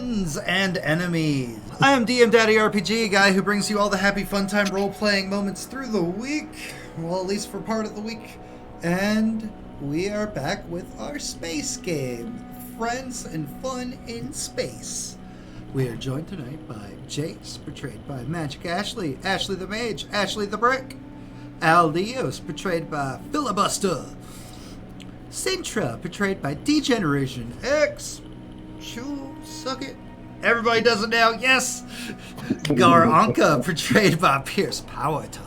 friends and enemies. I am DM Daddy RPG, guy who brings you all the happy fun time role-playing moments through the week, well, at least for part of the week. And we are back with our space game, Friends and Fun in Space. We are joined tonight by Jace, portrayed by Magic Ashley, Ashley the Mage, Ashley the Brick, Aldios, portrayed by Filibuster, Sintra, portrayed by DeJenerationX. Shoo, suck it. Everybody does it now, yes! Garanka, portrayed by Pierce Powertough.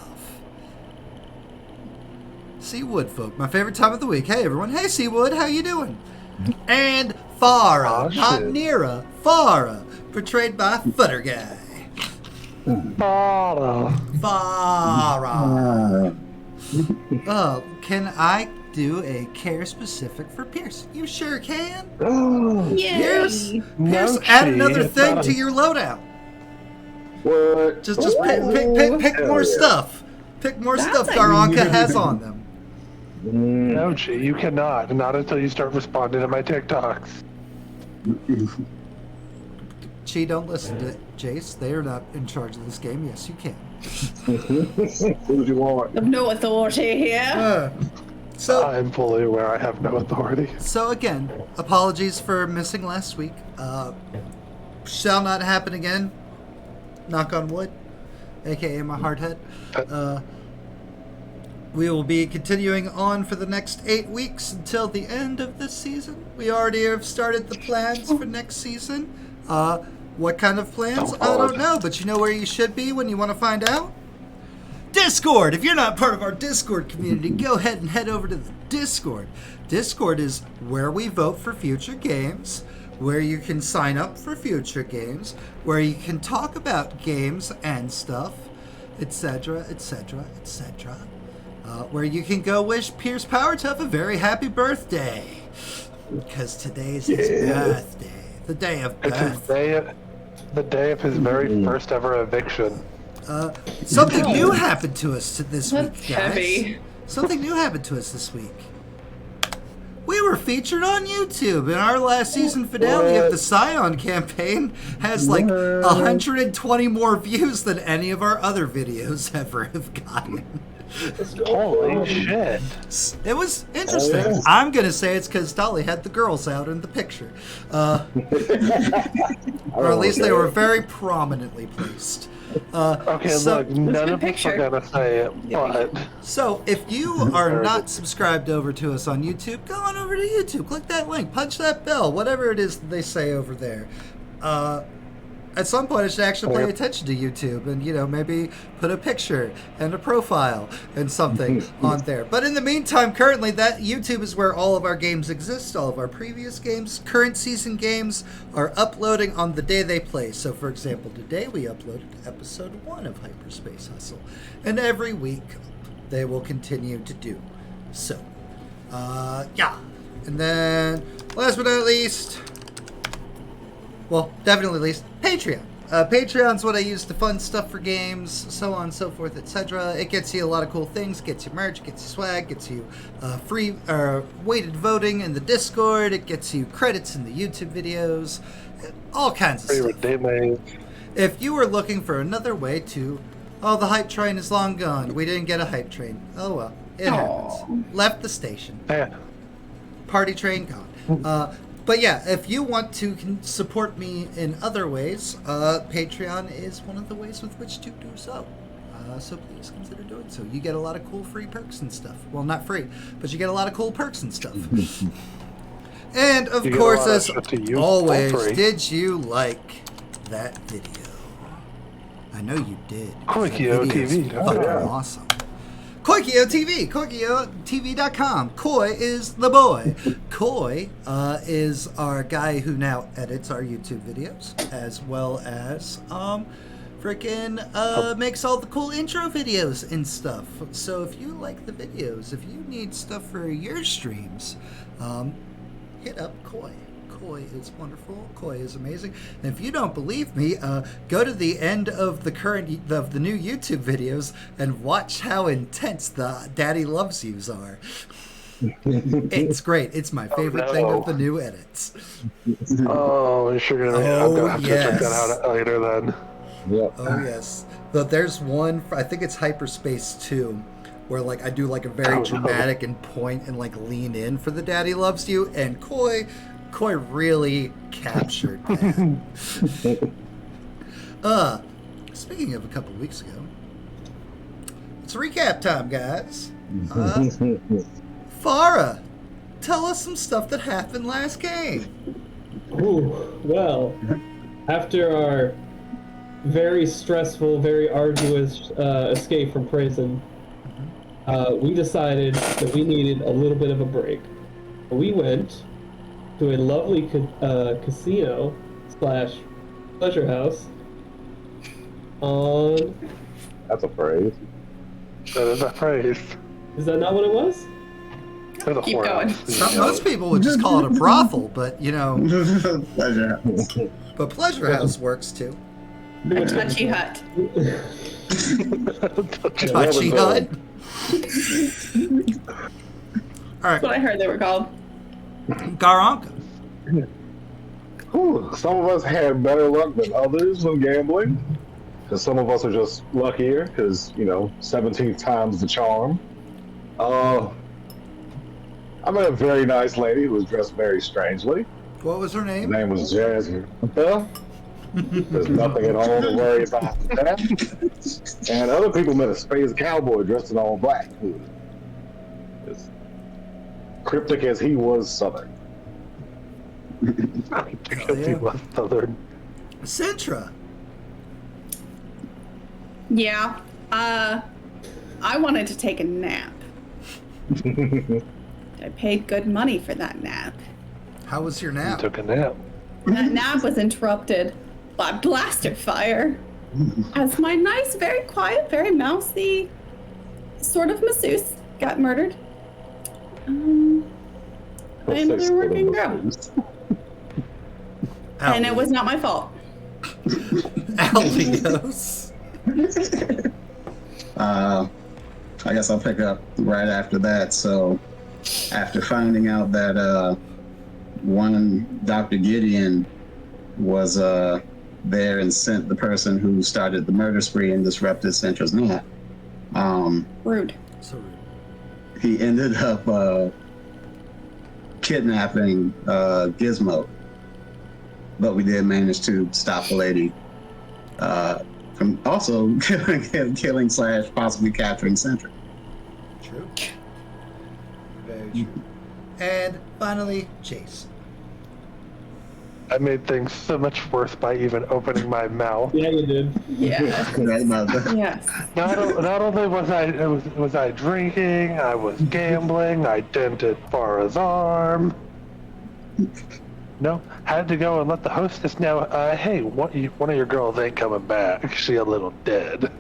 Seawood folk, my favorite time of the week. Hey everyone, hey Seawood, how you doing? And Farah, not Nira, Farah, portrayed by Futter Guy. Farah. Oh, can I do a care specific for Pierce? You sure can. Yay. Pierce, No, add another thing to your loadout. What? Just pick more stuff. Pick more stuff Garanka has on them. No, Chi, you cannot. Not until you start responding to my TikToks. Chi, don't listen to Jace. They are not in charge of this game. Yes, you can. Who do you want? I have no authority here. So I'm fully aware I have no authority. So again, apologies for missing last week. Shall not happen again. Knock on wood, aka my hard head. We will be continuing on for the next 8 weeks until the end of this season. We already have started the plans for next season. What kind of plans? I don't know, but you know where you should be when you want to find out? Discord! If you're not part of our Discord community, go ahead and head over to the Discord. Discord is where we vote for future games, where you can sign up for future games, where you can talk about games and stuff, etc., etc., etc. Where you can go wish Pierce Powertough a very happy birthday. Because today's his birthday. The day of birth. It's the day of his very first ever eviction. Something new happened to us this week, That's guys. heavy. Something new happened to us this week. We were featured on YouTube, and our last season finale of the Scion campaign has like 120 more views than any of our other videos ever have gotten. Holy shit. It was interesting. I'm going to say it's because Dolly had the girls out in the picture. Or at least they were very prominently placed. Okay, look, none of us are gonna say it, but... So, if you are not subscribed over to us on YouTube, go on over to YouTube, click that link, punch that bell, whatever it is that they say over there. At some point, I should actually pay attention to YouTube and, you know, maybe put a picture and a profile and something on there. But in the meantime, currently, that YouTube is where all of our games exist, all of our previous games. Current season games are uploading on the day they play. So, for example, today we uploaded episode 1 of Hyperspace Hustle. And every week, they will continue to do so. Yeah. And then, last but not least... Well, definitely least, Patreon. Patreon's what I use to fund stuff for games, so on and so forth, etc. It gets you a lot of cool things. Gets you merch, gets you swag, gets you free weighted voting in the Discord. It gets you credits in the YouTube videos, all kinds of stuff. If you were looking for another way to... Oh, the hype train is long gone. We didn't get a hype train. Oh well, it happens. Left the station. Yeah. Party train gone. But yeah, if you want to support me in other ways, Patreon is one of the ways with which to do so. So please consider doing so. You get a lot of cool free perks and stuff. Well, not free, but you get a lot of cool perks and stuff. And of course, as always, did you like that video? I know you did. Koikyo TV. Fucking awesome. Koikyo TV, KoikyoTV.com. Koi is the boy. Koi is our guy who now edits our YouTube videos, as well as makes all the cool intro videos and stuff. So if you like the videos, if you need stuff for your streams, hit up Koi. Koi is wonderful. Koi is amazing. And if you don't believe me, go to the end of the new YouTube videos and watch how intense the Daddy Loves Yous are. It's great. It's my favorite thing of the new edits. Oh, you're sure gonna? Oh, I'm gonna have to check that yes. out later then. Yep. Oh yes. Though there's one, I think it's Hyperspace 2, where like I do like a very dramatic and point and like lean in for the Daddy Loves You, and Coy really captured that. Speaking of a couple weeks ago, it's recap time, guys. Farah, tell us some stuff that happened last game. Ooh, well, after our very stressful, very arduous escape from prison, we decided that we needed a little bit of a break. We went to a lovely casino / pleasure house on... That's a phrase. That is a phrase. Is that not what it was? There's a Keep whorehouse. going. Most people would just call it a brothel, but you know, Pleasure. but Pleasure House works too. A touchy hut. Touchy hut. All That's what right, I heard they were called. Garanka. Whew, some of us had better luck than others when gambling. Because some of us are just luckier, because, 17th time's the charm. I met a very nice lady who was dressed very strangely. What was her Her name? name was Jasmine. There's nothing at all to worry about that. And other people met a space cowboy dressed in all black. Who was as cryptic as he was Southern. Because he was Southern. Sintra. Yeah. I wanted to take a nap. I paid good money for that nap. How was your He nap? took a nap. And that nap was interrupted by blaster fire as my nice, very quiet, very mousy sort of masseuse got murdered. By another working girl. And it was not my fault. Albios. I guess I'll pick up right after that. So, after finding out that one Dr. Gideon was there and sent the person who started the murder spree and disrupted Centra's nap, Rude. So rude. he ended up kidnapping Gizmo. But we did manage to stop the lady from also killing / possibly capturing Centra. True. Very true. And finally, Chase. I made things so much worse by even opening my mouth. Yeah, you did. Yes. Right about that. Yes. Not only was I drinking, I was gambling. I dented Farah's arm. No, had to go and let the hostess know. Hey, one of your girls ain't coming back. She a little dead.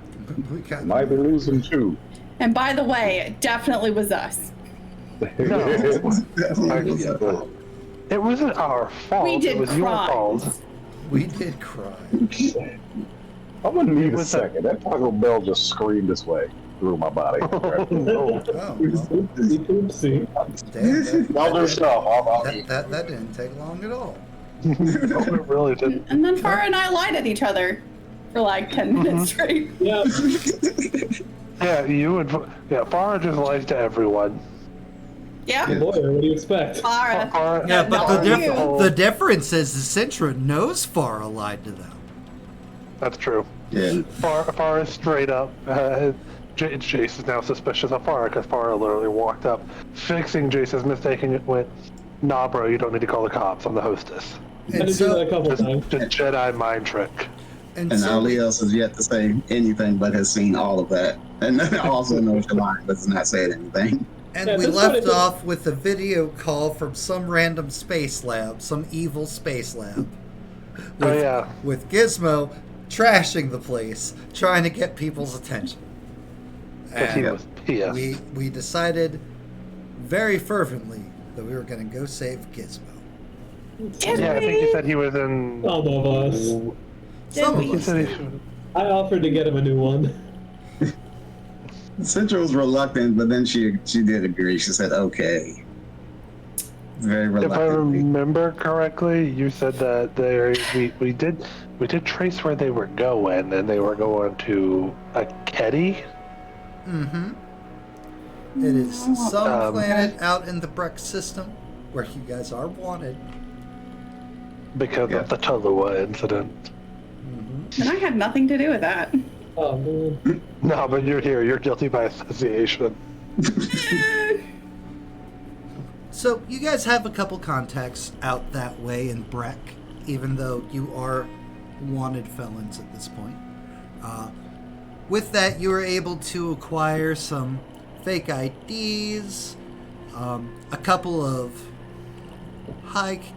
We got Might be losing too. And by the way, it definitely was us. No, Definitely. it wasn't our fault. We did it was your crimes. fault. We did cry. I'm gonna need a was a- second. That Taco Bell just screamed this way through my body. No. Oh, well, Oopsie. damn. Y'all do stuff. I'll eat. That didn't take long at all. No, it really didn't. And then Farah and I lied at each other for like 10 minutes straight. Yeah. Yeah, Farah just lies to everyone. Yeah? Lawyer, what do you expect? Farah. Farah, Yeah, but not you. the difference is the Sintra knows Farah lied to them. That's true. Yeah. Farah straight up. Jace is now suspicious of Farah because Farah literally walked up, fixing Jace's mistake, and went, "Nah, bro, you don't need to call the cops. I'm the hostess." I And did do that a so, couple Just times. Jedi mind trick. and And so, Ali else has yet to say anything but has seen all of that. And also knows you're lying but has not said anything. and Yeah, we that's left what I off with a video call from some random space lab, some evil space lab. Oh yeah. With Gizmo trashing the place, trying to get people's attention. Because he And was pissed. we decided very fervently that we were going to go save Gizmo. Did Yeah, I think he we? said he was in. Some of us. Did Some we? of He us said he did. should. I offered to get him a new one. Citra was reluctant, but then she did agree. She said, "Okay." Very If I reluctantly. remember correctly, you said that we did trace where they were going, and they were going to a Ketty. Mm-hmm. It is some Um, planet out in the Breck system where you guys are wanted. Because of the Tulua incident. And I had nothing to do with that. Oh man. No, but you're here. You're guilty by association. So you guys have a couple contacts out that way in Breck, even though you are wanted felons at this point. With that, you were able to acquire some fake IDs, a couple of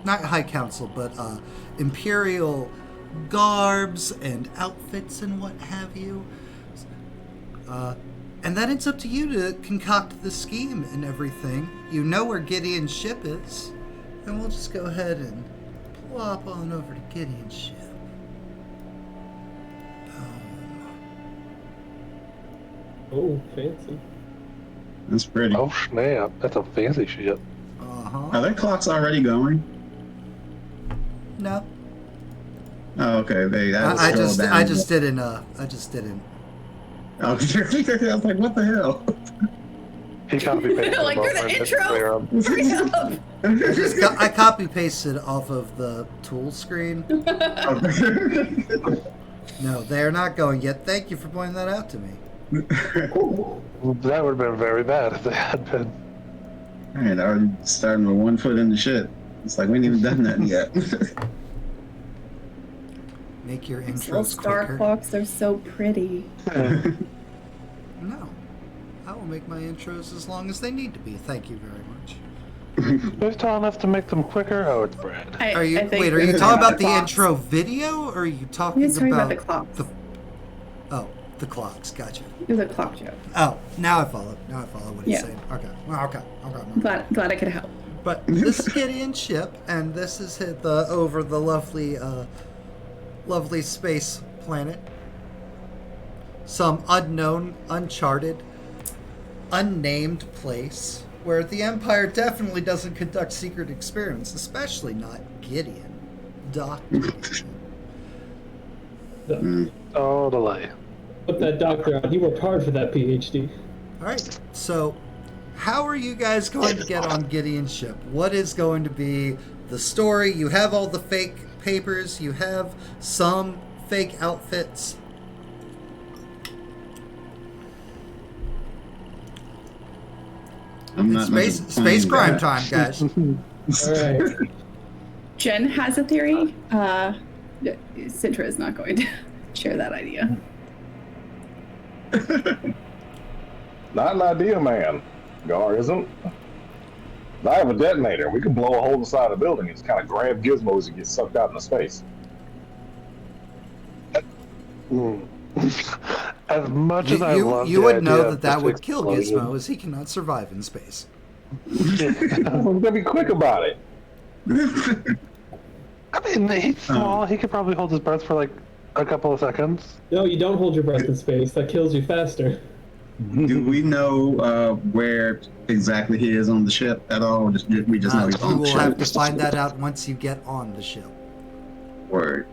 not high council, but Imperial garbs and outfits and what have you. And then it's up to you to concoct the scheme and everything. You know where Gideon's ship is. And we'll just go ahead and plop on over to Gideon's ship. Oh, fancy. That's pretty. Oh snap! That's a fancy ship. Uh-huh. Are their clocks already going? No. Oh, okay. I just didn't. Oh, I was like, what the hell? He copy pasted Like, you're the intro. Hurry up. I copy pasted off of the tool screen. No, they are not going yet. Thank you for pointing that out to me. That would have been very bad if they had been. Alright, already starting with 1 foot in the shit. It's like we ain't even done that yet. Make your Those little intros star quicker. clocks are so pretty. No. I will make my intros as long as they need to be. Thank you very much. Who's telling us to make them quicker? Oh, it's Brad. Are you I think wait, are you we're talking about the clocks. intro video or are you talking He's talking about about the clocks. Oh, the clocks, gotcha. It was a clock joke. Oh, now I follow what he's Yeah. saying. Okay. Well, okay. Glad I could help. But this is Gideon's ship, and this is over the lovely space planet. Some unknown, uncharted, unnamed place where the Empire definitely doesn't conduct secret experiments, especially not Gideon. Dr. Gideon. Oh, delay. Put that doctor on. He worked hard for that PhD. All right, so how are you guys going to get on Gideon's ship? What is going to be the story? You have all the fake papers. You have some fake outfits. I'm not much of a Space plan crime guy. time, guys. All right. Jen has a theory. Citra is not going to share that idea. Not an idea, man. Gar isn't. I have a detonator. We can blow a hole inside the building and just kind of grab Gizmo as it gets sucked out into space. As much as I love You the would idea know of that this would kill explosion- Gizmo, as he cannot survive in space. We're gonna be quick about it. I mean, he's small. He could probably hold his breath for like a couple of seconds. No, you don't hold your breath in space. That kills you faster. Do we know where exactly he is on the ship at all? Or we just know he's You on the will ship. have to find that out once you get on the ship. Word.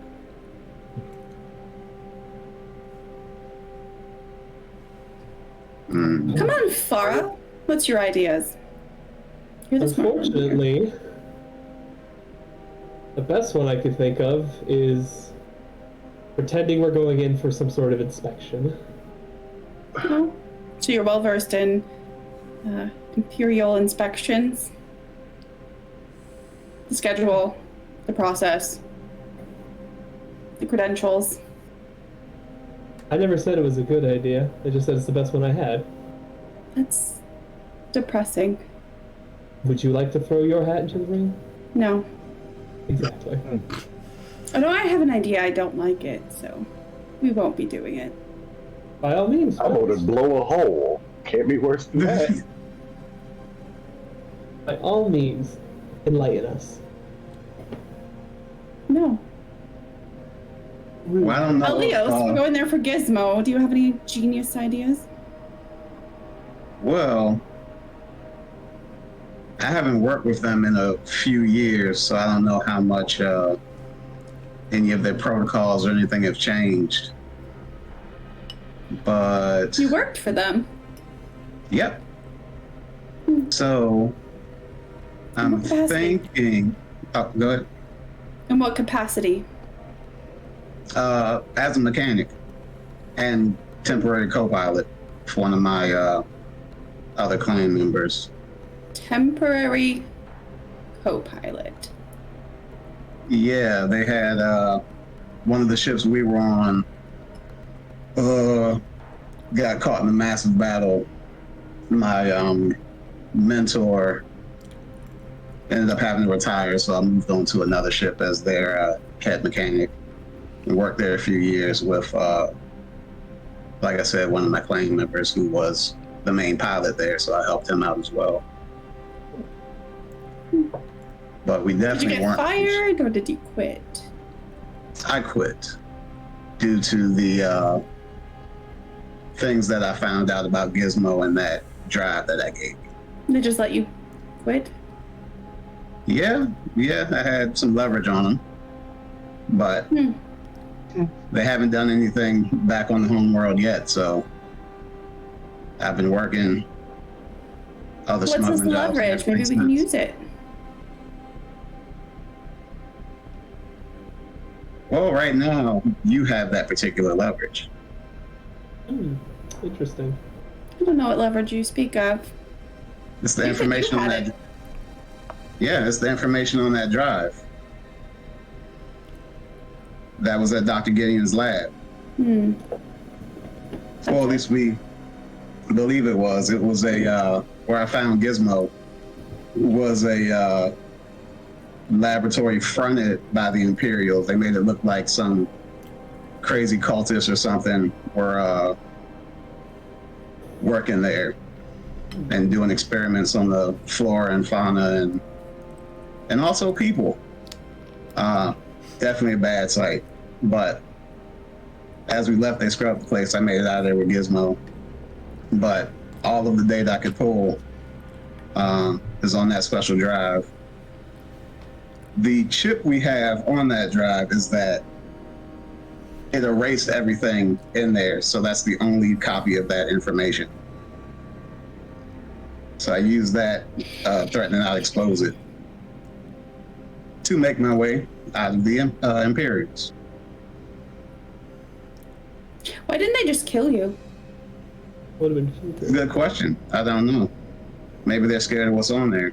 Mm. Come on, Farah. What's your ideas? You're the smart one. Unfortunately, the best one I could think of is pretending we're going in for some sort of inspection. Oh. So you're well versed in Imperial inspections, the schedule, the process, the credentials. I never said it was a good idea. I just said it's the best one I had. That's depressing. Would you like to throw your hat into the ring? No. Exactly. Although I have an idea, I don't like it, so we won't be doing it. By all means. I voted blow a hole. Can't be worse than that. By all means, enlighten us. No. Well, I don't know. Elios, we're going there for Gizmo. Do you have any genius ideas? Well, I haven't worked with them in a few years, so I don't know how much any of their protocols or anything have changed. But You worked for them. yep. So I'm What capacity? thinking. Oh, go ahead. In what capacity? As a mechanic and temporary co-pilot for one of my other clan members. Temporary co-pilot. Yeah, they had one of the ships we were on got caught in a massive battle. My mentor ended up having to retire, so I moved on to another ship as their head mechanic and worked there a few years with, like I said, one of my clan members who was the main pilot there, so I helped him out as well. But we Did you definitely get weren't. fired or did you quit? I quit due to the things that I found out about Gizmo and that drive that I gave you. They just let you quit? Yeah, I had some leverage on them, but they haven't done anything back on the home world yet, so I've been working other What's this smuggling jobs. leverage? Maybe we can use it. Well, right now, you have that particular leverage. Interesting. I don't know what leverage you speak of. It's the You said you information on had that. it. Yeah, it's the information on that drive. That was at Dr. Gideon's lab. Hmm. Well, at least we believe it was. It was a where I found Gizmo was a laboratory fronted by the Imperials. They made it look like some crazy cultists or something were working there and doing experiments on the flora and fauna and also people. Definitely a bad sight. But as we left, they scrubbed the place. I made it out of there with Gizmo. But all of the data I could pull is on that special drive. The chip we have on that drive is that it erased everything in there, so that's the only copy of that information. So I used that, threatening I'd expose it, to make my way out of the Imperials. Why didn't they just kill you? Would have been cheaper. Good question. I don't know. Maybe they're scared of what's on there.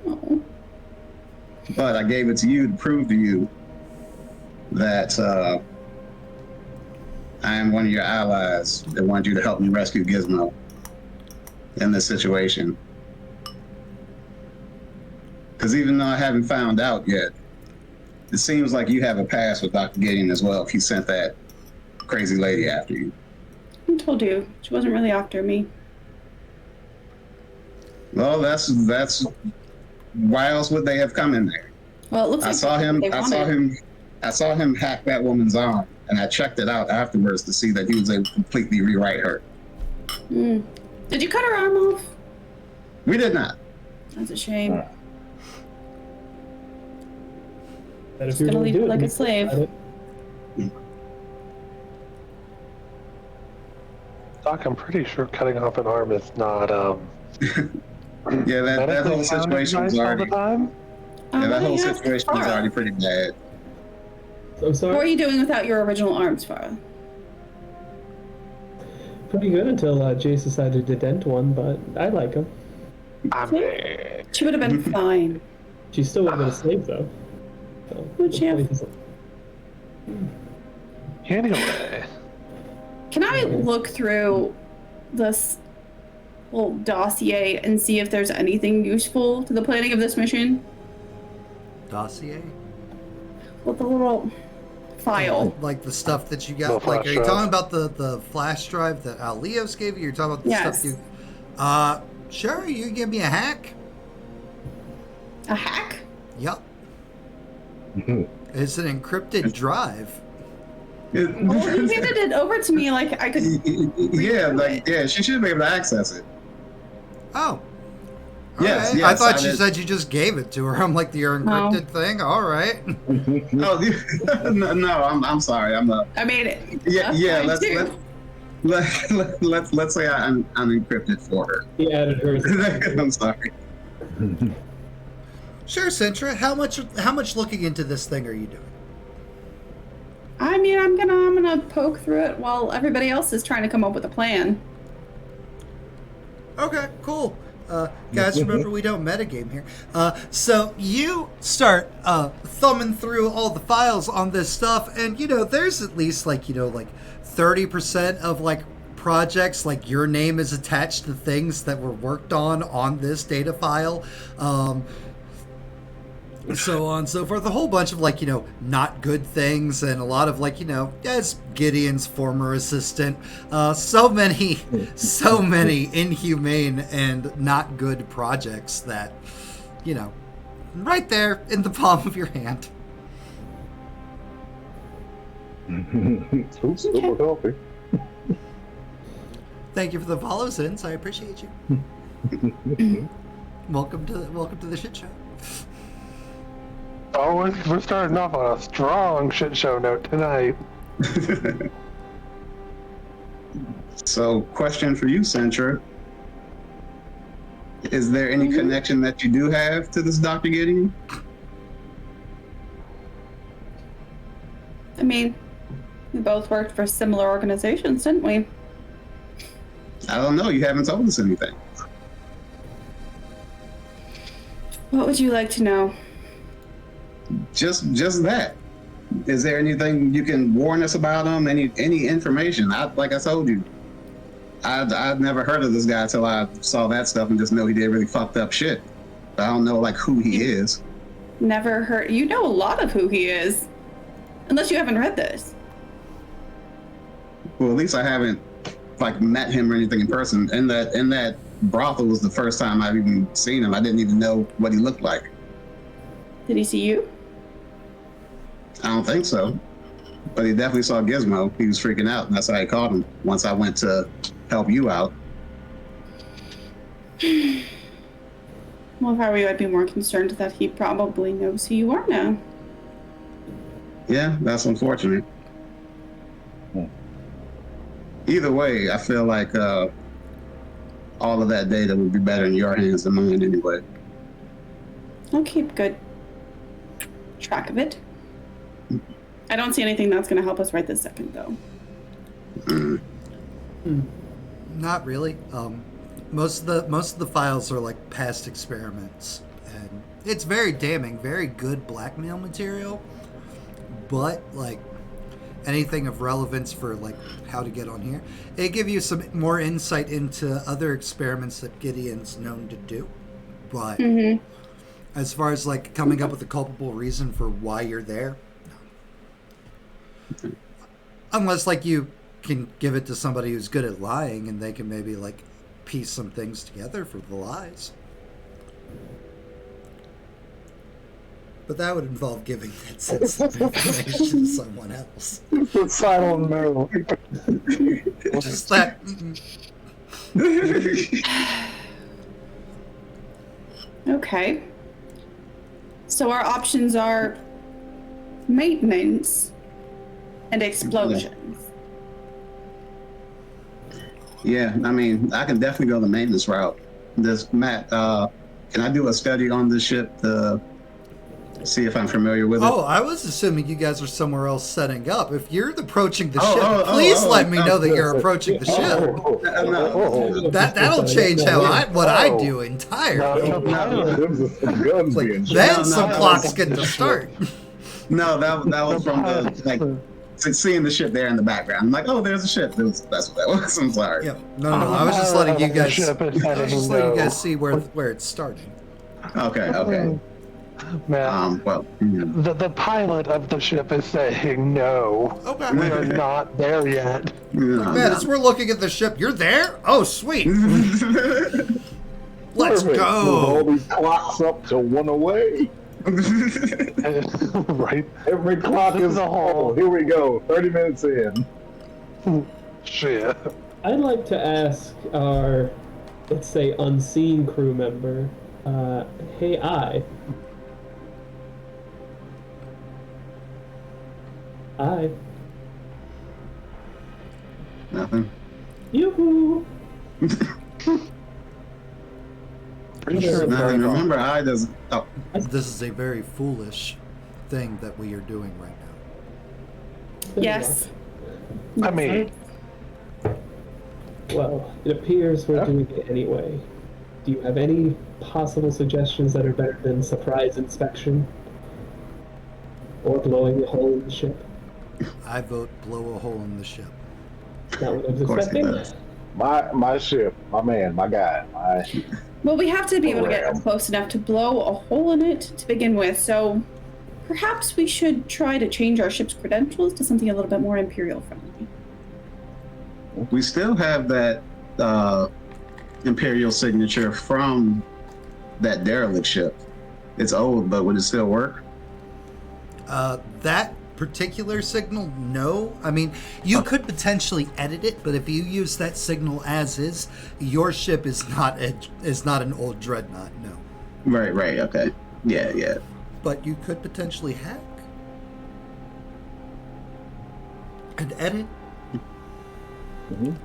Oh. But I gave it to you to prove to you that I am one of your allies that want you to help me rescue Gizmo in this situation. Because even though I haven't found out yet, it seems like you have a past with Dr. Gideon as well, if he sent that crazy lady after you. I told you, she wasn't really after me. Well, that's why else would they have come in there? Well, it looks like I saw him hack that woman's arm, and I checked it out afterwards to see that he was able to completely rewrite her. Mm. Did you cut her arm off? We did not. That's a shame. That if Just you're gonna gonna leave do it it, like you a slave. cut it. Doc, I'm pretty sure cutting off an arm is not Yeah, that whole situation was all the already. time. Yeah, that whole Let me ask situation was Farah. already pretty bad. I'm What are sorry. you doing without your original arms, Farah? Pretty good until Jace decided to dent one, but I like him. I mean, She would have been fine. She still would have been a slave though. So, Would she have? the point is- anyway. Can I look through this little dossier and see if there's anything useful to the planning of this mission? Dossier? With the little file. Like the stuff that you The got. Like, flash are you drive. talking about the flash drive that Leos gave you? You're talking about the Yes. stuff you. Sure, you can give me a hack. A hack? Yep. It's an encrypted drive. Well, you handed it over to me like I could. Yeah, she should be able to access it. Oh. Yes, Okay. yes, I thought I you did. said you just gave it to her. I'm like, the encrypted thing? All right. Oh, no, I'm sorry. I'm not. I mean, Yeah, that's fine, too. let's say I'm encrypted for her. He added her. I'm sorry. Sure, Sintra. How much looking into this thing are you doing? I mean, I'm gonna poke through it while everybody else is trying to come up with a plan. Okay, cool. Guys, remember we don't metagame here. So you start thumbing through all the files on this stuff, and there's at least like 30% of like projects like your name is attached to things that were worked on this data file. So on and so forth. A whole bunch of not good things, and a lot of as Gideon's former assistant, so many inhumane and not good projects that right there in the palm of your hand. Oops, super coffee. Thank you for the follows, Ins. I appreciate you. Welcome to the shit show. Oh, we're starting off on a strong shit show note tonight. So, question for you, Centra. Is there any connection that you do have to this Dr. Gideon? I mean, we both worked for similar organizations, didn't we? I don't know. You haven't told us anything. What would you like to know? Just that. Is there anything you can warn us about him? Any information? Like I told you, I'd never heard of this guy until I saw that stuff and just know he did really fucked up shit. But I don't know who he is. Never heard. You know a lot of who he is, unless you haven't read this. Well, at least I haven't met him or anything in person. And that brothel was the first time I've even seen him. I didn't even know what he looked like. Did he see you? I don't think so. But he definitely saw Gizmo. He was freaking out, and that's how he caught him once I went to help you out. Well, if I were you, I'd be more concerned that he probably knows who you are now. Yeah, that's unfortunate. Either way, I feel like all of that data would be better in your hands than mine anyway. I'll keep good track of it. I don't see anything that's going to help us right this second, though. Not really. Most of the files are like past experiments, and it's very damning, very good blackmail material. But anything of relevance for how to get on here, it give you some more insight into other experiments that Gideon's known to do. But as far as coming up with a culpable reason for why you're there, no. Unless you can give it to somebody who's good at lying and they can maybe piece some things together for the lies. But that would involve giving that sensitive information to someone else. Silent no. Just that. Okay. So our options are maintenance and explosions. Yeah, I mean, I can definitely go the maintenance route. Matt, can I do a study on this ship to see if I'm familiar with it? Oh, I was assuming you guys are somewhere else setting up. If you're approaching the ship, please let me know that you're approaching the ship. That'll change what I do entirely. Then some clocks get to start. No, that was from the seeing the ship there in the background. I'm like, oh, there's a ship. That's what that was. I'm sorry. Yeah, no. I was just letting you guys. See where it's starting. Okay. Man, the pilot of the ship is saying no. Okay. We are not there yet. Man, as we're looking at the ship, you're there? Oh, sweet. Let's Perfect. go. All these clocks up to one away. Right? Every clock This is is a a whole- hole. Here we go. 30 minutes in. Shit. I'd like to ask our, let's say, unseen crew member, hey, I. Nothing. Yoo-hoo! Pretty sure it's Now, very remember, I doesn't. Oh, This is a very foolish thing that we are doing right now. Yes. I mean, Well, it appears we're doing it anyway. Do you have any possible suggestions that are better than surprise inspection? Or blowing a hole in the ship? I vote blow a hole in the ship. Not what I was of course he expecting. does. My ship, my man, my guy. Well, we have to be able to get Ram. close enough to blow a hole in it to begin with, so perhaps we should try to change our ship's credentials to something a little bit more Imperial friendly. We still have that Imperial signature from that derelict ship. It's old, but would it still work? That particular signal, no. I mean, you could potentially edit it, but if you use that signal as is, your ship is not an old dreadnought, no. Right, okay. Yeah. But you could potentially hack and edit,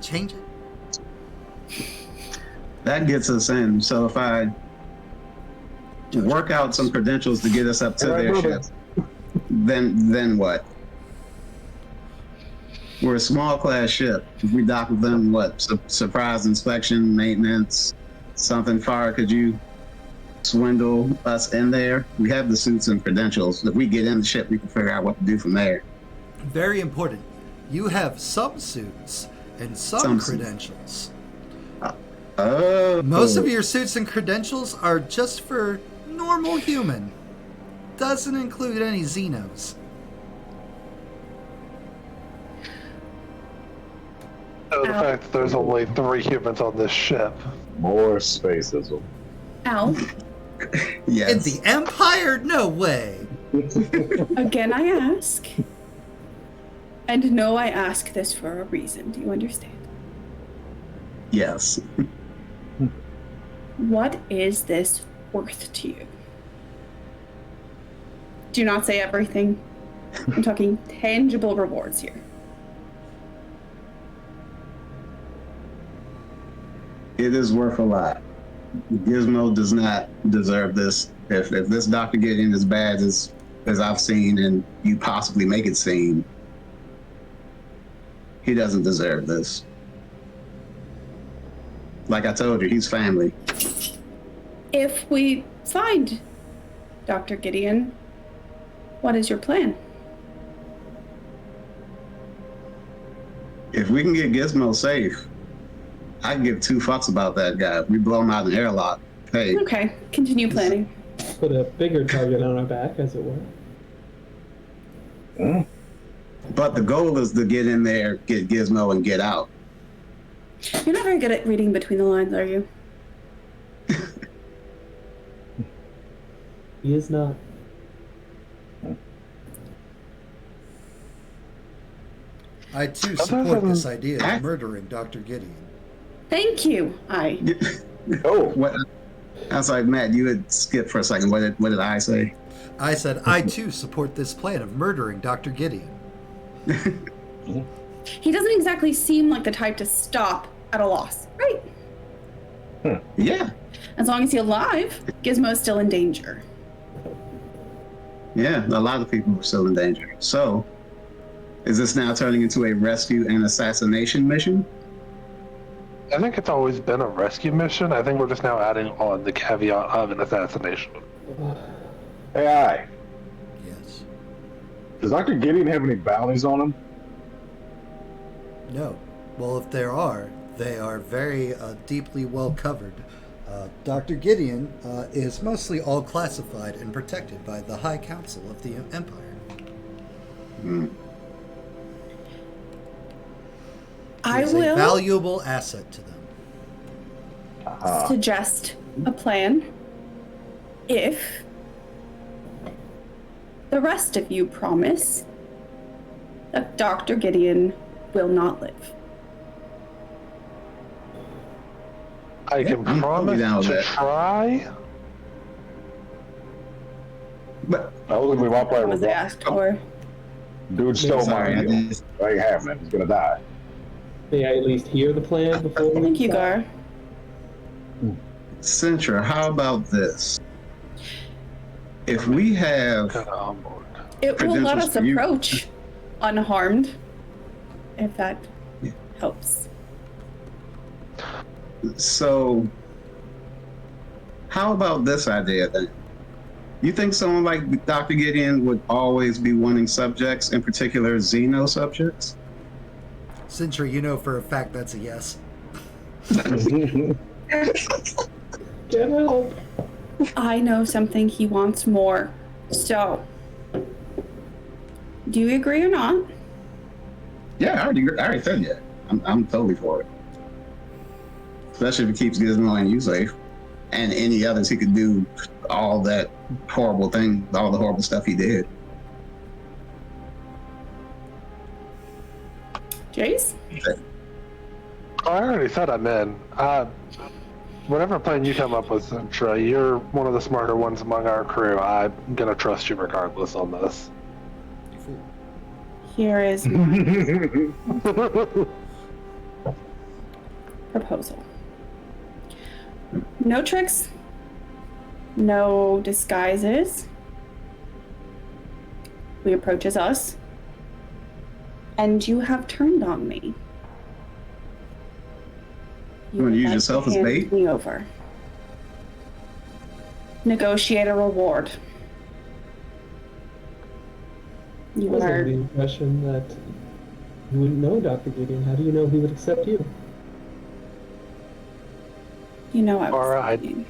change it. That gets us in. So if I work out some credentials to get us up to All right, their brother. ship, then what? We're a small class ship. If we dock with them, what? Surprise inspection, maintenance, something. Far could you swindle us in there? We have the suits and credentials. If we get in the ship, we can figure out what to do from there. Very important. You have some suits and some Some suits. credentials. Oh, Most of your suits and credentials are just for normal human. Doesn't include any Xenos. the fact that there's only 3 humans on this ship. More spacism. Al, yes. In the Empire? No way. again I ask. And no, I ask this for a reason. Do you understand? Yes. What is this worth to you? Do not say everything. I'm talking tangible rewards here. It is worth a lot. Gizmo does not deserve this. If this Dr. Gideon is bad as I've seen and you possibly make it seem, he doesn't deserve this. Like I told you, he's family. If we find Dr. Gideon, what is your plan? If we can get Gizmo safe, I can give 2 fucks about that guy. If we blow him out in an airlock, hey, Okay, continue planning. Put a bigger target on our back, as it were. but the goal is to get in there, get Gizmo, and get out. You're not very good at reading between the lines, are you? He is not. I too support this idea of murdering Dr. Gideon. Thank you. Oh, What? I was like, Matt, you had skipped for a second. What did I say? I said, I too support this plan of murdering Dr. Gideon. He doesn't exactly seem like the type to stop at a loss, right? Yeah. As long as he's alive, Gizmo's still in danger. Yeah, a lot of people are still in danger. So, is this now turning into a rescue and assassination mission? I think it's always been a rescue mission. I think we're just now adding on the caveat of an assassination. AI. Yes. Does Dr. Gideon have any bounties on him? No. Well, if there are, they are very deeply well covered. Dr. Gideon is mostly all classified and protected by the High Council of the Empire. I He's a will valuable asset to them. suggest a plan if the rest of you promise that Dr. Gideon will not live. I can I'll be promise down with to that. try. But I was we won't play Was with asked for. Dude stole my sorry, I idea. just- I ain't having it. He's gonna die. May I at least hear the plan before we Thank you, decide? Gar. Centra, how about this? If we have Kind of on board. It will let Credentials us for you. approach unharmed, if that helps. So, how about this idea then? You think someone like Dr. Gideon would always be wanting subjects, in particular Xeno subjects? Sintra, you know for a fact that's a yes. Get help. I know something he wants more. So, do you agree or not? Yeah, I already said yeah. I'm totally for it. Especially if it keeps Gizmo and you safe. And any others he could do all that horrible thing, all the horrible stuff he did. Jace? Oh, I already said I'm in. Whatever plan you come up with, Centra, you're one of the smarter ones among our crew. I'm gonna trust you regardless on this. You fool. Here is my proposal. No tricks, no disguises. He approaches us, and you have turned on me. You wanna would use like yourself to as hand bait? Me over. Negotiate a reward. I You was under are the impression that you wouldn't know Dr. Gideon. How do you know he would accept you? You know I was Alright. thinking.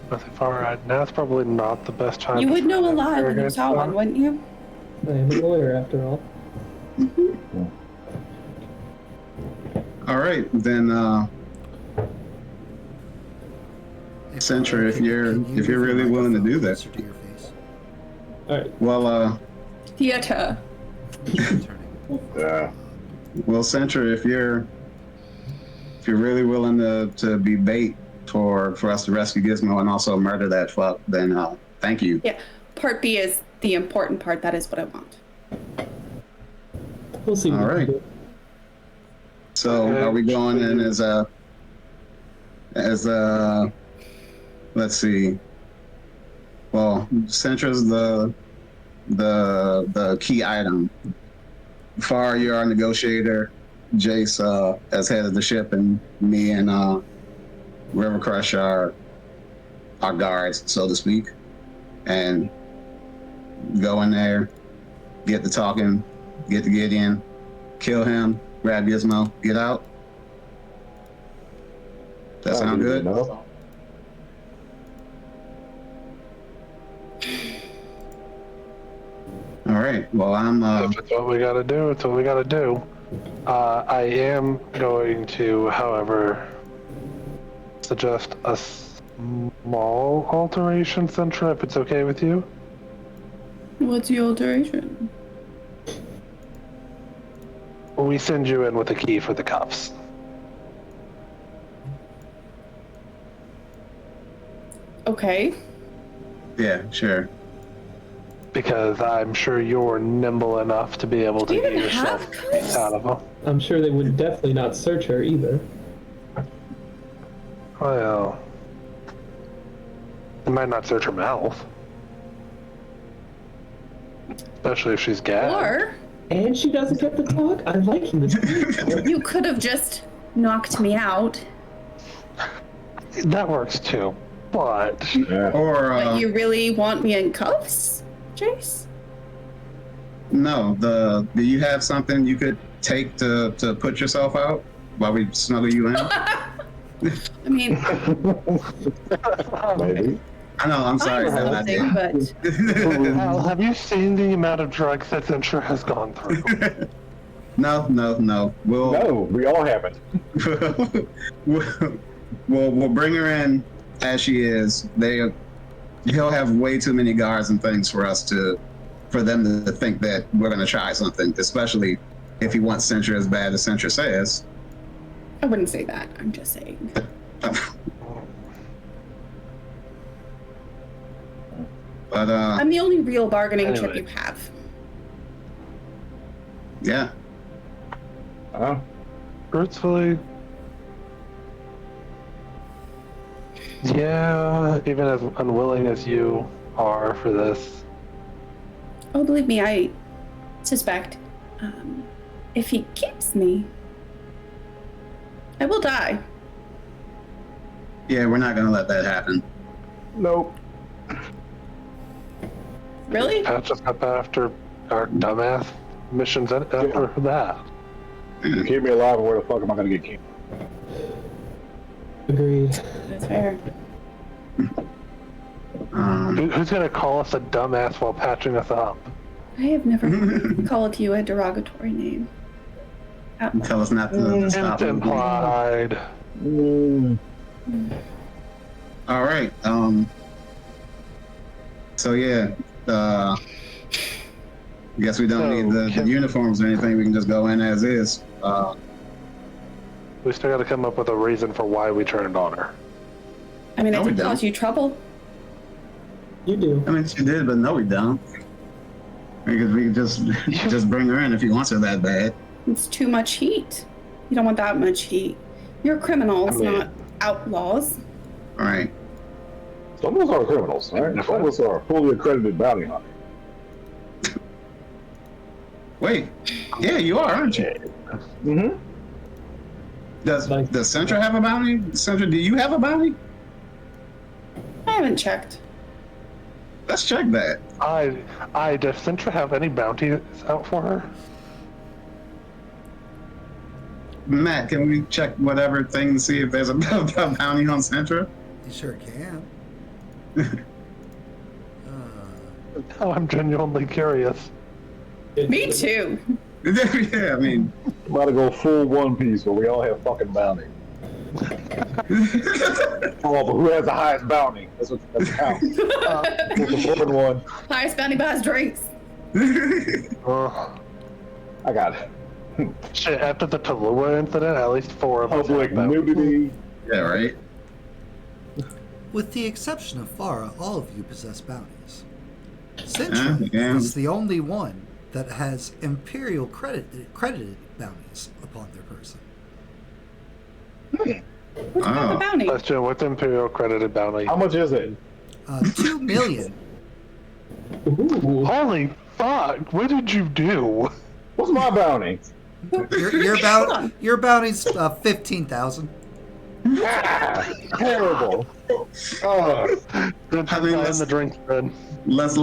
Nothing far right now. It's probably not the best time. You to would know a find lie when you interrogate saw one, someone. wouldn't you? I am a lawyer, after all. All right, then Centra, if you're really willing to do that. Closer to your face. All right. Well, Theater. Turning. well, Centra, if you're really willing to be bait for us to rescue Gizmo and also murder that fuck, then thank you. Yeah. Part B is the important part. That is what I want. We'll see. What All we right. can do. So Okay. are we going in as let's see. Well, Centra's the key item. Far, you're our negotiator. Jace as head of the ship, and me and River Crush are our guards, so to speak. And go in there, get to talking, get to Gideon, kill him, grab Gizmo, get out. That sound good? No. All right. Well, I'm If it's what we gotta do, it's what we gotta do. I am going to, however, suggest a small alteration, Centra, if it's okay with you. What's the alteration? We send you in with a key for the cuffs. Okay. yeah, sure. Because I'm sure you're nimble enough to be able to Do you get even yourself have cuffs? out of them. I'm sure they would definitely not search her either. Well, they might not search her mouth. Especially if she's gagged. Or And she doesn't get to talk. I'm liking this. you could have just knocked me out. That works too. But Yeah. Or But you really want me in cuffs, Jace? no, do you have something you could take to put yourself out while we smuggle you in? I mean, Maybe. I know, I'm sorry. I was I did. something, but Al, have you seen the amount of drugs that Centra has gone through? No. We'll No, we all haven't. we'll bring her in as she is. he'll have way too many guards and things for them to think that we're going to try something, especially if he wants Centra as bad as Centra says. I wouldn't say that. I'm just saying. But I'm the only real bargaining chip you have. Yeah. Truthfully, yeah, even as unwilling as you are for this. Oh, believe me, I suspect if he keeps me, I will die. Yeah, we're not going to let that happen. Nope. Really? Pat just got back after our dumbass missions after that. You keep me alive, and where the fuck am I gonna get killed? Agreed. That's fair. Who's gonna call us a dumbass while patching us up? I have never called you a derogatory name. Outlaw. Tell us not to stop. It's implied. All right. So yeah. I guess we don't need the uniforms or anything. We can just go in as is. We still got to come up with a reason for why we turned on her. I mean, No, I we did don't. cause you trouble. You do. I mean, she did, but no, we don't. Because we could just bring her in if he wants her that bad. It's too much heat. You don't want that much heat. You're criminals, not outlaws. All right. Some of us are criminals, right? Some of us are fully accredited bounty hunters. Wait. Yeah, you are, aren't you? Mm-hmm. Does Centra have a bounty? Centra, do you have a bounty? I haven't checked. Let's check that. Does Centra have any bounties out for her? Matt, can we check whatever thing to see if there's a bounty on Centra? You sure can. Oh, I'm genuinely curious. Me too. Yeah, I mean, I'm about to go full One Piece where we all have fucking bounty. Oh, but who has the highest bounty? That's counts. Who's the important one? Highest bounty buys drinks. I got it. Shit, after the Tallulah incident, at least 4 of us Public have bounties. nudity. yeah, right. With the exception of Farah, all of you possess bounties. Centra Yeah. is the only one that has Imperial credited bounties upon their person. What's about the bounty? Question, what's Imperial credited bounty? How much is it? 2 million. Ooh. Holy fuck, what did you do? What's my bounty? Your bounty's 15,000. Ah, terrible. I mean, in the drink spread. Let's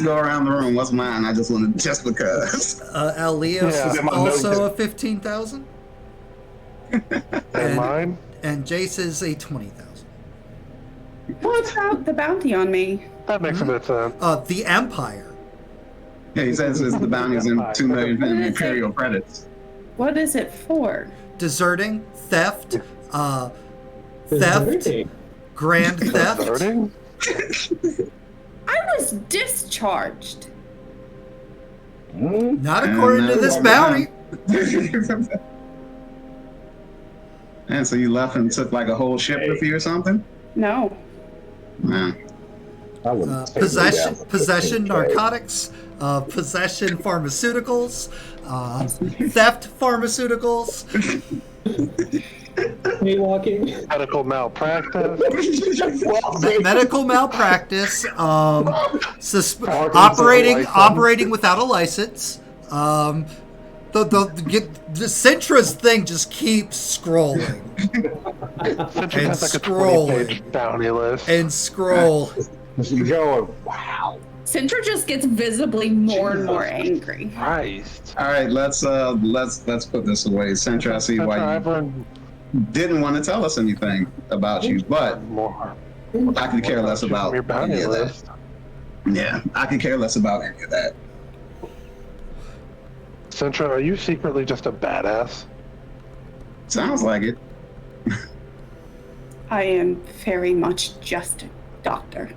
go around the room. What's mine? I just want to just because. Leos Yeah. is also a 15,000. And mine? And Jace is a 20,000. What's about the bounty on me? That makes a bit of sense. The Empire. Yeah, he says the bounty is in 2 million in Imperial credits. What is it for? Deserting, theft, Deserting. grand theft. Deserting? I was discharged. Not according to this bounty. And so you left and took like a whole ship with you or something? No. Man. I wouldn't take me Possession, down for possession, 15K. narcotics, possession, pharmaceuticals, theft, pharmaceuticals. Jaywalking. Medical malpractice. Medical malpractice, Parking operating without a license. The Centra's thing just keeps scrolling Centra and has like a scrolling 20-page bounty list. and scroll. You're going, wow. Centra just gets visibly more and more angry. Christ. All right, let's put this away. Centra, I see why you didn't want to tell us anything about you, but More. I could care less about your bounty any of that. list. Yeah, I could care less about any of that. Centra, are you secretly just a badass? Sounds like it. I am very much just a doctor.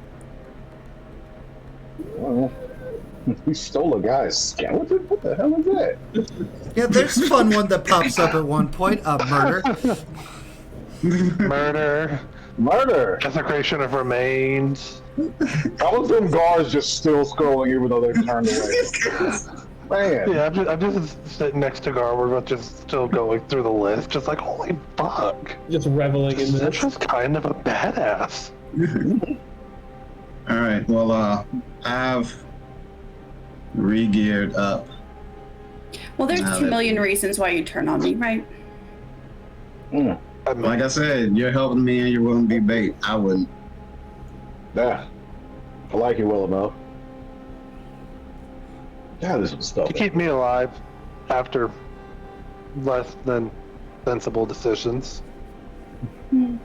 Well, we stole a guy's skeleton? What the hell is that? Yeah, there's a fun one that pops up at one point. Murder. Murder. Murder! Desecration of remains. All of them guards just still scrolling even though they're turned away. Man. Yeah, I'm just sitting next to Gar. We're both just still going through the list, just like, holy fuck. Just reveling in That's this. just kind of a badass. All right. Well, I've re-geared up. Well, there's Now 2 that- million reasons why you turn on me, right? Mm. Like I said, you're helping me and you're willing to be bait. I wouldn't. Yeah. I like you well enough. Yeah, there's some stuff. To keep me alive after less than sensible decisions. See,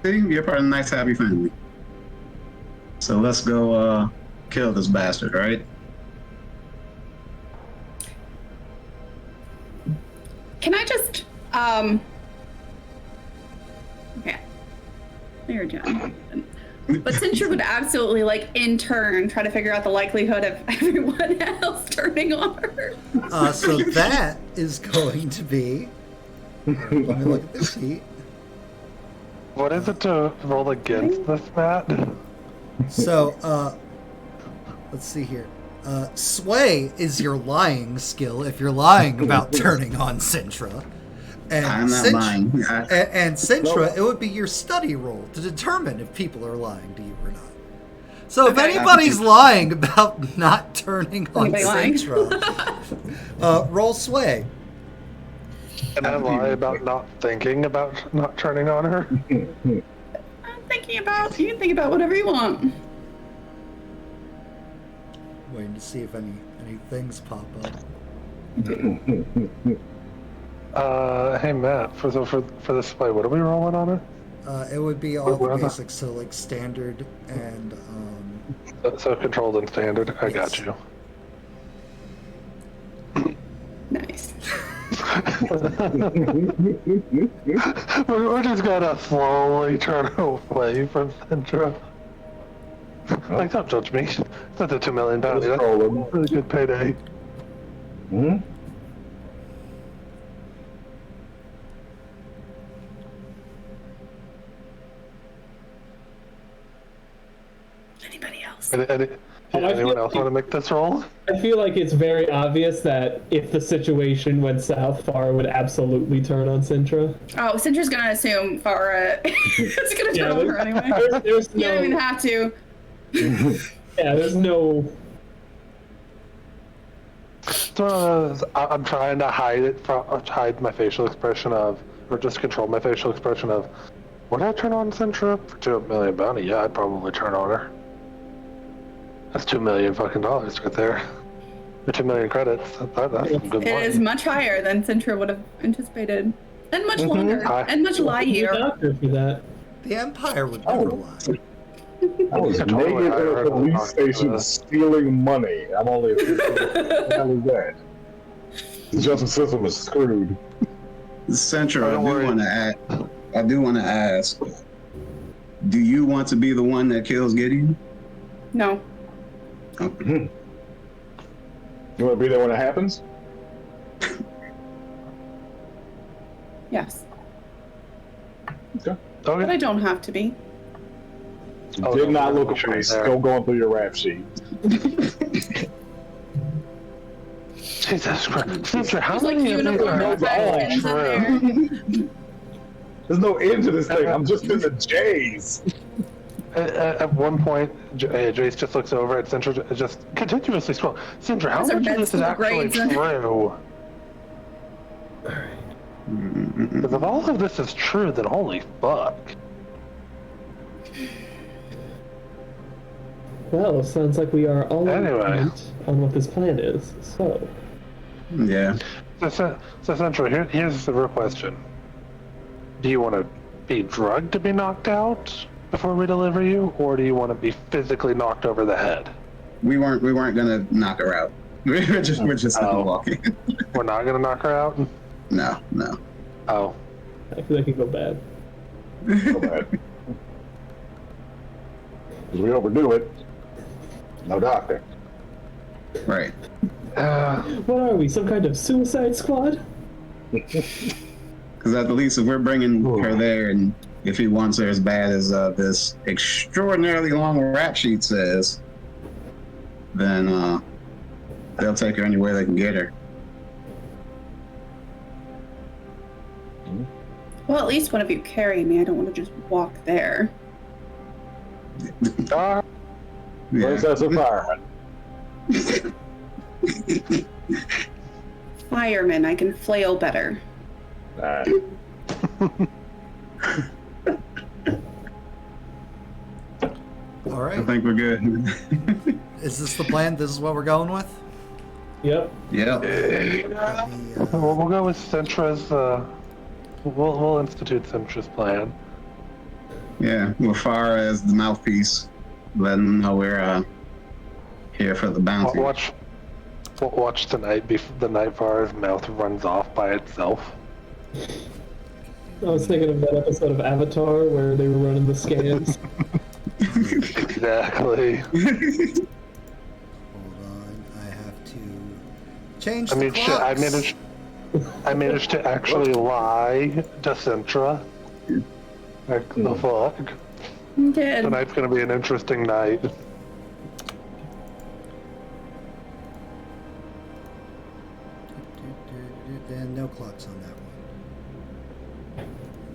you're part of the nice, happy family. So let's go kill this bastard, right? Can I just, okay. You're done. But since you would absolutely, like, in turn, try to figure out the likelihood of everyone else turning on her. So that is going to be. Let me look at the sheet. What is it to roll against this, Matt? So, let's see here. Sway is your lying skill if you're lying about turning on Sintra. And I'm not lying. And Sintra, it would be your study roll to determine if people are lying to you or not. So if Okay. anybody's lying about not turning on Anybody lying? Sintra, roll Sway. Can I lie about not thinking about not turning on her? I'm thinking about, you can think about whatever you want. Waiting to see if any things pop up. Hey Matt, for this fight, what are we rolling on her? It would be all Where the are the- basics, so like standard and So controlled and standard. I got you. Nice. We're just gonna slowly turn away from Centra. Like, don't judge me. It's not the 2 million bounty. That's a really good payday. Hmm? Anybody else? Anyone else want to make this roll? I feel like it's very obvious that if the situation went south, Farah would absolutely turn on Sintra. Oh, Sintra's gonna assume Farah is gonna turn on her anyway. There's You don't even no, have to. yeah, there's no. I'm trying to hide my facial expression of, or just control my facial expression of, would I turn on Centra for 2 million bounty? Yeah, I'd probably turn on her. That's $2 million fucking dollars right there. Or 2 million credits. That's some good It money. is much higher than Sintra would have anticipated. And much longer. Hi. And much You're lighter. doctor for that. the Empire would never lie. I was I totally naked at a heard them police talk station about stealing money. I'm only. What the hell is that? The justice system is screwed. Central, Don't worry. I do want to ask. Do you want to be the one that kills Gideon? No. You want to be there when it happens? Yes. Okay. But I Okay. don't have to be. Oh, Did no, not no, look sure away. there. Still going through your rap sheet. Jesus Christ. Centra, how There's like many of these unicorn are effects all in true? there. There's no end to this thing. I'm just in the J's. At one point, Jace just looks over at Centra, just continuously scroll. Centra, how Those are much of med this is school actually grades. true? Because if all of this is true, then holy fuck. Well, sounds like we are all in Anyway. agreement on what this plan is. So, Yeah. So Centra, here's the real question. Do you want to be drugged to be knocked out before we deliver you, or do you want to be physically knocked over the head? We weren't gonna knock her out. We're just Oh. walking. We're not gonna knock her out? No. Oh. I feel like it could go bad. Go ahead. If we overdo it, no doctor. Right. What are we, some kind of suicide squad? Because at the least, if we're bringing her there, and if he wants her as bad as this extraordinarily long rap sheet says, then they'll take her anywhere they can get her. Well, at least one of you carry me. I don't want to just walk there. Where's that fireman? Fireman, I can flail better. Alright. All right. I think we're good. Is this the plan? This is what we're going with? Yep. Yep. We'll go with Centra's. We'll institute Centra's plan. Yeah, we're far as the mouthpiece, letting them know we're here for the bounty. Watch tonight. The night before his mouth runs off by itself. I was thinking of that episode of Avatar where they were running the scans. Exactly. Hold on, I have to change the clocks. I managed to actually lie to Centra. Like the fuck. Good. Tonight's gonna be an interesting night. And no clocks on that one.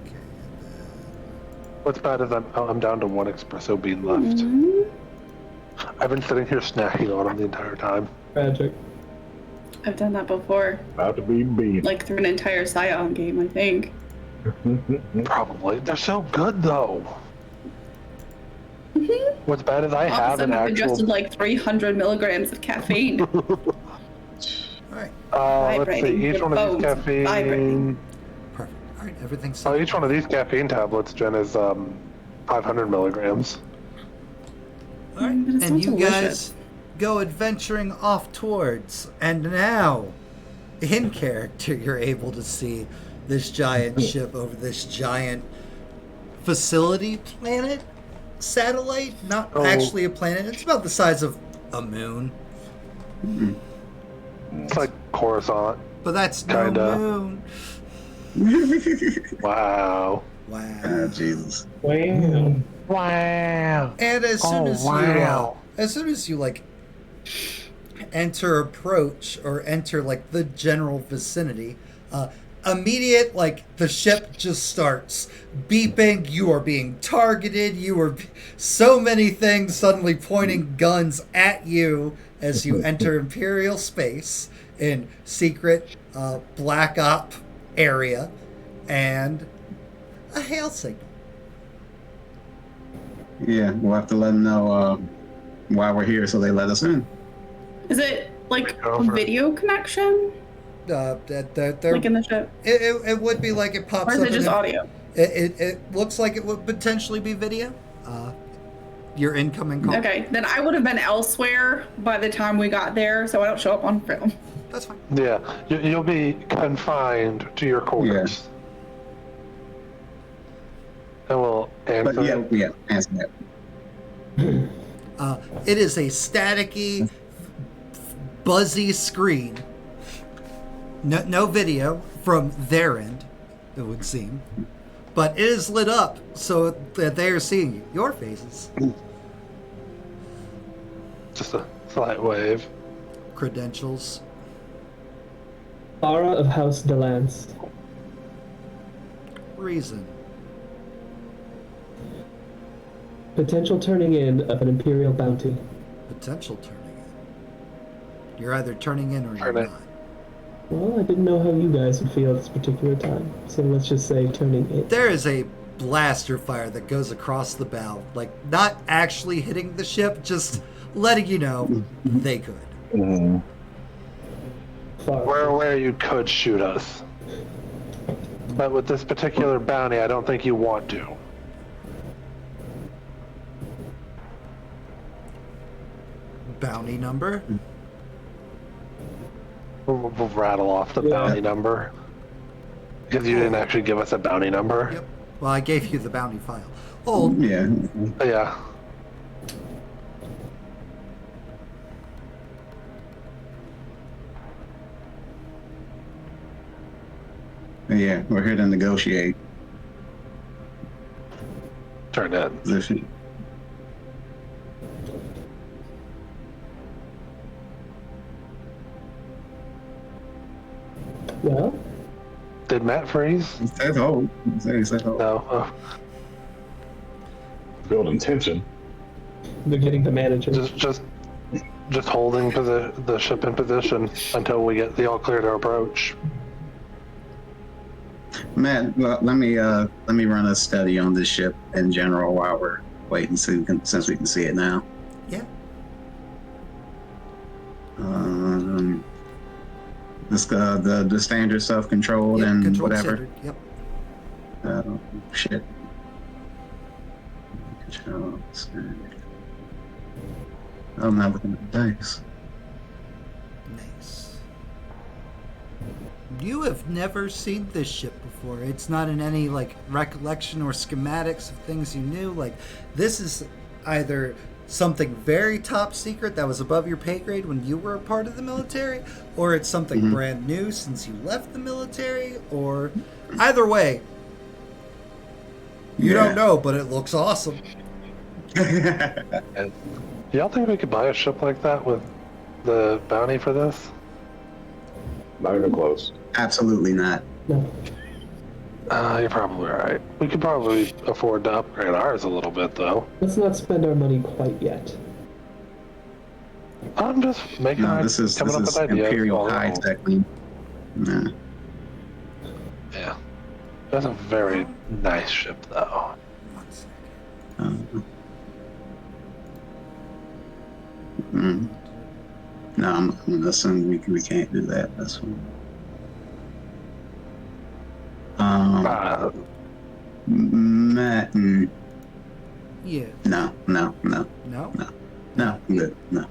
Okay, and then... What's bad is I'm down to one espresso bean left. I've been sitting here snacking on them the entire time. Tragic. I've done that before. About to be beat. Like through an entire Scion game, I think. Probably. They're so good though. What's bad is I All have of an a sudden, I've actual. ingested like 300 milligrams of caffeine. Alright, Let's see. Each one of these caffeine. Vibrating. perfect. Alright, everything's Oh, set. each one of these caffeine tablets, Jen, is 500 milligrams. Alright, But it and sounds you delicious. guys go adventuring off towards, and now, in character, you're able to see this giant ship over this giant facility planet, satellite, not actually a planet. It's about the size of a moon, It's like Coruscant. but that's no Kinda. moon. Wow. Wow. Ah, Jesus. Wow. Wow. And as soon as you like approach or enter like the general vicinity, immediate like the ship just starts beeping. You are being targeted. So many things suddenly pointing guns at you as you enter Imperial space in secret black op area, and a hail signal. Yeah, we'll have to let them know why we're here so they let us in. Is it like a Over. video connection? There, Like in the ship? it would be like it pops Or is up. it just in- audio? It looks like it would potentially be video. Your incoming call. Okay, then I would have been elsewhere by the time we got there, so I don't show up on film. That's fine. Yeah, you'll be confined to your quarters. And we'll answer. But yeah, answer that. It is a staticky, buzzy screen. No video from their end, it would seem. But it is lit up so that they are seeing your faces. Just a slight wave. Credentials. Aura of House Delance. Reason. Potential turning in of an Imperial bounty. Potential turning in. You're either turning in or you're Turn it. not. Well, I didn't know how you guys would feel at this particular time, so let's just say turning in. There is a blaster fire that goes across the bow. Like, not actually hitting the ship, just letting you know they could. Mhm. Far. Where you could shoot us. But with this particular bounty, I don't think you want to. Bounty number. We'll rattle off the Yeah. bounty number. Because you didn't actually give us a bounty number. Yep. Well, I gave you the bounty file. Hold. Yeah. Yeah. Yeah, we're here to negotiate Turn in. position. Well, Did Matt freeze? He said hold. He said hold. No. Oh, Building tension. they're getting the manager. just holding the ship in position until we get the all clear to approach. Matt, let me run a study on this ship in general while we're waiting, since we can see it now. Yeah. The standard self-controlled Yep, and controlled whatever. standard. Yep. Shit. Control standard. I'm not looking at the dice. Nice. You have never seen this ship before. It's not in any like recollection or schematics of things you knew. Like this is either something very top secret that was above your pay grade when you were a part of the military, or it's something brand new since you left the military, or either way. You don't know, but it looks awesome. And y'all think we could buy a ship like that with the bounty for this? Not even close. Absolutely not. No. You're probably right. We could probably afford to upgrade ours a little bit, though. Let's not spend our money quite yet. I'm just making No, this is coming up with ideas. Imperial high tech. Nah. Yeah. That's a very nice ship, though. 1 second. No, I'm gonna assume we can't do that. That's fine. Matt, Yeah. no, No? I'm good. No.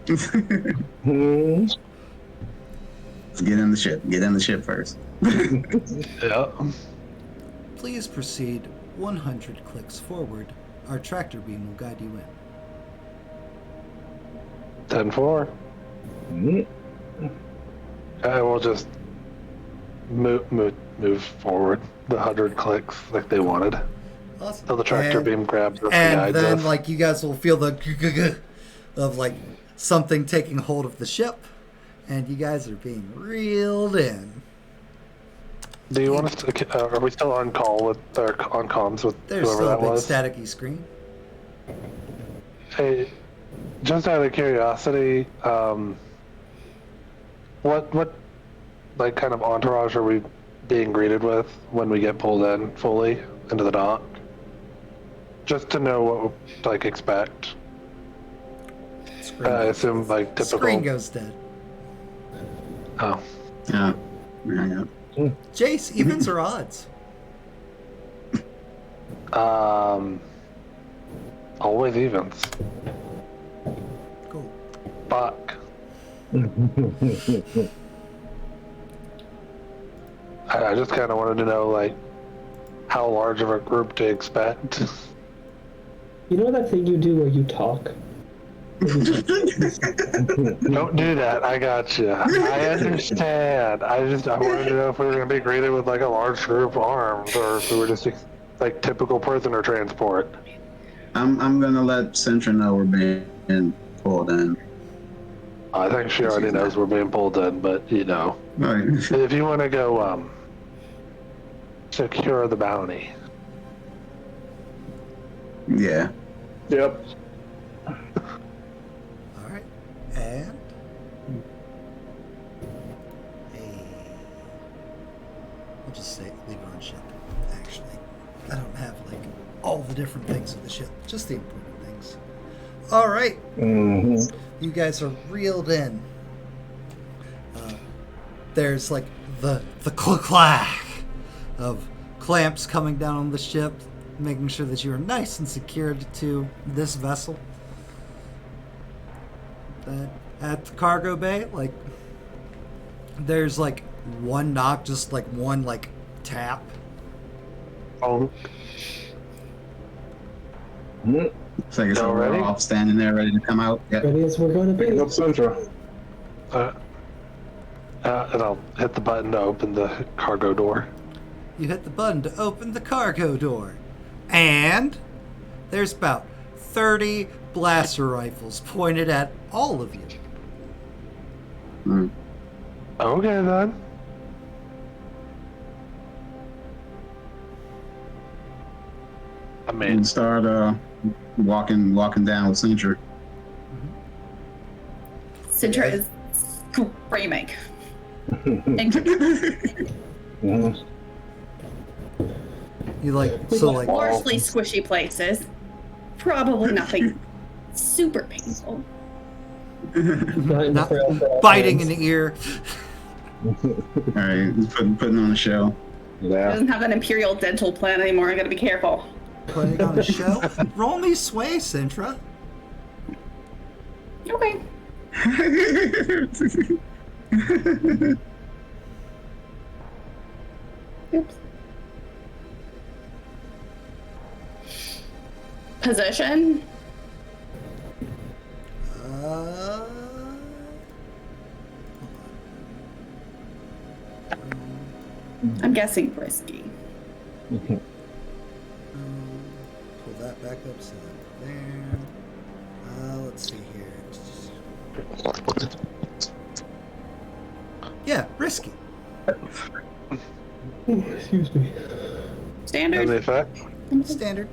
Let's get in the ship. Get in the ship first. Yeah. Please proceed 100 clicks forward. Our tractor beam will guide you in. 10-4. We'll just move forward the 100 clicks like they wanted. Awesome. Till the tractor beam grabs us and And guides then, us. like, you guys will feel the of, like, something taking hold of the ship, and you guys are being reeled in. Do you want us to? Are we still on call with or on comms with There's whoever still a that big was? staticky screen. Hey, just out of curiosity, what like kind of entourage are we being greeted with when we get pulled in fully into the dock? Just to know what to like expect. Screen I goes- assume like typical. Screen goes dead. Oh, Yeah. Yeah. Jace, evens or odds? always evens. Cool. Fuck. I just kind of wanted to know like how large of a group to expect. You know that thing you do where you talk? Don't do that. I got you. I understand. I wanted to know if we were gonna be greeted with like a large group armed, or if we were just like typical prisoner transport. I'm gonna let Centra know we're being pulled in. I think she already knows we're being pulled in, but you know, Right. if you want to go secure the bounty. Yeah. Yep. All right. And I'll just say leave it on ship. Actually, I don't have like all the different things of the ship, just the important things. All right. Mm-hmm. You guys are reeled in. There's like the clack of clamps coming down on the ship, making sure that you are nice and secured to this vessel. At the cargo bay, like there's like one knock, just like one like tap. Oh, So I guess Y'all we're ready? all standing there ready to come out. Yep. Ready as we're going to Picking be. up Centra. and I'll hit the button to open the cargo door. you hit the button to open the cargo door. And there's about 30 blaster rifles pointed at all of you. Okay then. I mean, And start walking down with Cincher. Cintra is screaming. And You like largely squishy places. Probably nothing super painful. Not in not the frail biting hands. an ear. Alright, putting on a show. Yeah. Doesn't have an Imperial dental plan anymore. I gotta be careful. Putting on a show. Roll me sway, Sintra. Okay. Oops. Position. I'm guessing frisky. Pull that back up so that there. Let's see here. Yeah, risky. Excuse me. Standard. and the effect. Standard.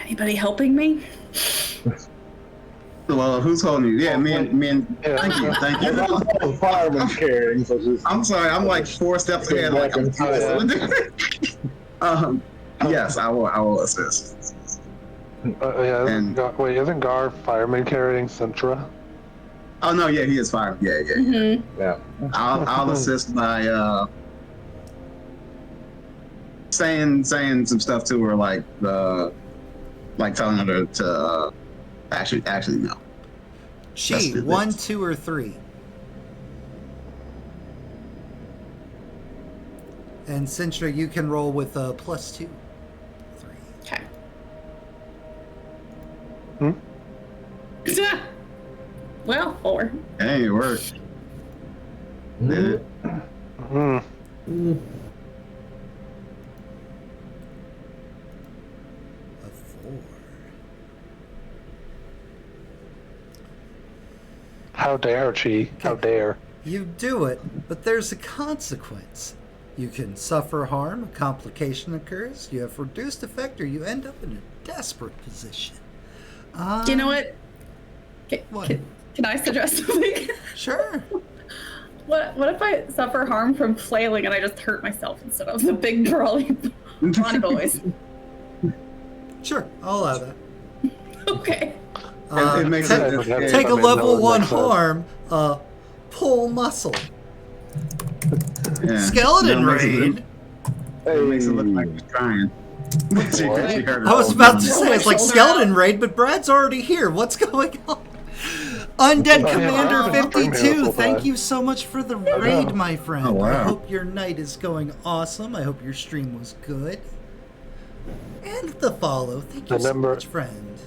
Anybody helping me? Well, who's holding you? Yeah, me and Yeah. thank you. The fireman carrying, so just I'm sorry, I'm like 4 steps ahead. Like, yes, I will assist. Yeah, And- wait, isn't Gar fireman carrying Sintra? Oh no, yeah, he is fine. Yeah. Mm-hmm. yeah. I'll assist by saying some stuff to her, like telling her to actually no. She, That's the 1, thing. 2, or 3. And Sintra, you can roll with +2. 3. Okay. Hmm? Well, 4. Hey, it worked. Did it? Hmm. Mm. A 4. How dare she? How dare? You do it, but there's a consequence. You can suffer harm, a complication occurs, you have reduced effect, or you end up in a desperate position. You know what? What? Can I suggest something? Sure. What if I suffer harm from flailing and I just hurt myself instead of the big brawny boys? Sure, I'll allow that. Okay. It makes take, it- yeah, take I a mean, level that 1 makes sense. harm, pull muscle. Yeah. Skeleton No, it makes raid. It makes it look like she's trying. She hurt I was herself. about to say, my it's like shoulder skeleton out. raid, but Brad's already here. What's going on? Undead Oh, yeah, Commander I've been 52, here thank full you so much for the raid, my friend. Oh, wow. I hope your night is going awesome. I hope your stream was good. And the follow. Thank you The so number- much, friend.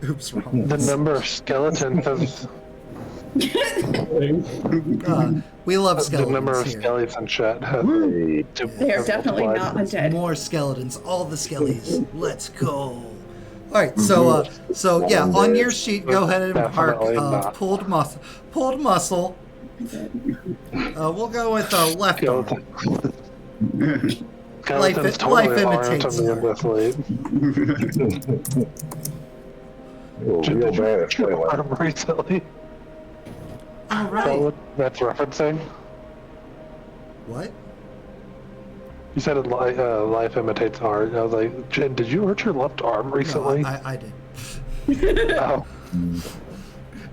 Oops, wrong. The number of skeletons has We love the number skeletons of here. skeletons and shit has They are definitely not undead. More skeletons, all the skellies. Let's go. All right, so yeah, on your sheet, go ahead and mark Definitely not. pulled muscle. Pulled muscle. We'll go with left arm. Skeletons life totally aren't imitates on the art. end lead. Oh, real bad at flailing. Arm recently. All Is that right. what that's referencing? What? You said life imitates art. I was like, Jen, did you hurt your left arm No, recently? I did. Oh,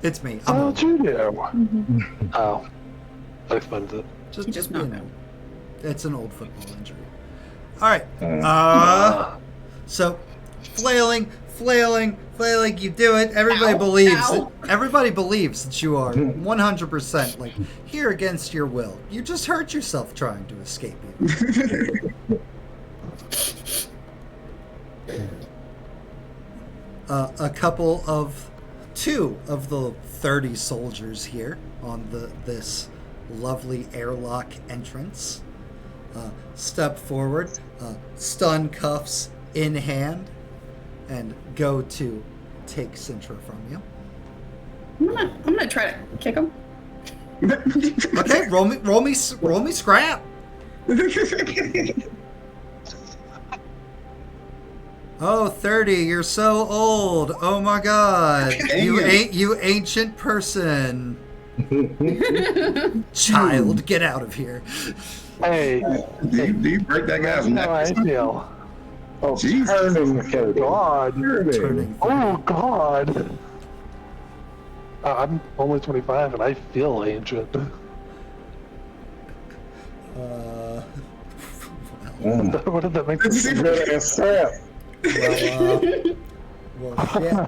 It's me. I'm how'd old. you do? Oh, that explains it. Just you not know, it's an old football injury. All right. So flailing. You do it. Everybody Ow, believes. ow. Everybody believes that you are 100% like here against your will. You just hurt yourself trying to escape. Two of the 30 soldiers here on this lovely airlock entrance. Step forward, stun cuffs in hand, and go to take Sintra from you. I'm gonna try to kick him. Okay, roll me scrap. Oh, 30, you're so old. Oh my god. You ancient person. Child, get out of here. Hey, Do you break that guy's that's how I neck? feel. Oh, Jesus. turning Cody. God. Turning. Oh, God. I'm only 25 and I feel ancient. What did that make me Good ass scrap. Well, yeah.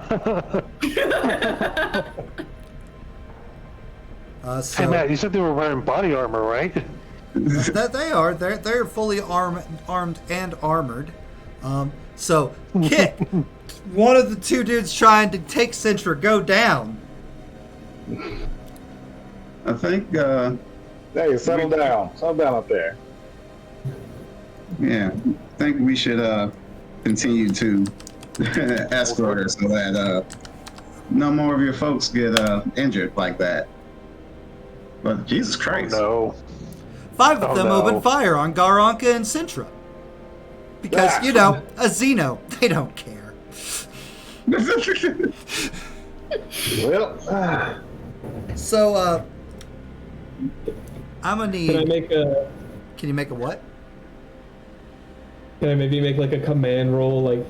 Hey, So Matt, you said they were wearing body armor, right? that they are. They're fully armed and armored. So kick. One of the two dudes trying to take Sintra, go down. I think, Hey, settle down. Settle down up there. yeah, I think we should continue to escort her so that no more of your folks get injured like that. But Jesus Christ. No. 5 of them no. open fire on Garanka and Sintra. Because, you know, a Xeno, they don't care. Well, So, I'm gonna need... Can I make a? Can you make a what? Can I maybe make like a command roll? Like,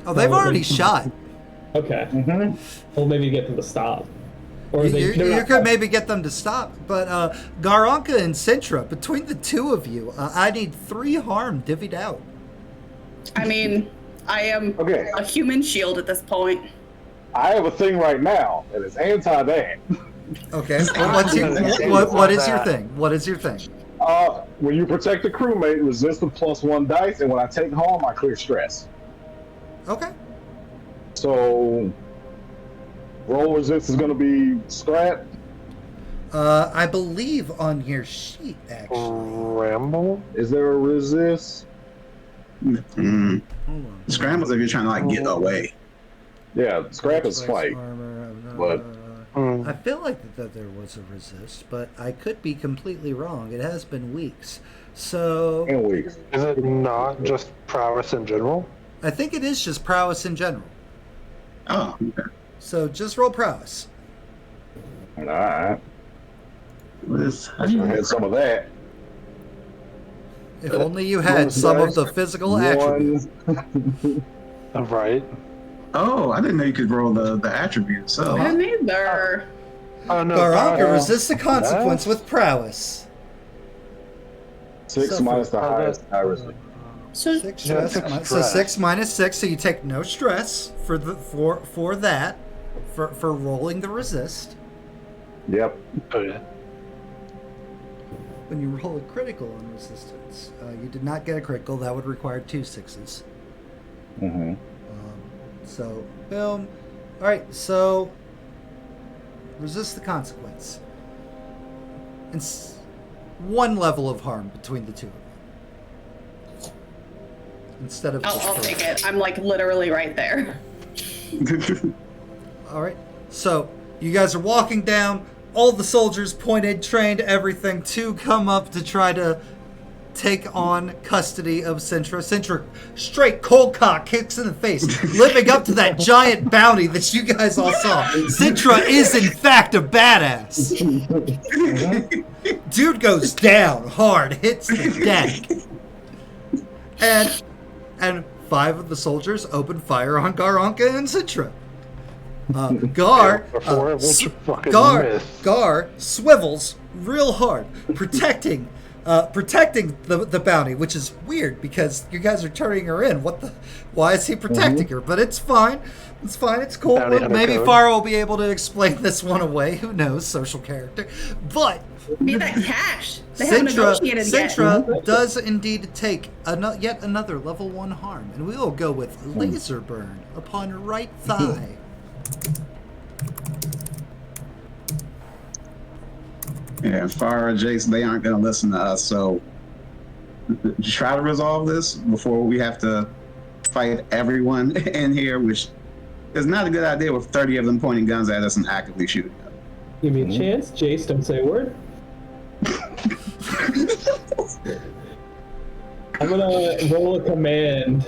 Oh, they've already shot. okay, mhm. we'll maybe get them to stop. Or they're You not- could maybe get them to stop, but Garanka and Sintra, between the two of you, I need 3 harm divvied out. I mean, I am Okay. a human shield at this point. I have a thing right now that is anti-that. Okay, well, what is your thing? What is your thing? When you protect a crewmate, resistance +1 dice, and when I take harm, I clear stress. Okay. So, roll resist is going to be scrap. I believe on your sheet, actually. Ramble? Is there a resist? Mm. Hold on. Scrambles if you're trying to like get away. Yeah, scrap is fight. Armor, but- I feel like that there was a resist, but I could be completely wrong. It has been weeks. So, And weeks. Is it not just prowess in general? I think it is just prowess in general. Oh, okay. So, just roll prowess. Alright. This, I should have had some of that. If only you had some of the physical attributes. Right. oh, I didn't know you could roll the attributes. So I neither. Oh, no. Garanka resists the consequence with prowess. 6 So minus the for- highest resist. So 6 Yeah, stress. 6 So stress. 6 minus 6, so you take no stress for that, for rolling the resist. Yep. Oh, yeah. When you roll a critical on resistance, you did not get a critical. That would require 2 6s. Mm-hmm. So, boom. All right, so resist the consequence. And 1 level of harm between the two of them. Instead of I'll just take it. I'm like literally right there. All right. So you guys are walking down. All the soldiers pointed, trained, everything to come up to try to take on custody of Sintra. Sintra, straight cold cock kicks in the face, living up to that giant bounty that you guys all saw. Sintra is in fact a badass. Dude goes down hard, hits the deck, and 5 of the soldiers open fire on Garanka and Sintra. Gar swivels real hard, protecting the bounty, which is weird because you guys are turning her in. Why is he protecting her? But it's fine. It's fine. It's cool. Bounty hunter Maybe code. Farah will be able to explain this one away. Who knows? Social character. But Be that cash. They haven't Sintra, negotiated yet. Sintra does indeed take yet another level 1 harm, and we will go with laser burn upon right thigh. Yeah, Fire or Jace, they aren't going to listen to us. So try to resolve this before we have to fight everyone in here, which is not a good idea with 30 of them pointing guns at us and actively shooting us. Give me a chance. Jace, don't say a word. I'm gonna roll a command.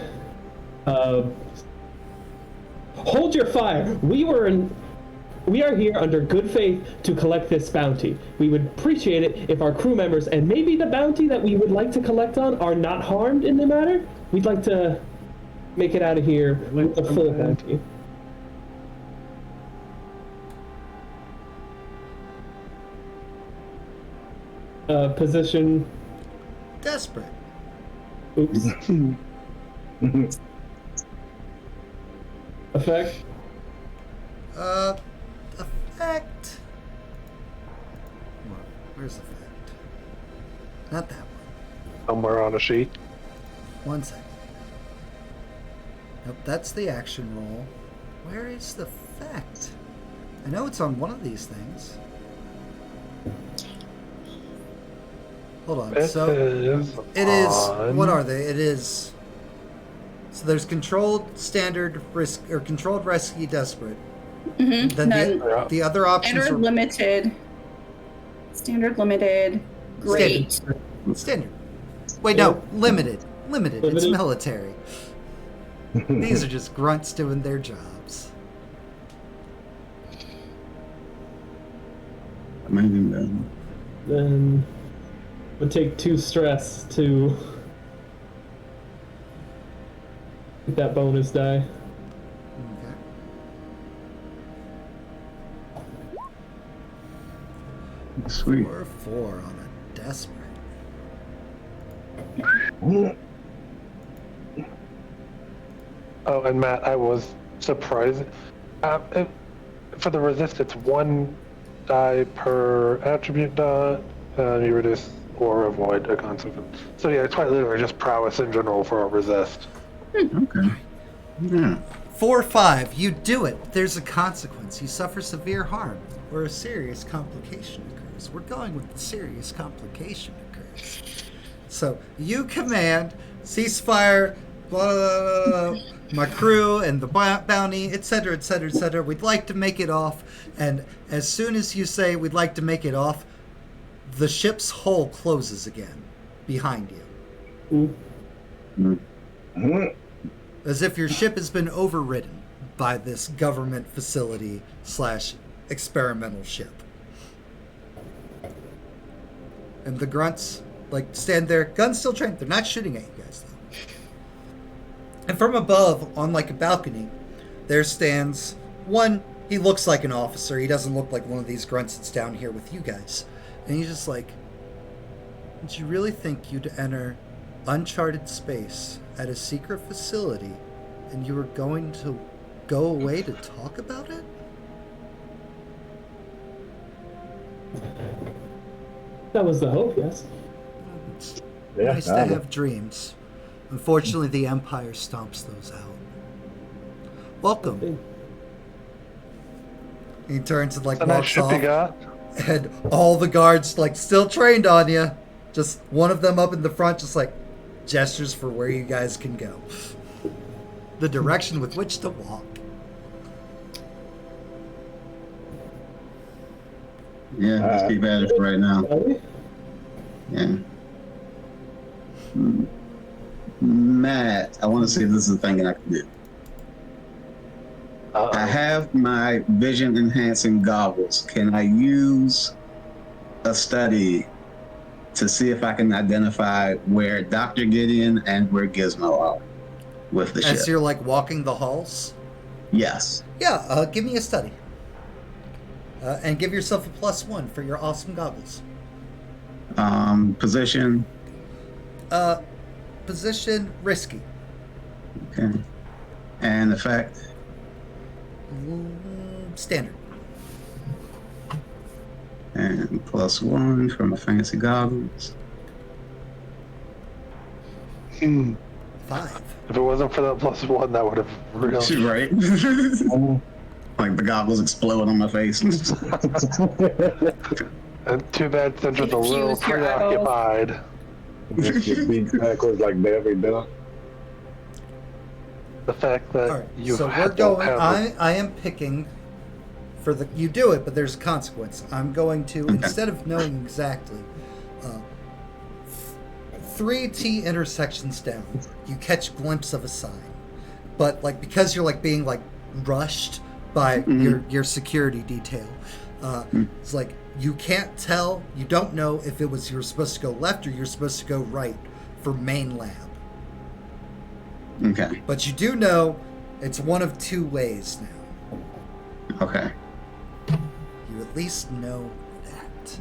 Hold your fire. We are here under good faith to collect this bounty. We would appreciate it if our crew members and maybe the bounty that we would like to collect on are not harmed in the matter. We'd like to make it out of here with the full bounty. Position. Desperate. Oops. Effect. Effect. Where's effect? Not that one. Somewhere on a sheet. 1 second. Nope, that's the action roll. Where is the effect? I know it's on one of these things. Hold on. So it is. What are they? It is. So there's controlled, standard, risk, or controlled, risky, desperate. Mm-hmm. Then the other options Standard, are limited. Standard, limited. Great. Standard. Wait, no, limited. Limited. It's military. These are just grunts doing their jobs. Amazing. Then would take 2 stress to get that bonus die. Okay. Sweet. 4 on a desperate. Oh, and Matt, I was surprised. For the resist, it's 1 die per attribute dot, you reduce or avoid a consequence. So yeah, it's quite literally just prowess in general for a resist. Okay. Yeah. 4 or 5, you do it. There's a consequence. You suffer severe harm, or a serious complication occurs. We're going with the serious complication occurs. So you command ceasefire, blah, blah, blah, blah, my crew and the bounty, etc., etc., etc. We'd like to make it off, and as soon as you say we'd like to make it off, the ship's hull closes again behind you. As if your ship has been overridden by this government facility / experimental ship. And the grunts, like, stand there, guns still trained. They're not shooting at you guys, though. And from above, on, like, a balcony, there stands one. He looks like an officer. He doesn't look like one of these grunts that's down here with you guys. And he's just like, did you really think you'd enter uncharted space at a secret facility and you were going to go away to talk about it? That was the hope, yes. It's Yeah, nice to have dreams. Unfortunately, the Empire stomps those out. Welcome. He turns and, like, A nice walks ship off. you got. And all the guards, like, still trained on you. Just one of them up in the front, just like gestures for where you guys can go. The direction with which to walk. Yeah, let's keep at it for right now. Yeah. Matt, I want to see if this is a thing that I can do. I have my vision enhancing goggles. Can I use a study to see if I can identify where Dr. Gideon and where Gizmo are with the As ship? you're, like, walking the halls? Yes. Yeah, give me a study. And give yourself a +1 for your awesome goggles. Position. Position, risky. Okay. And effect. Standard. And +1 for my fancy goggles. 5. If it wasn't for that +1, that would have really. Right. Like the goggles explode on my face. And too bad Centra's a little Confuse your eyeballs. preoccupied. Your beat backwards like Davy Duck. The fact that All right, you so we're don't going. have I am picking for the. You do it, but there's a consequence. I'm going to instead of knowing exactly, 3 T intersections down, you catch a glimpse of a sign, but like because you're like being like rushed by your security detail, it's like you can't tell. You don't know if it was you're supposed to go left or you're supposed to go right for main lab. Okay. But you do know it's one of 2 ways now. Okay. You at least know that.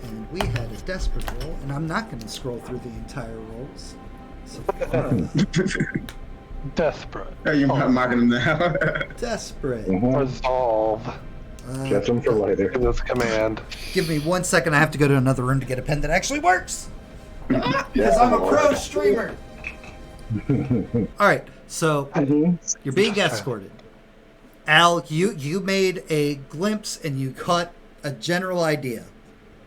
And we had a desperate roll, and I'm not going to scroll through the entire rolls. So, desperate. Are you marking them now? desperate. Resolve. Catch them for later. In this command. Give me 1 second. I have to go to another room to get a pen that actually works. Because I'm a pro streamer. All right, so you're being escorted. Al, you made a glimpse and you caught a general idea.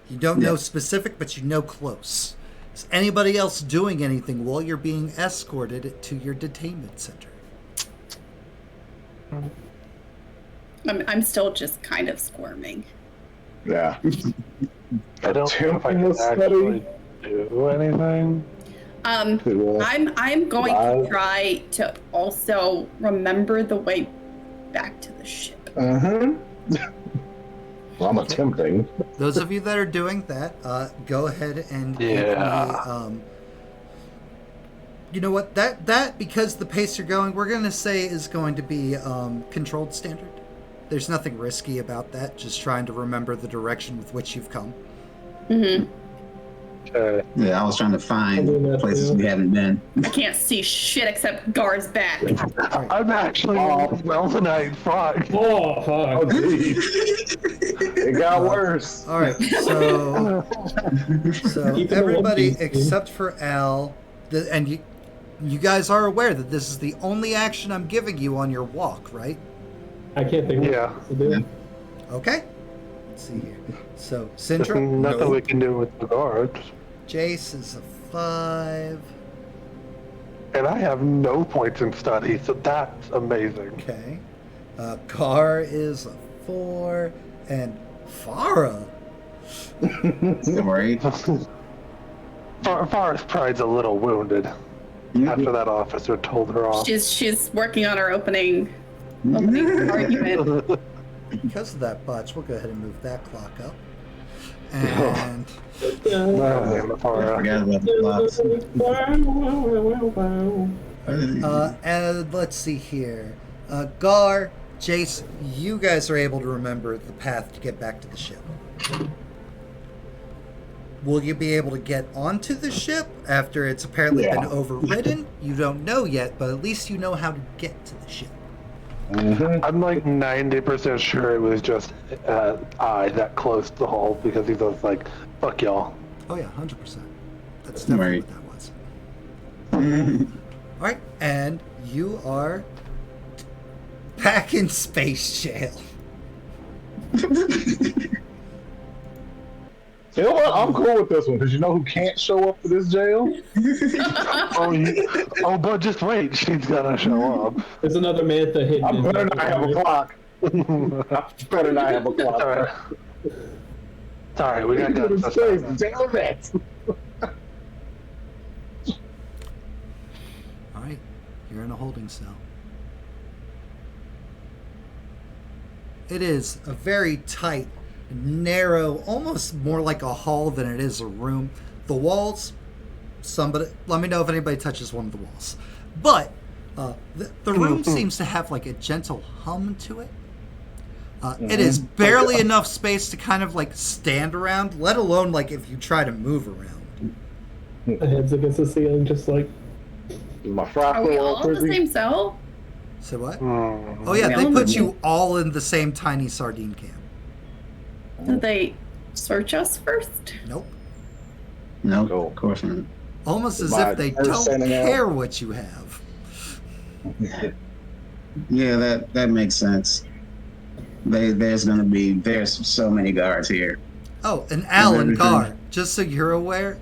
You don't know specific, but you know close. Is anybody else doing anything while you're being escorted to your detainment center? I'm still just kind of squirming. Yeah. I don't know if I can Attempting a actually do anything. I'm going to try to also remember the way back to the ship. Well, I'm attempting. Those of you that are doing that, go ahead and give me, you know what, that because the pace you're going, we're going to say is going to be controlled standard. There's nothing risky about that, just trying to remember the direction with which you've come. Yeah, I was trying to find places we haven't been. I can't see shit except Gar's back. I'm actually well tonight. Fuck. Oh, fuck. Oh, geez. It got worse. All right, so everybody except for Al, and you guys are aware that this is the only action I'm giving you on your walk, right? I can't think of what else to do. Okay. Let's see here. So, There's Sintra, nothing we can do with the guards. Jace is a 5. And I have no points in study, so that's amazing. Okay. Gar is a 4. And Farah. Right? Farah's pride's a little wounded after that officer told her off. She's working on her opening argument. Because of that botch, we'll go ahead and move that clock up. And Forgot about the clocks. and let's see here. Gar, Jace, you guys are able to remember the path to get back to the ship. Will you be able to get onto the ship after it's apparently been overridden? You don't know yet, but at least you know how to get to the ship. I'm like 90% sure it was just I that closed the hole because he was like, fuck y'all. Oh yeah, 100%. That's definitely what that was. All right, and you are back in space jail. You know what? I'm cool with this one because you know who can't show up to this jail? But just wait, she's gonna show up. There's another Mantha hidden. I better not have a clock. I better not have a clock. Sorry, we got Damn it. All right, you're in a holding cell. It is a very tight, narrow, almost more like a hall than it is a room. The walls, let me know if anybody touches one of the walls. But the room seems to have like a gentle hum to it. It is barely enough space to kind of like stand around, let alone like if you try to move around. The head's against the ceiling, just like. My fry Are we all in the same cell? So what? Oh yeah, they put you all in the same tiny sardine can. Did they search us first? Nope. No, of course not. Almost as if they don't care what you have. Yeah, that makes sense. There's so many guards here. Oh, and Alan Carr, just so you're aware,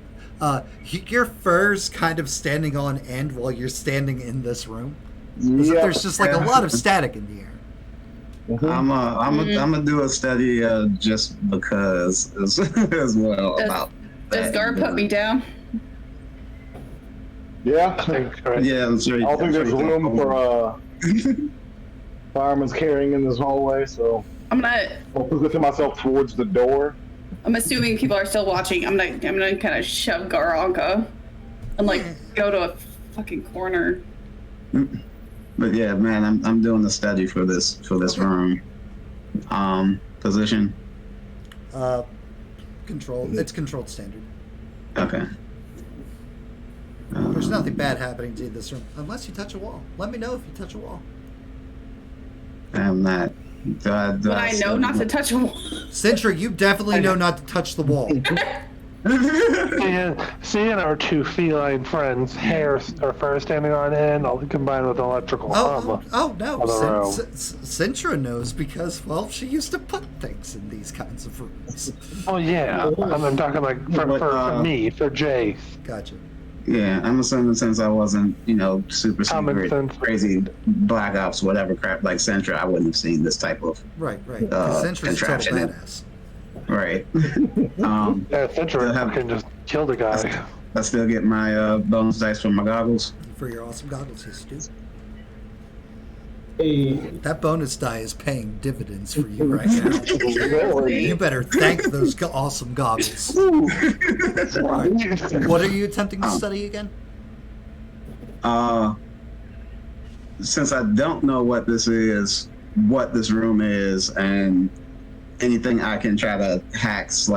your fur's kind of standing on end while you're standing in this room. There's just like a lot of static in the air. I'm gonna do a study just because as well about Does that. Gar put me down? Yeah. I think, right? Yeah, I'm sure. I don't think there's room for firemen's carrying in this hallway, so I'm gonna. I'll position myself towards the door. I'm assuming people are still watching. I'm gonna kind of shove Garanka and like go to a fucking corner. But yeah, man, I'm doing the study for this room. Position. Control. It's controlled standard. Okay. There's nothing bad happening to you in this room unless you touch a wall. Let me know if you touch a wall. I'm not. But I know not to touch a wall. Sintra, you definitely know not to touch the wall. Seeing our two feline friends, hair or fur standing on end, all combined with electrical No. of the room. Sintra knows because, well, she used to put things in these kinds of rooms. Oh yeah, I'm talking like for me, for Jay. Gotcha. Yeah, I'm assuming since I wasn't, super Common secret, sense. crazy Black Ops, whatever crap like Centra, I wouldn't have seen this type of Right. Sintra's total contraption. badass. Right. Yeah, Central can just kill the guy. I still get my bonus dice from my goggles. For your awesome goggles, yes, you do. Hey, That bonus die is paying dividends for you right now. You better thank those awesome goggles. Right. What are you attempting to study again? Since I don't know what this is, what this room is, and anything I can try to hack /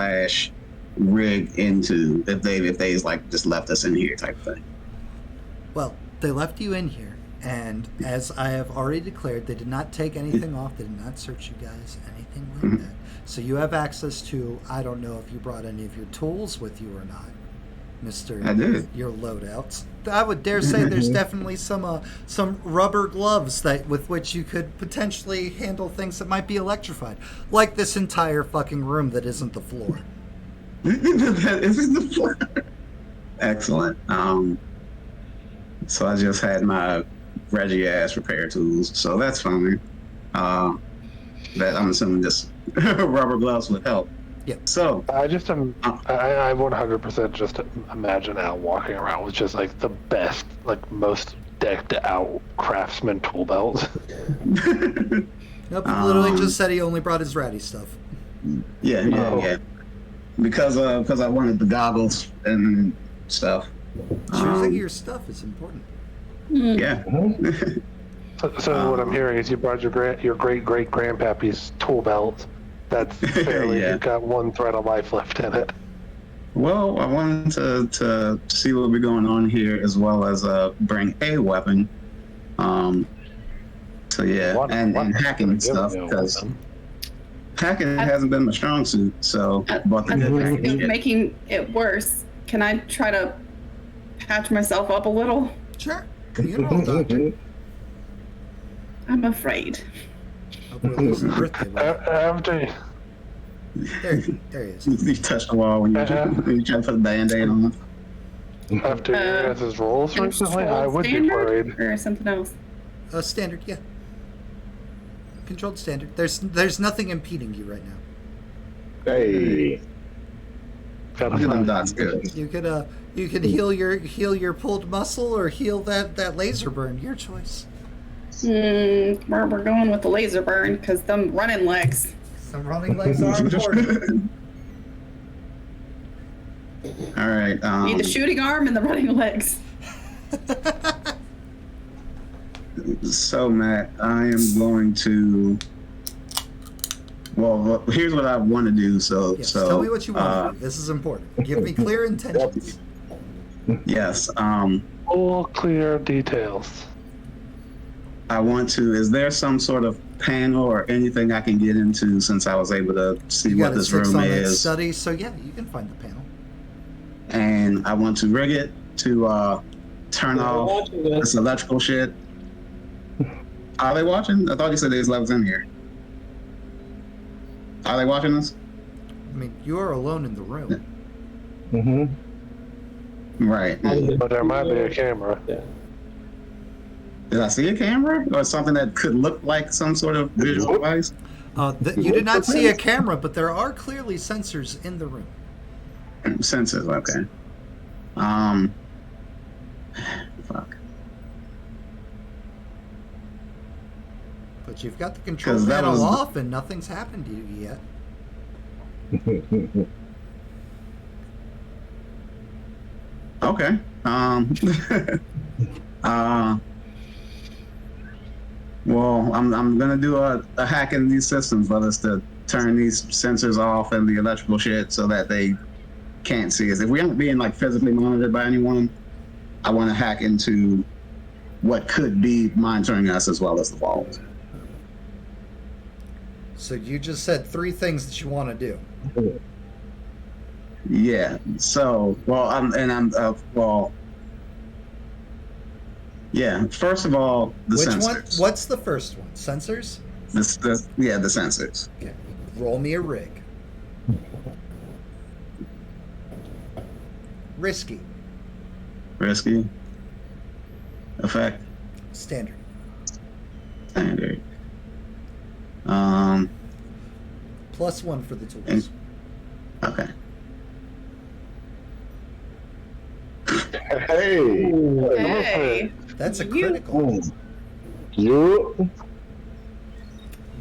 rig into if they like just left us in here type thing. Well, they left you in here, and as I have already declared, they did not take anything off. They did not search you guys, anything like that. So you have access to, I don't know if you brought any of your tools with you or not, Mr. I did. Your loadouts. I would dare say there's definitely some rubber gloves with which you could potentially handle things that might be electrified, like this entire fucking room that isn't the floor. That isn't the floor. Excellent. So I just had my Reggie ass repair tools, so that's fine. That I'm assuming just rubber gloves would help. Yep. So I 100% just imagine Al walking around with just like the best, like most decked out craftsman tool belt. Nope, he literally just said he only brought his ratty stuff. Yeah. Because I wanted the goggles and stuff. Choosing your stuff is important. Yeah. So what I'm hearing is you brought your great grandpappy's tool belt. That's fairly Yeah. You've got one thread of life left in it. Well, I wanted to see what we're going on here, as well as bring a weapon. So yeah, and hacking stuff, because hacking hasn't been my strong suit. So bought the It's making it worse. Can I try to patch myself up a little? Sure. You know, doctor. I'm afraid. Birthday After there he is. You touch the wall when you try to put a band-aid on. your guys' rolls recently, I Controlled would be standard worried. or something else. Standard, yeah. Controlled standard. There's nothing impeding you right now. Hey. That's good. You could heal your pulled muscle or heal that laser burn. Your choice. We're going with the laser burn because them running legs. Some running legs are important. All right. Need the shooting arm and the running legs. So Matt, I am going to. Well, here's what I want to do. So Tell me what you want. To do. This is important. Give me clear intentions. Yes. Full clear details. I want to. Is there some sort of panel or anything I can get into, since I was able to see what this room is? Study, so yeah, you can find the panel. And I want to rig it to turn off this electrical shit. Are they watching? I thought you said there's levels in here. Are they watching this? I mean, you are alone in the room. Mm-hmm. Right. But there might be a camera. Yeah. Did I see a camera or something that could look like some sort of visual device? You did not see a camera, but there are clearly sensors in the room. Sensors, okay. Fuck. But you've got the control 'Cause that panel was- off, and nothing's happened to you yet. Okay. Well, I'm gonna do a hack in these systems, let us to turn these sensors off and the electrical shit so that they can't see us. If we aren't being like physically monitored by anyone, I want to hack into what could be monitoring us as well as the walls. So you just said 3 things that you want to do. Yeah. So, yeah. First of all, the Which sensors. one? What's the first one? Sensors? The sensors. Okay. Roll me a rig. Risky. Risky. Effect. Standard. Standard. +1 for the tools. Okay. Hey. Hey. That's a You- critical. You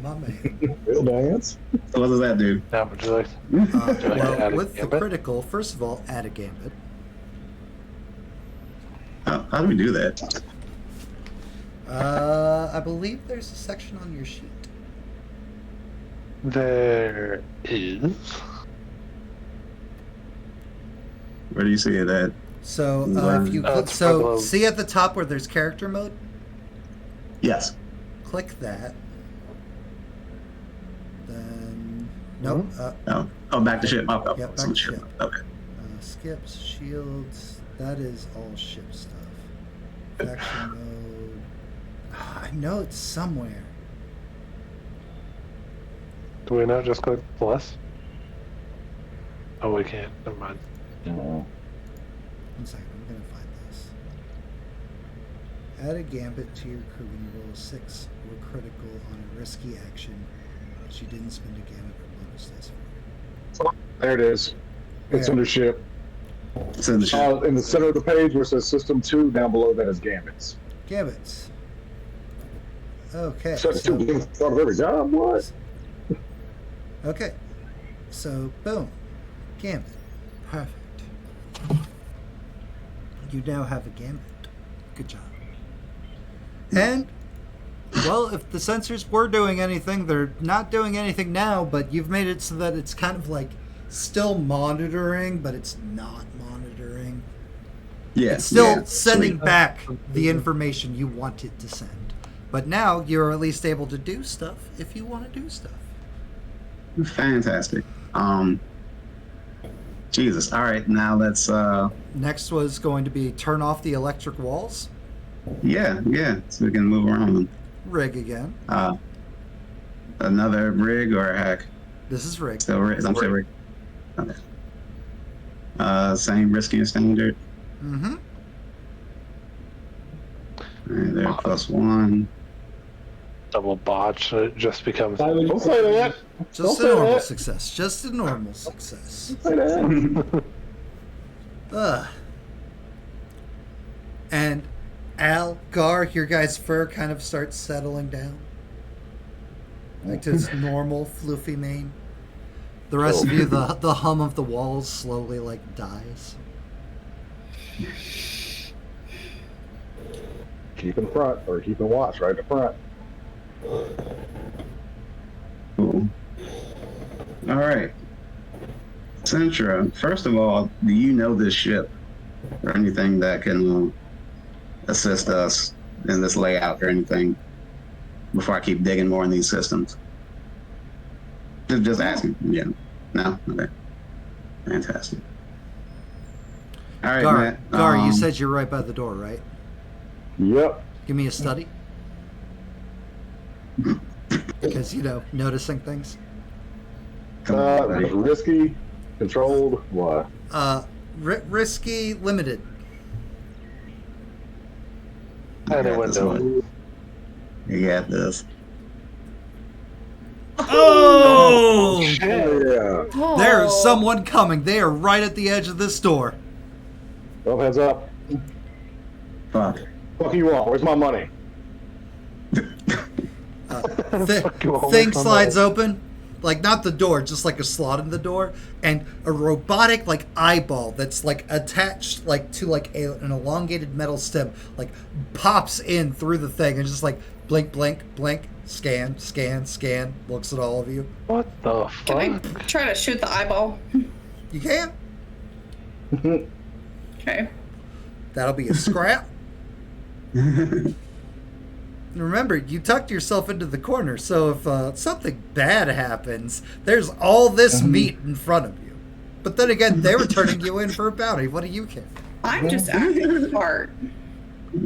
My man. will dance. So what does that do? Now, would you like? Well, add a with the gambit? critical, first of all, add a gambit. How do we do that? I believe there's a section on your sheet. There is. Where do you see it at? So if you click, it's below. see at the top where there's character mode, Yes. click that. Then nope. Oh, back to ship. Oh, Yep, back some to ship. ship. Okay. Skips, shields. That is all ship stuff. Faction mode. I know it's somewhere. Do we not just click plus? Oh, we can't. Never mind. 1 second, I'm gonna find this. Add a gambit to your crew when you roll a 6 or critical on a risky action that you didn't spend a gambit or bonus dice for. There it is. It's Where? under ship. It's in the ship. In the center of the page where it says System 2, down below that is Gambits. Gambits. Okay. Set 2 part of every job, what? Okay. So, boom. Gambit. Perfect. You now have a gambit. Good job. And, well, if the sensors were doing anything, they're not doing anything now, but you've made it so that it's kind of like still monitoring, but it's not monitoring. Yeah. It's still yeah, sending sweet. back the information you want it to send. But now you're at least able to do stuff if you want to do stuff. Fantastic. Jesus. All right. Now let's. Next was going to be turn off the electric walls. Yeah. So we can move around. Rig again. Another rig or a hack? This is rig. Still rig. I'm still rig. Okay. Same risky and standard. Mm-hmm. All right, there. +1. Double botch. It just becomes. Why would you Don't say that. Just a Don't say normal that. success. Just a normal success. Say that. Ugh. And Al, Gar, your guys' fur kind of starts settling down. Like to its normal floofy mane. The rest of you, the hum of the walls slowly like dies. Keep in front, or keep in watch right in front. Cool. All right. Centra, first of all, do you know this ship or anything that can assist us in this layout or anything before I keep digging more in these systems? Just asking. Yeah. No? Okay. Fantastic. All right, Gar, Matt. Gar, you said you're right by the door, right? Yep. Give me a study. Because, noticing things. Come on, buddy. Risky, controlled, what? Risky, limited. And a window. You got this. Oh! Yeah. Oh. There's someone coming. They are right at the edge of this door. Oh, heads up. Fuck. Fuck you want? Where's my money? Thing slides open, like not the door, just like a slot in the door, and a robotic like eyeball that's like attached like to like an elongated metal stem like pops in through the thing and just like blink, blink, blink, scan, scan, scan, looks at all of you. What the Can I fuck? try to shoot the eyeball? You can't. Okay. That'll be a scrap. Remember, you tucked yourself into the corner, so if something bad happens, there's all this meat in front of you. But then again, they were turning you in for a bounty. What do you care? I'm just acting smart.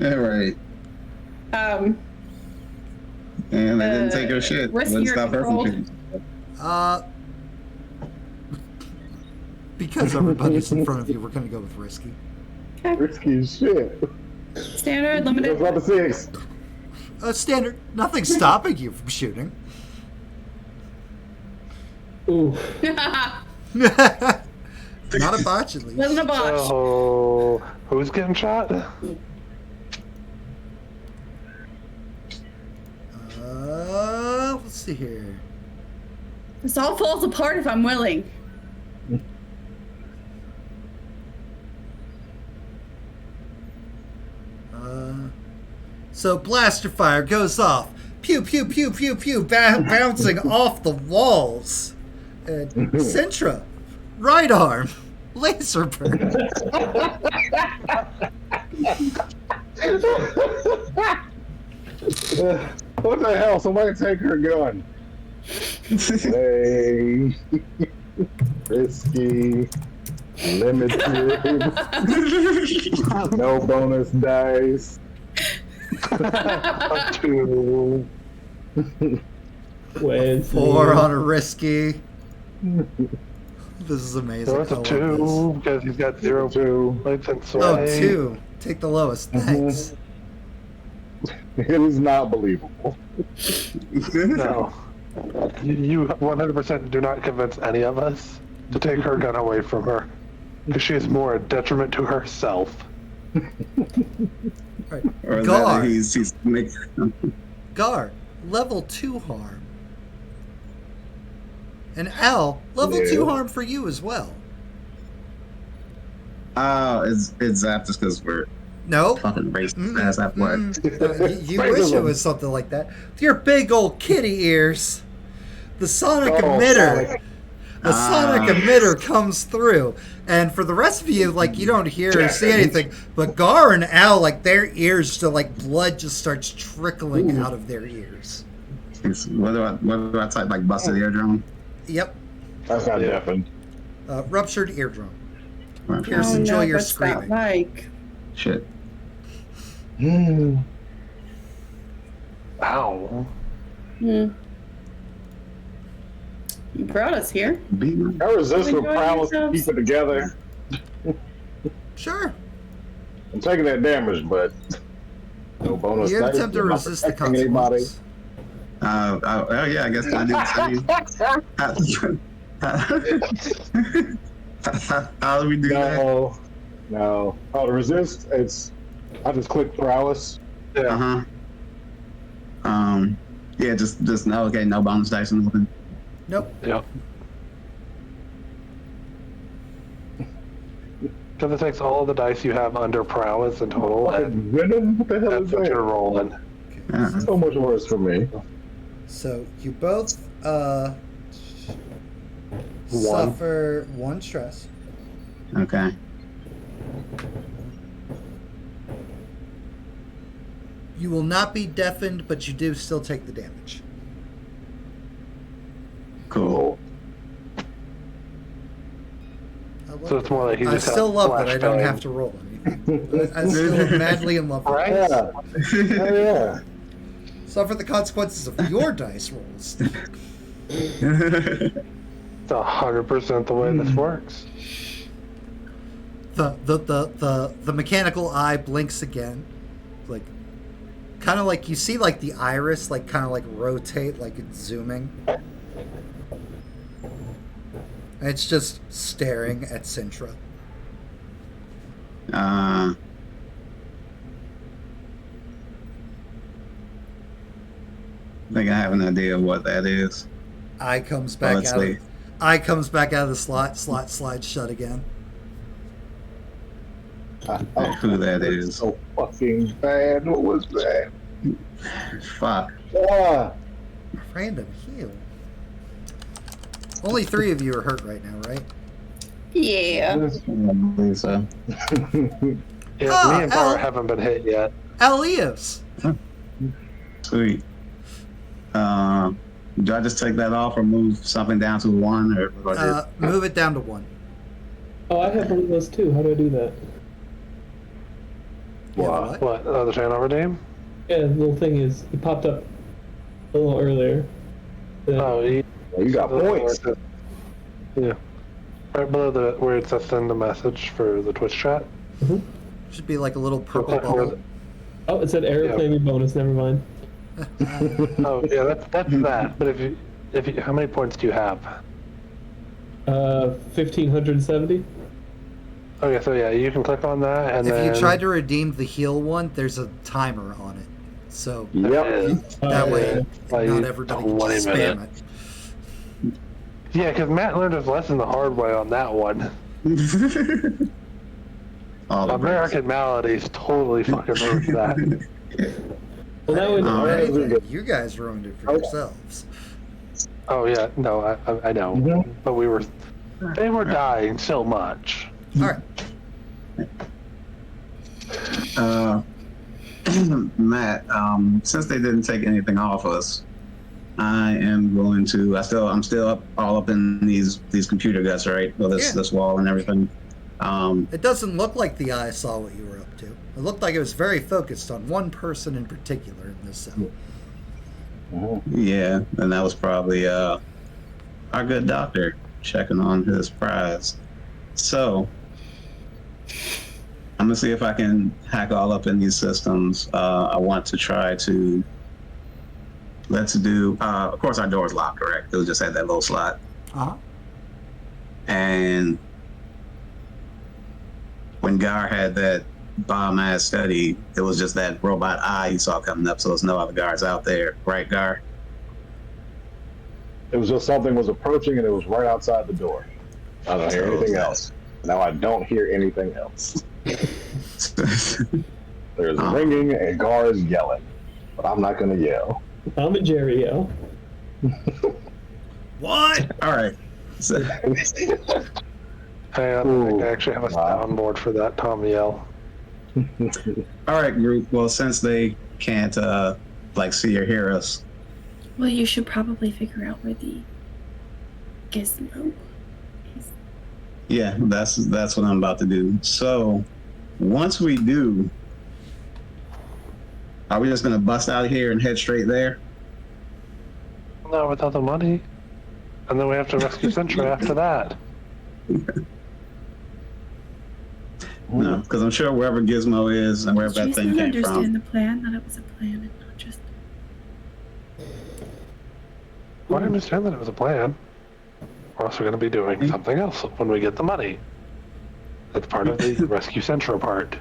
All right. Um, And they didn't take her shit. risky Wouldn't or stop her from controlled? shooting. Because everybody's in front of you, we're gonna go with risky. Risky as shit. standard, That's limited. about the 6. Standard. Nothing's stopping you from shooting. Ooh. Not a botch, at least. Wasn't a botch. So, who's getting shot? Let's see here. This all falls apart if I'm willing. So blaster fire goes off. Pew, pew, pew, pew, pew, bouncing off the walls. And Sintra, right arm, laser burn. What the hell? Somebody take her gun. Hey. Risky. Limited. No bonus dice. 2. Wednesday. 4 on a risky. This is amazing. So it's I a love 2 because he's got 0 lights and this. sway. Oh, 2. Take the lowest. Thanks. It is not believable. No. You 100% do not convince any of us to take her gun away from her. Because she is more a detriment to herself. Right. Or is Gar. that he's making. Gar, level 2 harm. And Al, level 2 Yeah. harm for you as well. Oh, it's zapped just because we're No. fucking racist ass that what? You wish it was something like that. With your big old kitty ears, the sonic emitter. Sonic. The sonic emitter comes through, and for the rest of you, like you don't hear or see anything. But Gar and Al, like their ears, still like blood just starts trickling out of their ears. What do I type, like busted eardrum? Yep, That's not deafened. ruptured eardrum. Or- Pierce, Oh, enjoy no, your what's that screaming. like? Shit. Ow. Hmm. You brought us here. Beat me. I resist with Enjoy prowess to yourselves. keep it together. Sure, I'm taking that damage, but no bonus you dice. attempt to I'm not resist the protecting anybody. consequence. Oh yeah, I guess I did. How do we do that? No. Oh, to resist, I just click prowess. Uh huh. Yeah, just no. Okay, no bonus dice or nothing. Nope. Yep. Because it takes all the dice you have under prowess in total, and Venom? What the hell is that's what you're that? rolling. Yeah. So much worse for me. So you both One. suffer 1 stress. Okay. You will not be deafened, but you do still take the damage. Cool. So it's more like he I just still got love that I don't flashbang. have to roll anything. I still am madly in love with Right? it. Yeah. Oh, yeah. Suffer the consequences of your dice rolls. So 100% the way this works. The mechanical eye blinks again, like kind of like you see like the iris like kind of like rotate like it's zooming. And it's just staring at Sintra. I think I have an idea of what that is. Eye comes back let's out. see. Eye comes back out of the slot. Slot slides shut again. Who that is? So fucking bad. What was that? Fuck. Ah, Random heal. Only 3 of you are hurt right now, right? Yeah. I believe so. Yeah, Ah, me and Power Al. haven't been hit yet. Elias. Sweet. Do I just take that off or move something down to 1 or what do I do? Move it down to 1. Oh, I have one of those too. How do I do that? What? What? Oh, the turnover name? Yeah, the little thing is, it popped up a little earlier. Oh, you got points. Yeah. Right below where it says send a message for the Twitch chat. Should be like a little purple Okay, bubble. Oh, it said error Yeah. claiming bonus. Never mind. Oh, yeah, that's that. But if you, how many points do you have? 1,570. Okay, so yeah, you can click on that, and If then you try to redeem the heal one, there's a timer on it. So Yep. that way, yeah. Like, not everybody can 20 just spam minutes. it. Yeah, because Matt learned his lesson the hard way on that one. All the American Maladies totally fucking ruined that. Well, that would. Oh, Anything. You guys ruined it for yourselves. Oh yeah, no, I know, but they were dying so much. All right. Matt, since they didn't take anything off us, I am going to. I'm still all up in these computer guts, right? Well, this wall and everything. It doesn't look like the eye saw what you were up to. It looked like it was very focused on one person in particular in this cell. Yeah, and that was probably our good doctor checking on his prize. So I'm gonna see if I can hack all up in these systems. I want to try to. Let's do. Of course, our door's locked, correct? It just had that little slot. Uh-huh. And when Gar had that bomb-ass study, it was just that robot eye you saw coming up, so there's no other guards out there, right, Gar? It was just something was approaching and it was right outside the door. I don't hear anything else. Now I don't hear anything else. There's ringing and Gar is yelling, but I'm not gonna yell. I'm a Jerry yell. What? All right. So, Hang on, I think I actually have a soundboard for that Tom yell. all right, group. Well, since they can't see or hear us, Well, you should probably figure out where the Gizmo is. yeah, that's what I'm about to do. So once we do, are we just gonna bust out of here and head straight there? No, without the money. And then we have to rescue Central after that. No, because I'm sure wherever Gizmo is and wherever that Did thing you came understand from. the plan? That it was a plan and not just. Well, I understand that it was a plan. We're also going to be doing something else when we get the money. That's part of the rescue Central part.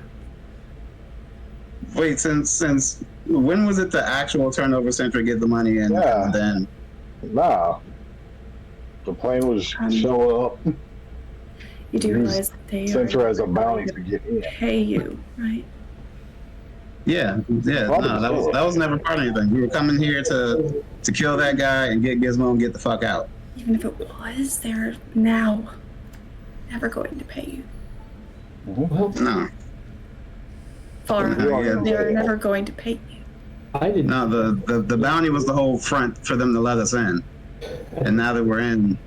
Wait, since when was it the actual turnover center get the money in? Yeah. And then Nah. The plane was show up. You do realize that they Central are as a bounty to get in. pay you, right? yeah, no, that was never part of anything. We were coming here to kill that guy and get Gizmo and get the fuck out. Even if it was, they're now never going to pay you. Well, No, Far Yeah. they're never going to pay you. I didn't. no, the bounty was the whole front for them to let us in. And now that we're in,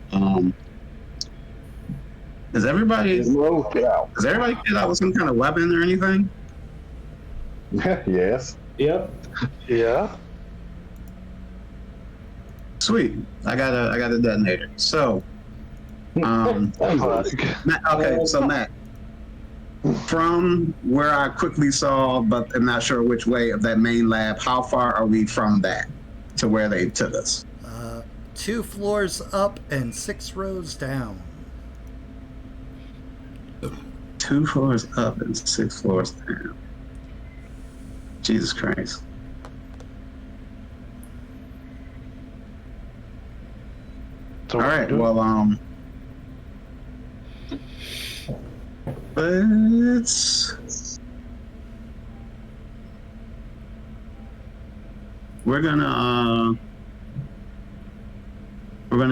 is everybody Gizmo, get out. get out with some kind of weapon or anything? Yes. Yep. Yeah? Sweet. I got a detonator. So Okay, so Matt, from where I quickly saw, but I'm not sure which way of that main lab, how far are we from that to where they took us? 2 floors up and 6 rows down. 2 floors up and 6 floors down. Jesus Christ. So All right, well, we're gonna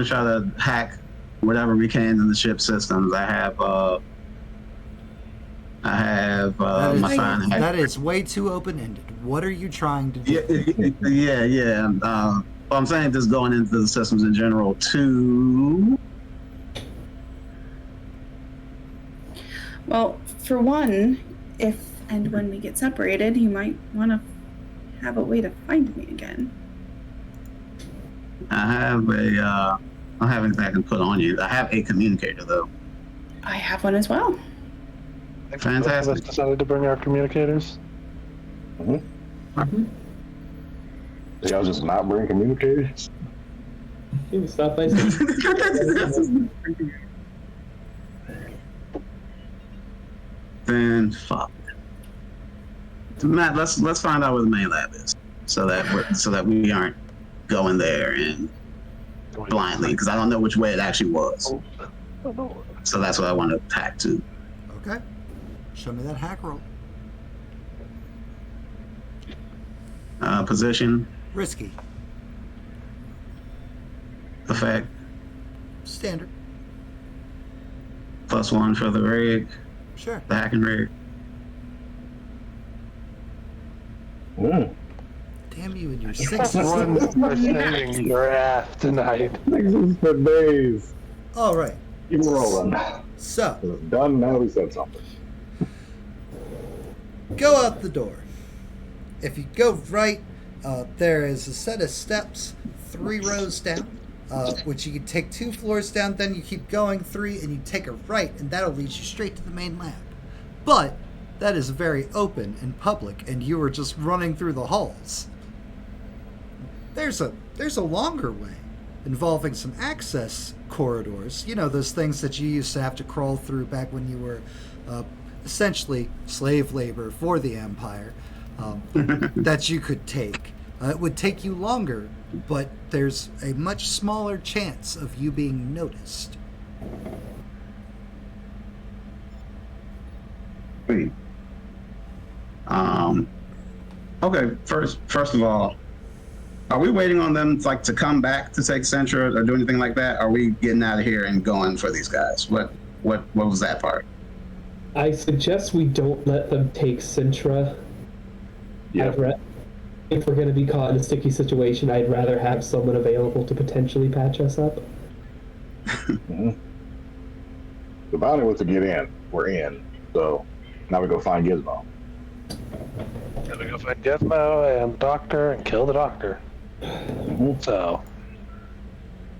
try to hack whatever we can in the ship systems. I have my sign hack. That is way too open-ended. What are you trying to do? Yeah. Well, I'm saying just going into the systems in general too. Well, for one, if and when we get separated, you might want to have a way to find me again. I don't have anything I can put on you. I have a communicator though. I have one as well. Fantastic. Both of us decided to bring our communicators. Mm-hmm. Y'all just not bring communicators? You can stop by. Then fuck. Matt, let's find out where the main lab is, so that we aren't going there and blindly, because I don't know which way it actually was. So that's what I want to hack to. Okay. Show me that hack roll. Position, Risky. effect, Standard. +1 for the rig, Sure. the hacking rig. Damn you and your 6. One for saving your ass tonight. Sixes for days. All right. Keep rolling. So, It's done now we said something. go out the door. If you go right, there is a set of steps 3 rows down, which you can take 2 floors down, then you keep going 3, and you take a right, and that'll lead you straight to the main lab. But that is very open and public, and you were just running through the halls. There's a longer way, involving some access corridors. You know, those things that you used to have to crawl through back when you were essentially slave labor for the Empire, that you could take. It would take you longer, but there's a much smaller chance of you being noticed. Wait. Okay. First of all, are we waiting on them to come back to take Centra or do anything like that? Are we getting out of here and going for these guys? What was that part? I suggest we don't let them take Sintra. Yeah. If we're going to be caught in a sticky situation, I'd rather have someone available to potentially patch us up. The bounty was to get in. We're in. So now we go find Gizmo. Then we go find Gizmo and the doctor and kill the doctor. So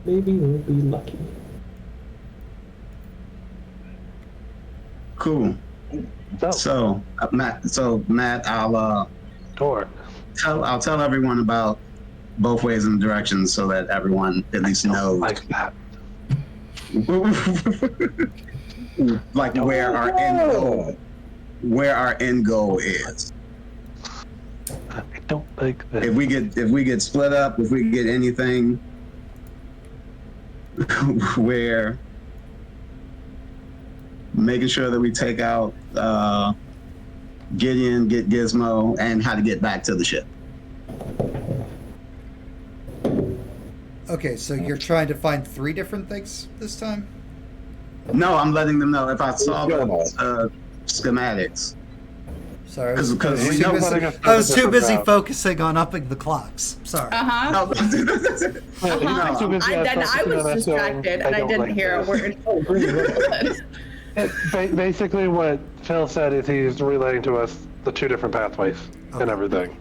Maybe we'll be lucky. Cool. So Matt, I'll tell everyone about both ways and directions so that everyone at least knows like that. like where our end goal is. I don't like that. If we get split up, if we get anything where making sure that we take out Gideon, get Gizmo, and how to get back to the ship. Okay, so you're trying to find 3 different things this time? No, I'm letting them know if I saw the schematics. Sorry, I Because was too busy focusing on upping the clocks. Sorry. Uh-huh. No, I was distracted and I didn't hear a word. Basically, what Phil said is he's relaying to us the 2 different pathways and everything.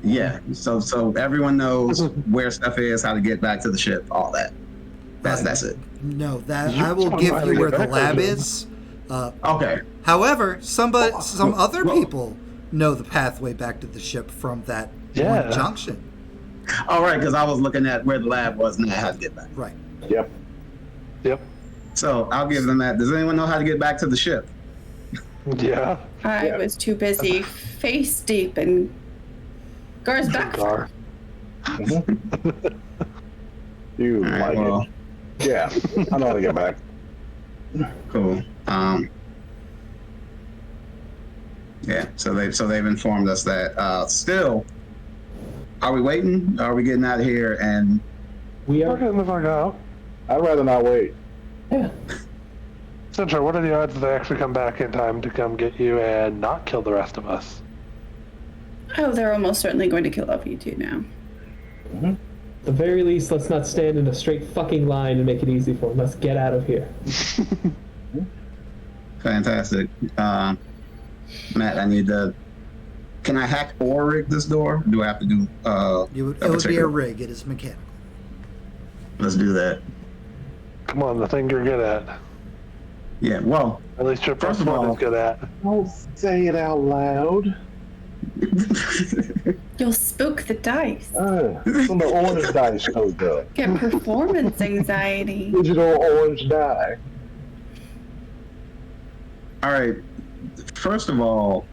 Yeah, so everyone knows where stuff is, how to get back to the ship, all that. That's it. No, that You I will told give me how you to where get the back lab there. is. Okay. However, some other people know the pathway back to the ship from that Yeah. one junction. All right, because I was looking at where the lab was and I had to get back. Right. Yep. Yep. So I'll give them that. Does anyone know how to get back to the ship? Yeah. I was too busy face deep in Gar's back. Gar. You All right, like well, it. Yeah, I know how to get back. cool. Yeah. So they've informed us that. Still, are we waiting? Are we getting out of here? And We We're are. getting the fuck out. I'd rather not wait. Yeah. Central, what are the odds they actually come back in time to come get you and not kill the rest of us? Oh, they're almost certainly going to kill off you two now. At the very least, let's not stand in a straight fucking line and make it easy for them. Let's get out of here. fantastic. Matt, I need to. Can I hack or rig this door? Do I have to do? It would be a particular- rig. It is mechanical. Let's do that. Come on, the thing you're good at. Yeah. Well, At least your First first of one all- is good at. Don't say it out loud. You'll spook the dice. From the orange dice shows up. Get performance anxiety. Digital orange die. all right. First of all,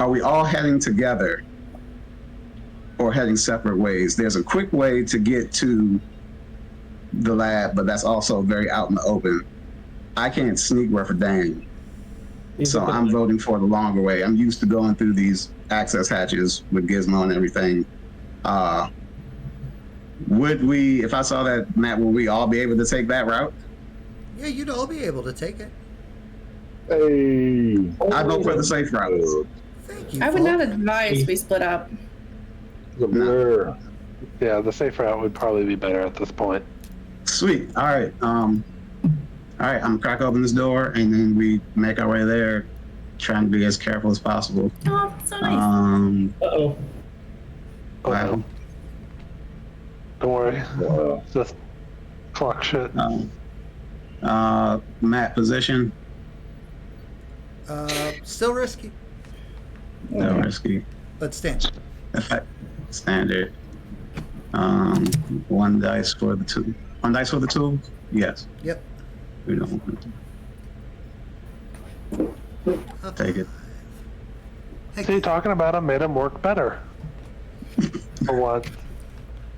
are we all heading together or heading separate ways? There's a quick way to get to the lab, but that's also very out in the open. I can't sneak worth a damn. So I'm voting for the longer way. I'm used to going through these access hatches with Gizmo and everything. Would we, if I saw that, Matt, would we all be able to take that route? Yeah, you'd all be able to take it. Hey. I vote for the safe route. Thank you. I would not Falk. advise we split up. The blur. Yeah, the safe route would probably be better at this point. Sweet. All right. I'm gonna crack open this door and then we make our way there, trying to be as careful as possible. Oh, so nice. Uh-oh. Wow. Don't worry. Just clock shit. Matt, position. Still risky, No risky. but stand. Effect. Standard. One dice for the two. One dice for the two? Yes. Yep. We don't. Take it. See, talking about him made him work better. For once.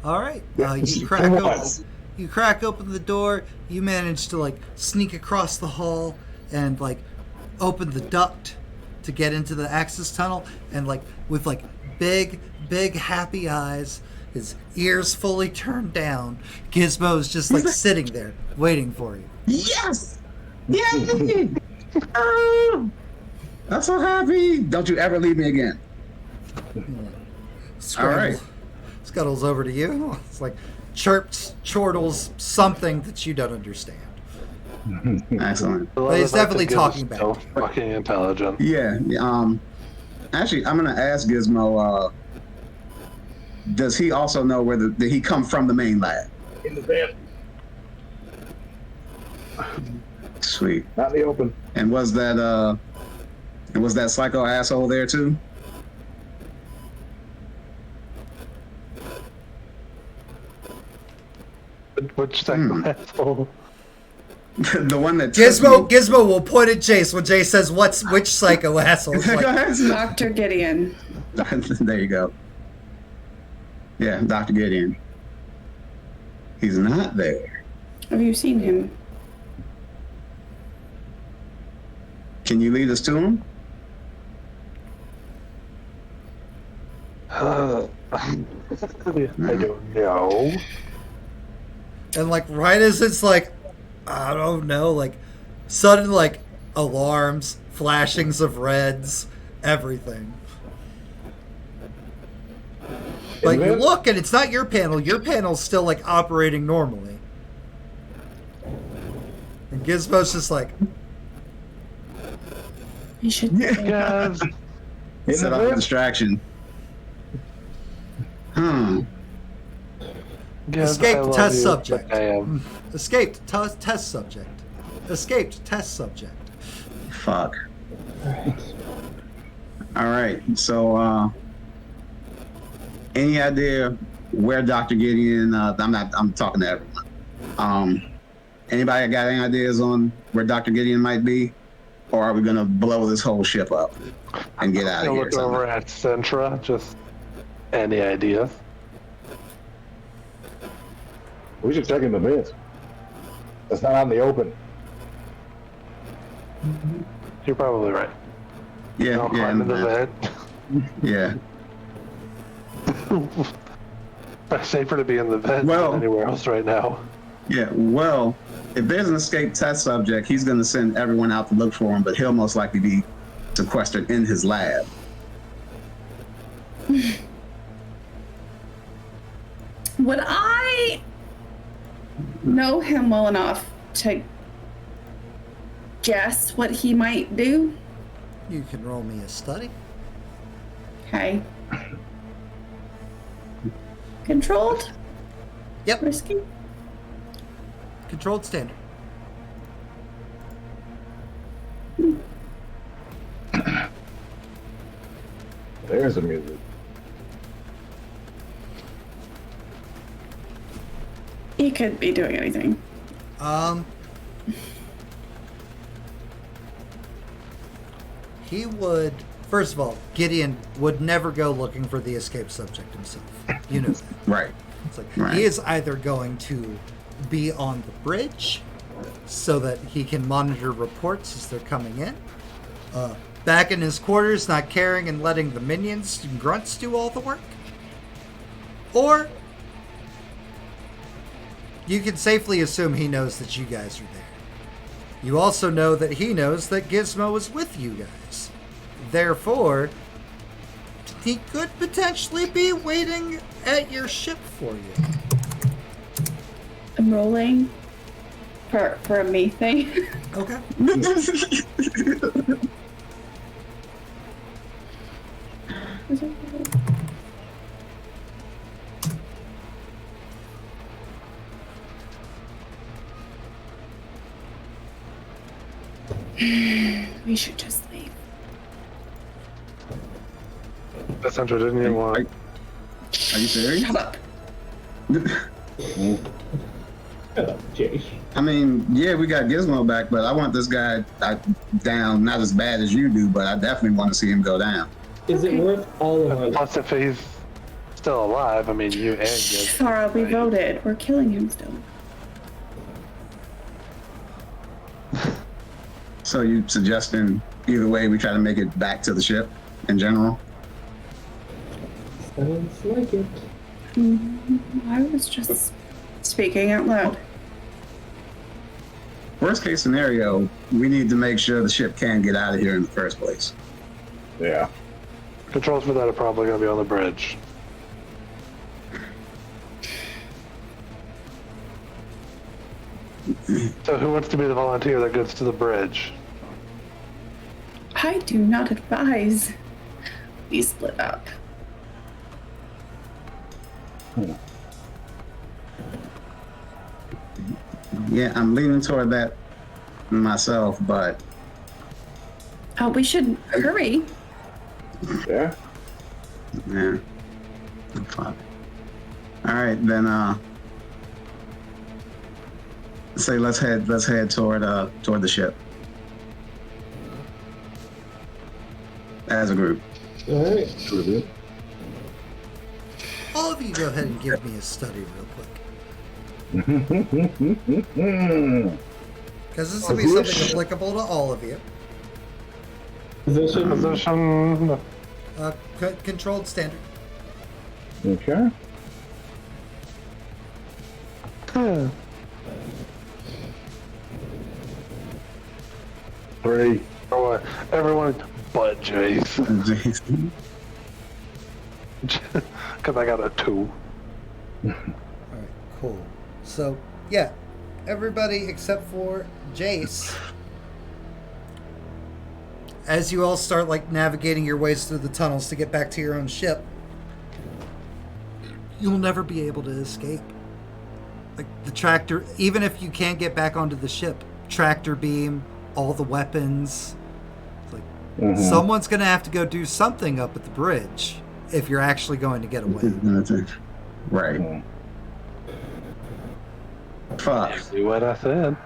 All right. You crack open the door. You manage to like sneak across the hall and like open the duct to get into the access tunnel. And like with like big happy eyes, his ears fully turned down, Gizmo's just like sitting there waiting for you. Yes! Yay! Oh, I'm so happy. Don't you ever leave me again. Scrambles, scuttles over to you. It's like chirps, chortles something that you don't understand. Excellent. But he's definitely talking back So to you. fucking intelligent. Yeah. Actually, I'm gonna ask Gizmo. Does he also know where did he come from the main lab? In the van. Sweet. Not in the open. And was that psycho asshole there too? Which second asshole? The one that took Gizmo will point at Jace when Jace says, which psycho asshole? It's me. like, Dr. Gideon. There you go. Yeah, Dr. Gideon. He's not there. Have you seen him? Can you lead us to him? I don't know. and like right as it's like, I don't know, like sudden like alarms, flashings of reds, everything. Like you look and it's not your panel. Your panel's still like operating normally. And Gizmo's just like, You should. Yes. Set off a distraction. Yes, Escaped I love test you, subject. but I am. Escaped test subject. Escaped test subject. Fuck. Alright. All right. So, any idea where Dr. Gideon? I'm talking to everyone. Anybody got any ideas on where Dr. Gideon might be, or are we gonna blow this whole ship up and get out of I'll here? look over at Centra. Just any ideas? We should check in the vents. It's not out in the open. You're probably right. Yeah, I'll yeah, climb in the vent. yeah. It's safer to be in the vent Well- than anywhere else right now. Yeah, well, if there's an escaped test subject, he's going to send everyone out to look for him, but he'll most likely be sequestered in his lab. Would I know him well enough to guess what he might do? You can roll me a study. Okay. Controlled? Yep. Risky? Controlled standard. There's the music. He could be doing anything. He would, first of all, Gideon would never go looking for the escaped subject himself. You know that. Right. It's like Right. he is either going to be on the bridge so that he can monitor reports as they're coming in, back in his quarters, not caring and letting the minions and grunts do all the work, or you can safely assume he knows that you guys are there. You also know that he knows that Gizmo is with you guys. Therefore, he could potentially be waiting at your ship for you. I'm rolling for a me thing. Okay. We should just leave. The Centra didn't even want. Are you serious? Shut up. Jay. I mean, yeah, we got Gizmo back, but I want this guy down, not as bad as you do, but I definitely want to see him go down. Is it worth all of us? Plus, if he's still alive, I mean, you and Giz. Farah, we voted. We're killing him still. So you suggesting either way we try to make it back to the ship in general? Sounds like it. I was just speaking out loud. Worst case scenario, we need to make sure the ship can get out of here in the first place. Yeah. Controls for that are probably going to be on the bridge. So who wants to be the volunteer that goes to the bridge? I do not advise we split up. Yeah, I'm leaning toward that myself, but Oh, we should hurry. Yeah. yeah. Fuck. All right, then. Say let's head toward the ship as a group. Alright. True. All of you go ahead and give me a study real quick. Because this will be something applicable to all of you. Position. Position. Controlled standard. Okay. Huh. 3. Everyone but Jace. Jason. Because I got a 2. Alright, cool. So, yeah, everybody except for Jace. As you all start, like, navigating your ways through the tunnels to get back to your own ship, you'll never be able to escape. Like the tractor, even if you can't get back onto the ship, tractor beam, all the weapons. It's like someone's gonna have to go do something up at the bridge if you're actually going to get away. Right. Fuck. See what I said.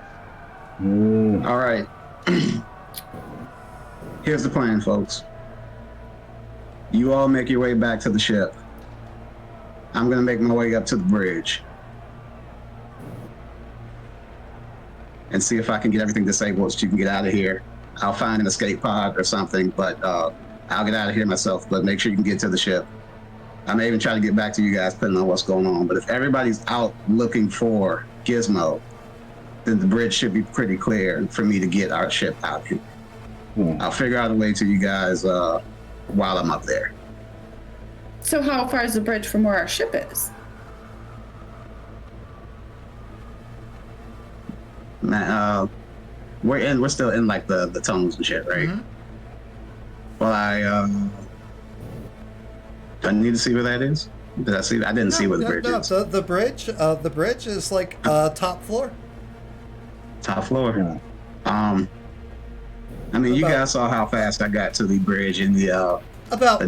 All right. Here's the plan, folks. You all make your way back to the ship. I'm gonna make my way up to the bridge and see if I can get everything disabled so you can get out of here. I'll find an escape pod or something, but I'll get out of here myself. But make sure you can get to the ship. I may even try to get back to you guys depending on what's going on. But if everybody's out looking for Gizmo, then the bridge should be pretty clear for me to get our ship out here. I'll figure out a way to you guys while I'm up there. So how far is the bridge from where our ship is? We're still in like the tunnels and shit, right? Well, do I need to see where that is? Did I see? I didn't see where the bridge is. The bridge is like top floor. Top floor. I mean, you guys saw how fast I got to the bridge in the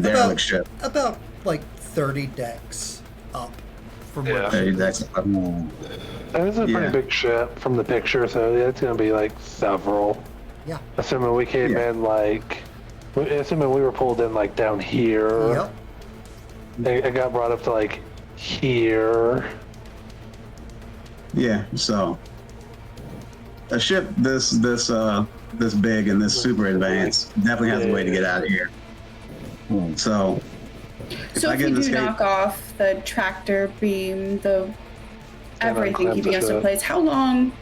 derelict ship. About like 30 decks up from where Yeah. the ship That's is. And it's a pretty big ship from the picture, so yeah, it's gonna be like several. Yeah. Assuming we came in assuming we were pulled in like down here. Yep. It got brought up to like here. Yeah. So a ship this big and this super advanced definitely has a way to get out of here. So So I if get we an do escape- knock off the tractor beam, the everything clamp keeping the us in ship. place, how long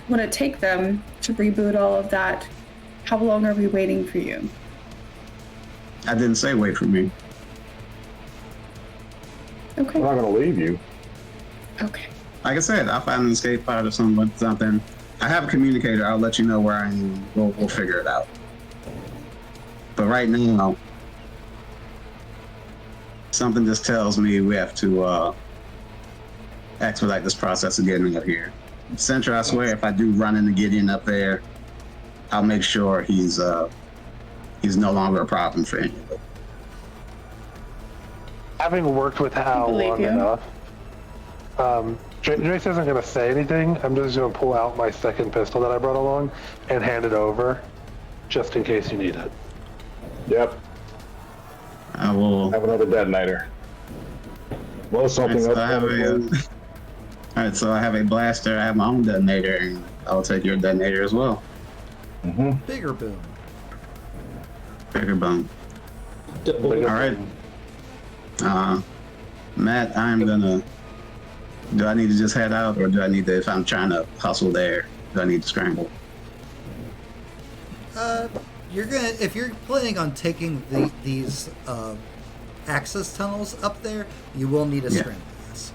would it take them to reboot all of that? How long are we waiting for you? I didn't say wait for me. Okay. We're not going to leave you. Okay. Like I said, I'll find an escape pod or something. I have a communicator. I'll let you know where I am. We'll figure it out. But right now, something just tells me we have to expedite this process of getting out here. Centra, I swear, if I do run into Gideon up there, I'll make sure he's no longer a problem for any of it. Having worked with Hal believe long you. enough, Jace isn't gonna say anything. I'm just gonna pull out my second pistol that I brought along and hand it over, just in case you need it. Yep. I will. Have another detonator. Blow something So up. I have Alright, so I have a blaster, I have my own detonator, and I'll take your detonator as well. Bigger boom. Bigger bone. Alright. Matt, I'm gonna... Do I need to just head out, or do I need to, if I'm trying to hustle there, do I need to scramble? If you're planning on taking these access tunnels up there, you will need a Yeah. scramble. Yes.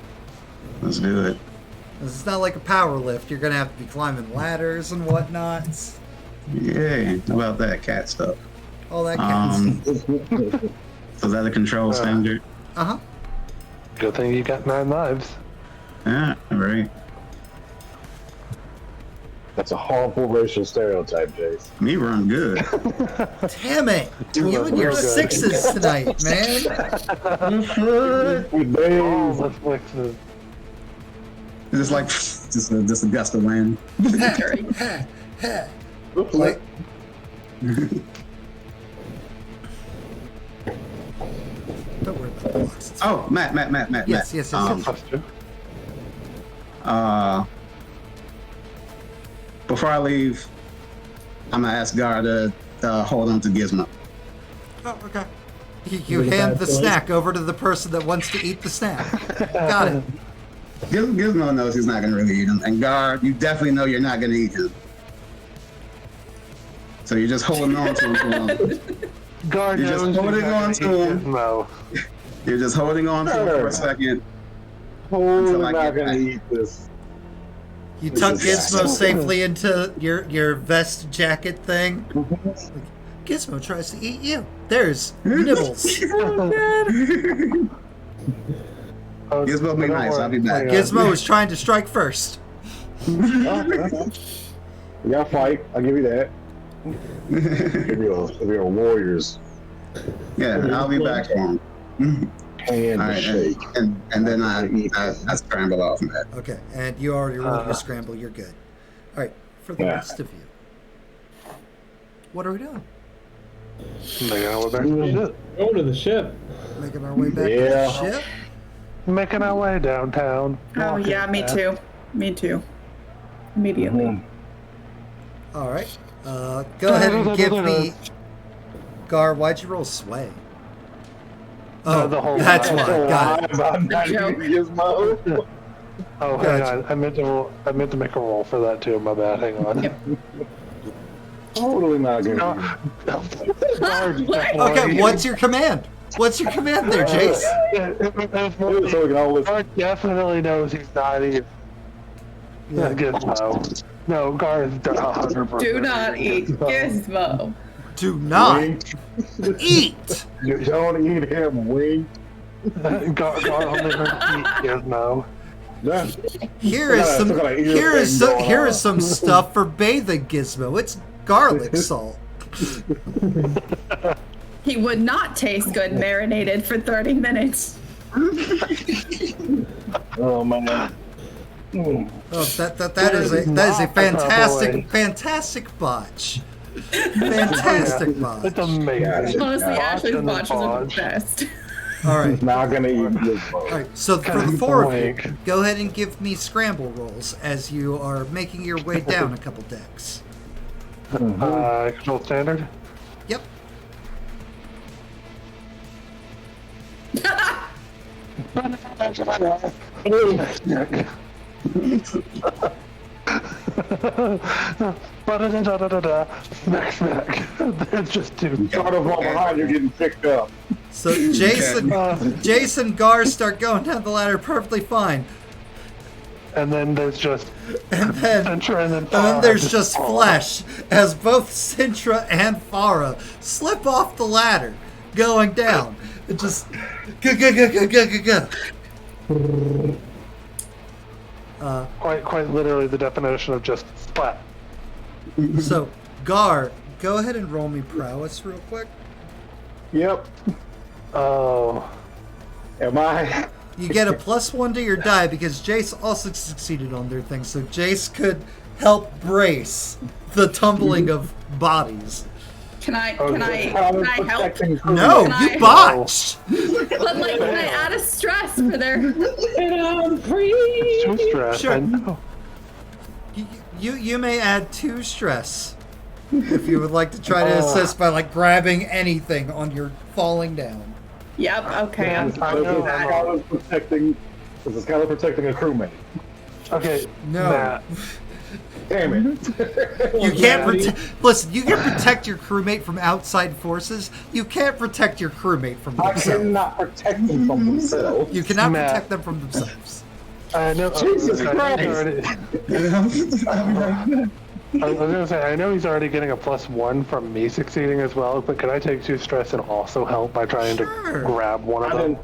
Let's do it. It's not like a power lift. You're gonna have to be climbing ladders and whatnot. Yeah, how about that cat stuff? All that kind of stuff. So is that a control standard? Uh-huh. Good thing you got 9 lives. Yeah, right. That's a harmful racial stereotype, Jace. Me run good. Damn it! You and your real good. sixes tonight, man. With Oh, days. let's fix it. Just like, just a gust of wind. Very. Like, don't worry about the blocks. It's Oh, Matt. Yes, yes, yes, yes. Buster. Before I leave, I'm gonna ask Gar to hold on to Gizmo. Oh, okay. You Is it a hand bad the choice? snack over to the person that wants to eat the snack. Got it. Gizmo knows he's not gonna really eat him, and Gar, you definitely know you're not gonna eat him. So you're just holding on to him for long. Guard You're just knows holding you're not on to gonna eat him. Gizmo. You're just holding on to him for a second. Totally Until I not get going to back. eat this. You tuck This is- Gizmo safely into your vest jacket thing. Gizmo tries to eat you. There's nibbles. Gizmo, be nice. I'll be back. Gizmo was trying to strike first. We got to fight. I'll give you that. We're warriors. Yeah, I'll be back for him. Hand All right, shake. and then I scramble off from that. Okay, and you already rolled your scramble. You're good. All right, for the rest of you, what are we doing? Making our way back to the ship. Go to the ship. Making our way back to the ship. Making our way downtown. Oh yeah, me too. Me too. Immediately. All right. Go ahead and give me. Gar, why'd you roll sway? Oh, the whole that's line. why. Got it. Gizmo. Oh, hang on. I meant to make a roll for that too. My bad. Hang on. Yep. Totally not good. Okay, what's your command? What's your command there, Jace? So we can all listen. Gar definitely knows he's not even. Yeah. Gizmo. No, Gar is 100%. Do not eat Gizmo. Do not Wink. eat. You don't eat him, wink. Gar only heard eat Gizmo. Here is some stuff for bathing Gizmo. It's garlic salt. He would not taste good marinated for 30 minutes. Oh man. Oh, that is a fantastic botch. Fantastic botch. It's amazing. Honestly, Ashley's Botch botches are the and best. All right. Not gonna eat All Gizmo. right. So for the four of you, Blank. go ahead and give me scramble rolls as you are making your way down a couple decks. Control standard. Yep. Smack, smack. There's just two. Start off behind, you're getting picked up. So Jason, Gar start going down the ladder perfectly fine, And then there's just and then Sintra and then and then there's just fall. flesh as both Sintra and Farah slip off the ladder, going down. It just go. Quite literally the definition of just splat. So Gar, go ahead and roll me prowess real quick. Yep. Oh. Am I? You get a +1 to your die because Jace also succeeded on their thing, so Jace could help brace the tumbling of bodies. Can I help? No, Can you I- botched. But like, can I add a stress for their? And I'm free. Too stressed. Sure. I know. You may add 2 stress if you would like to try to assist by like grabbing anything on your falling down. Yep. Okay. I'm I know. This is kind of protecting a crewmate. Okay. No. Matt. Damn it. You can't listen. You can protect your crewmate from outside forces. You can't protect your crewmate from I themselves. cannot protect them from themselves. You cannot Matt. protect them from themselves. I know. Jesus I was gonna say, I know he's already getting a +1 from me succeeding as well, but could I take 2 stress and also help by trying Sure. to grab one of them?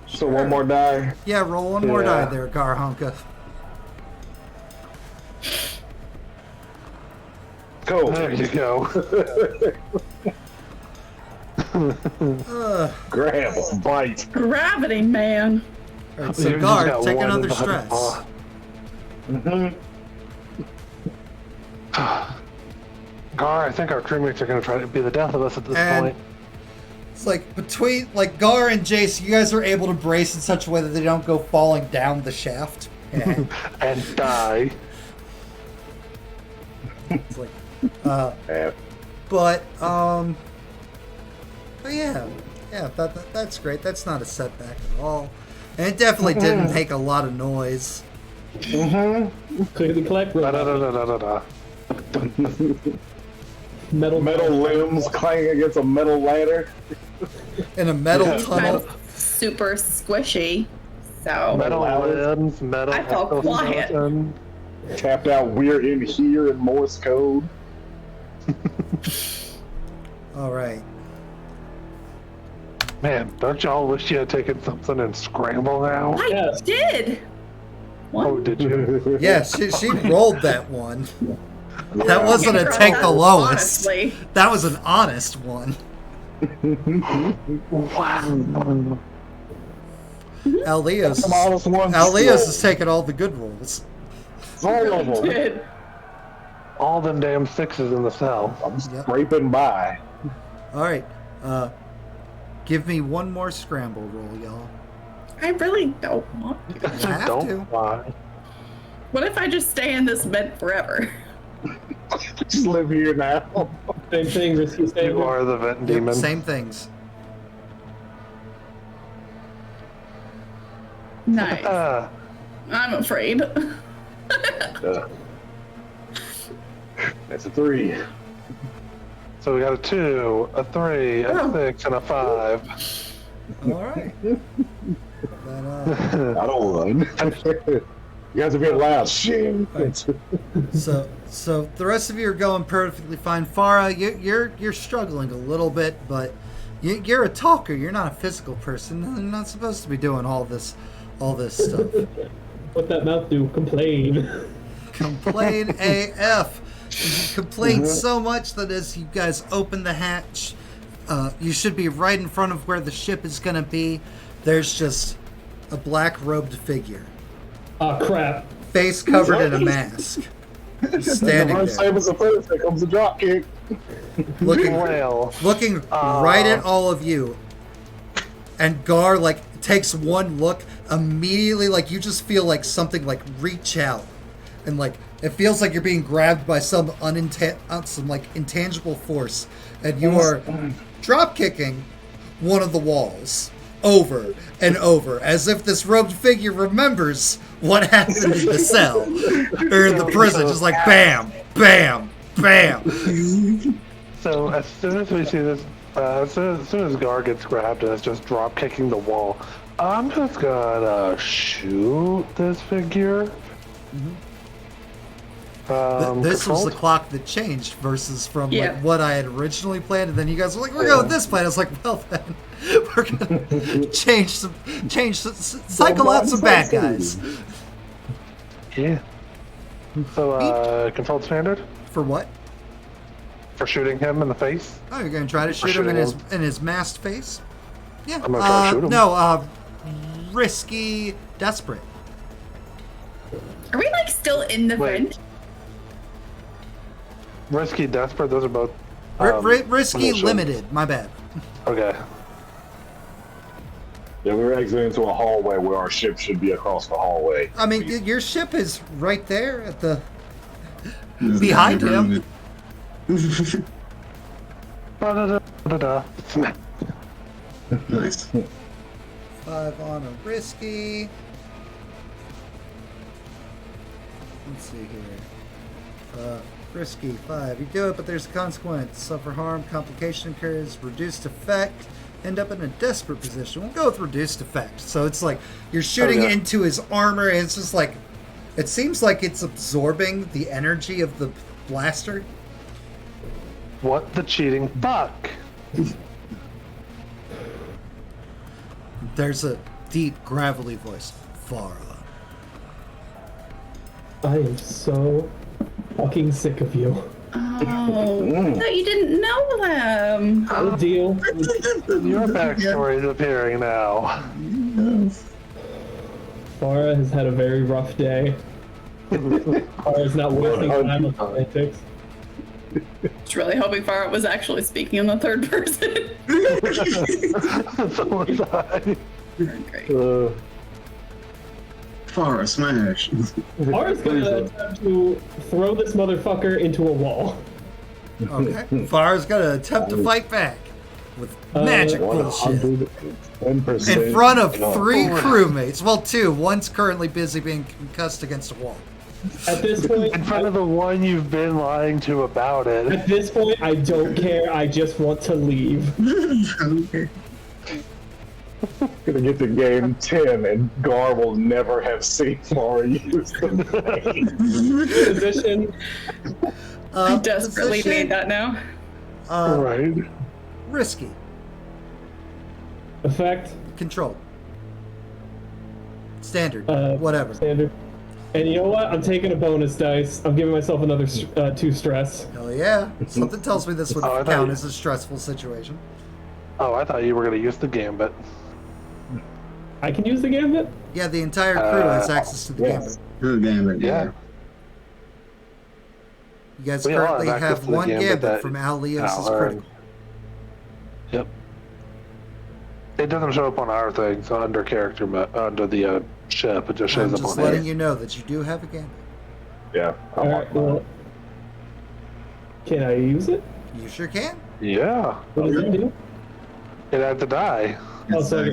So one more die. Yeah, roll one more Yeah. die there, Garhonka. Go. There you go. Grab. Bite. gravity, man. All right, You so just Gar, got take one another in the stress. paw. Gar, I think our crewmates are going to try to be the death of us at this And- point. It's like between like Gar and Jace, you guys are able to brace in such a way that they don't go falling down the shaft. Yeah. And die. It's like, Yeah. but yeah, that's great. That's not a setback at all, and it definitely didn't make a lot of noise. Clear the collect room. Da-da-da-da-da-da. Metal. Metal limbs clanging against a metal ladder. In a metal Yeah. tunnel. I'm super squishy, so Metal limbs, metal I felt quiet. exoskeleton. Tapped out "We're in here" in Morse code. All right. Man, don't y'all wish you had taken something and scramble now? I Yes. did. Oh, did you? Yeah, she rolled that one. That Yeah. wasn't a Cross take that, the lowest. honestly. That was an honest one. Wow. Leo's Come on, one is taking all the good rolls. all of them. Did. All them damn sixes in the cell. I'm scraping by. All right, give me one more scramble roll, y'all. I really don't want to. You have Don't to. lie. What if I just stay in this vent forever? Just live here now. Same thing, risky You savior. are the vent Yep, demon. same things. Nice. I'm afraid. That's a 3. So we got a 2, a 3, a Oh. 6, and a 5. All right. Then, I don't run. You guys are being loud. Shit. so the rest of you are going perfectly fine. Farah, you're struggling a little bit, but you're a talker. You're not a physical person. You're not supposed to be doing all this stuff. What that mouth do? Complain. Complain AF. You complain so much that as you guys open the hatch, you should be right in front of where the ship is going to be. There's just a black-robed figure, Ah, crap. face covered in a mask, standing The there, same as the first. Here comes the drop kick. looking Well, right at all of you. And Gar takes one look immediately, you just feel like something reach out, and it feels like you're being grabbed by some intangible force, and you are drop kicking one of the walls over and over, as if this robed figure remembers what happened in the cell or in the prison, just bam, bam, bam. so as soon as we see this, as soon as Gar gets grabbed and is just drop kicking the wall, I'm just gonna shoot this figure. This was the controlled? clock that changed versus from Yeah. what I had originally planned, and then you guys were like, "We're going this plan." I was like, "Well, then we're gonna cycle out some bad guys." Yeah. So, controlled standard For what? for shooting him in the face. Oh, you're gonna try to shoot him in his masked face? Yeah. I'm gonna try to shoot him. No, risky, desperate. Are we still in the Wait. vent? Risky, desperate. Those are both. Risky, initial. limited. My bad. Okay. Yeah, we're exiting into a hallway where our ship should be across the hallway. I mean, your ship is right there at the behind him. Da-da-da-da-da. Smack. Nice. 5 on a risky. Let's see here. Risky 5. You do it, but there's a consequence. Suffer harm, complication occurs, reduced effect, end up in a desperate position. We'll go with reduced effect. So it's you're shooting Okay. into his armor, and it's just it seems like it's absorbing the energy of the blaster. What the cheating fuck? There's a deep, gravelly voice. Farah. I am so fucking sick of you. Oh, I thought you didn't know them. No deal. Your backstory is appearing now. Farah has had a very rough day. Farah's not wasting time on politics. Just really hoping Farah was actually speaking in the third person. So was I. Great. Far smash. Farah's gonna attempt to throw this motherfucker into a wall. Okay. Farah's gonna attempt to fight back with magic bullshit. 110%. In front of 3 crewmates. Well, 2. One's currently busy being concussed against a wall. At this point, In front of the one you've been lying to about it. at this point, I don't care. I just want to leave. Okay. Gonna get to game 10 and Gar will never have seen Mara use the thing. Position. I desperately Position, need that now. Right. Risky. Effect. Control. Standard. Uh, Whatever. Standard. And you know what? I'm taking a bonus dice. I'm giving myself another 2 stress. Hell yeah. Something tells me this would Oh, I thought count you- as a stressful situation. Oh, I thought you were going to use the gambit. I can use the gambit? Yeah, the entire crew has access to the yes. gambit. Good gambit. Yeah. You guys We all currently have access have to the one gambit gambit that from Al Leos' Al crew. earned. Yep. It doesn't show up on our thing, so under character, under the ship, it just shows I'm up just on letting his. you know that you do have a gambit. Yeah. Alright, well. Can I use it? You sure can. Yeah. What does it do? It had to die. Oh, so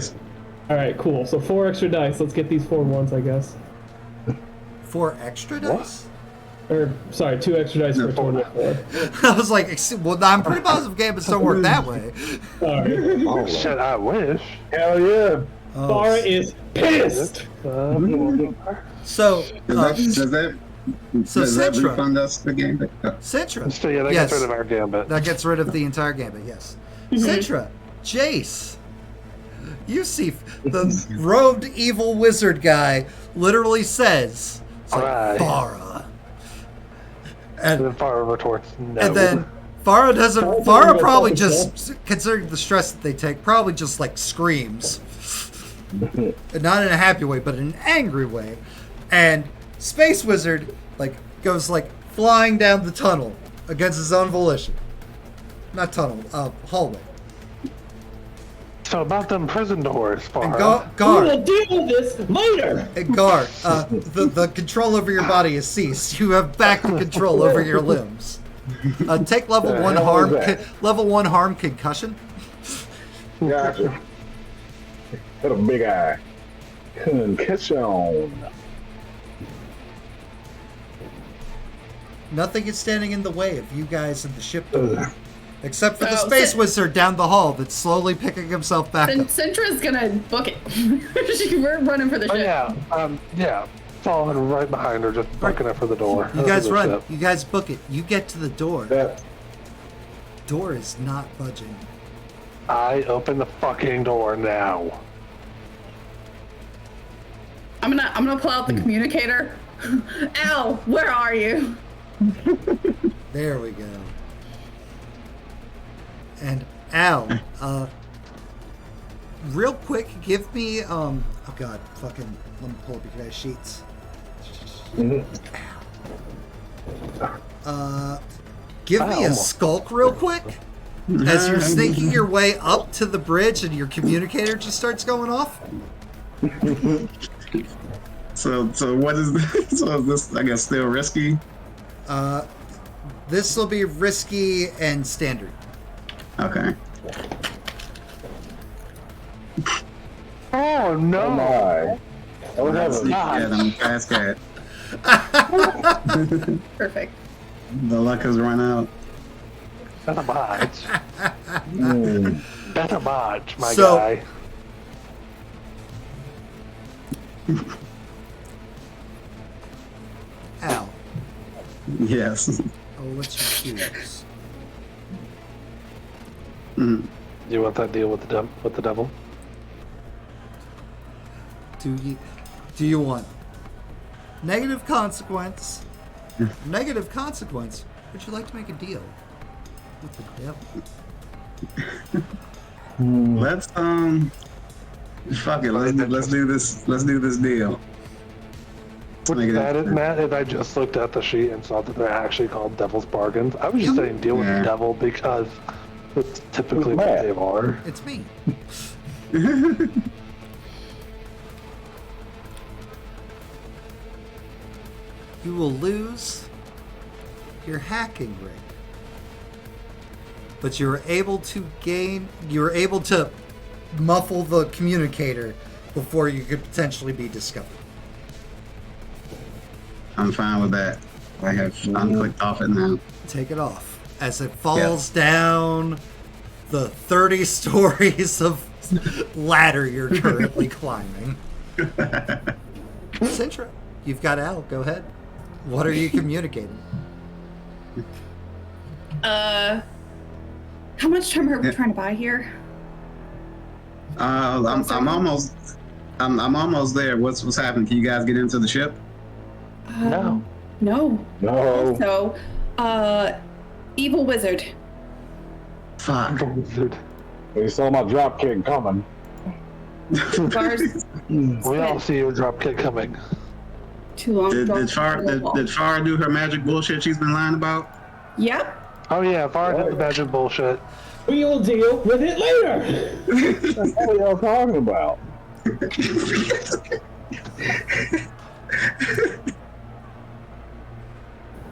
alright, cool. So 4 extra dice. Let's get these 4 ones, I guess. 4 extra dice? Or, sorry, 2 extra dice for a total of 4. I was like, well, I'm pretty positive gambits don't work that way. Sorry. Oh, Shit, I wish. hell yeah. Oh, Bar is pissed! so, Does that Citra. refund us the gambit? Citra. So yeah, that Yes. gets rid of our gambit. That gets rid of the entire gambit, yes. Citra, Jace, you see the robed evil wizard guy literally says, it's like, Aye. Farah. And And, then Fire retorts, no. and then Farah doesn't, Farah probably just, considering the stress that they take, probably just like screams. And not in a happy way, but in an angry way. And Space Wizard like goes like flying down the tunnel against his own volition. Not tunnel, hallway. So about them prison doors, Far. And We guard, will deal with this later! and guard. The control over your body has ceased. You have back the control over your limbs. Take level The 1 hell harm. was that? Level 1 harm concussion. Gotcha. Got a big eye. Concussion. Nothing is standing in the way of you guys in the ship door. Except for the Oh, Space sit- Wizard down the hall that's slowly picking himself back Then up. Cintra's gonna book it. We're running for the Oh ship. yeah, following right behind her, just bucking it for the door. You Over guys the run. ship. You guys book it. You get to the door. That Door is not budging. I open the fucking door now. I'm gonna pull out the communicator. Al, where are you? There we go. And Al, real quick, give me oh god, fucking let me pull up your guys' sheets. Give me a skulk real quick. As you're sneaking your way up to the bridge and your communicator just starts going off. So what is this? So is this, I guess, still risky? This will be risky and standard. Okay. Oh no! oh my. Oh heaven. Yeah, I'm a fast cat. Perfect. The luck has run out. Better match. Better match, my So- guy. Al, Yes. I'll let you choose. You want that deal with the devil? Do you want negative consequence? Negative consequence? Would you like to make a deal with the devil? Let's fuck it. Let's do this. Let's do this deal. Would Make it that interesting. Matt, if I just looked at the sheet and saw that they're actually called devil's bargains? I was just saying deal with Yeah. the devil because it's typically what Matt. they are. It's me. You will lose your hacking rig. But you're able to muffle the communicator before you could potentially be discovered. I'm fine with that. I have unclicked off it now. Take it off as it falls down the 30 stories of ladder you're currently climbing. Sintra, you've got Al. Go ahead. What are you communicating? How much time are we trying to buy here? I'm almost there. What's happening? Can you guys get into the ship? No. No. No. So, evil wizard. Fuck. They saw my drop kick coming. Far's We all see your drop kick coming. too long. Did Farah do her magic bullshit she's been lying about? Yep. Oh yeah, Fire did the magic bullshit. We will deal with it later. What are y'all talking about?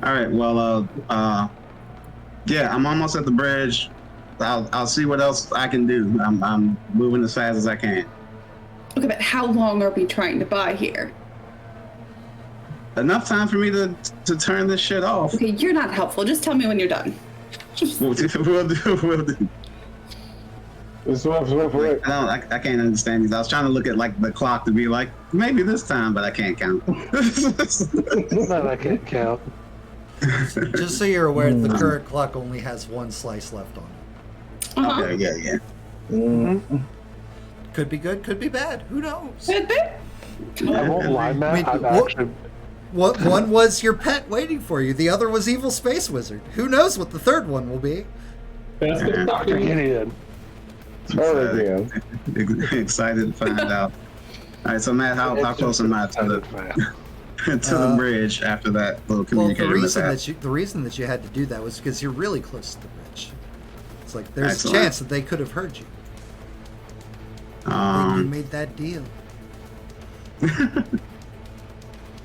All right. Well, yeah, I'm almost at the bridge. I'll see what else I can do. I'm moving as fast as I can. Okay, but how long are we trying to buy here? Enough time for me to turn this shit off. Okay, you're not helpful. Just tell me when you're done. We'll do. I can't understand these. I was trying to look at like the clock to be like, maybe this time, but I can't count. No, I can't count. Just so you're aware, the current clock only has one slice left on it. Uh-huh. Okay, yeah. Mm-hmm. Could be good, could be bad. Who knows? Could be. I won't lie, Matt. Wait, I've what? actually. One was your pet waiting for you. The other was Evil Space Wizard. Who knows what the third one will be? Dr. Gideon. Excited to find out. All right, so Matt, how close am I to the bridge after that little Well, communicator mishap? the reason that you had to do that was because you're really close to the bridge. It's like there's Excellent. a chance that they could have heard you. You made that deal.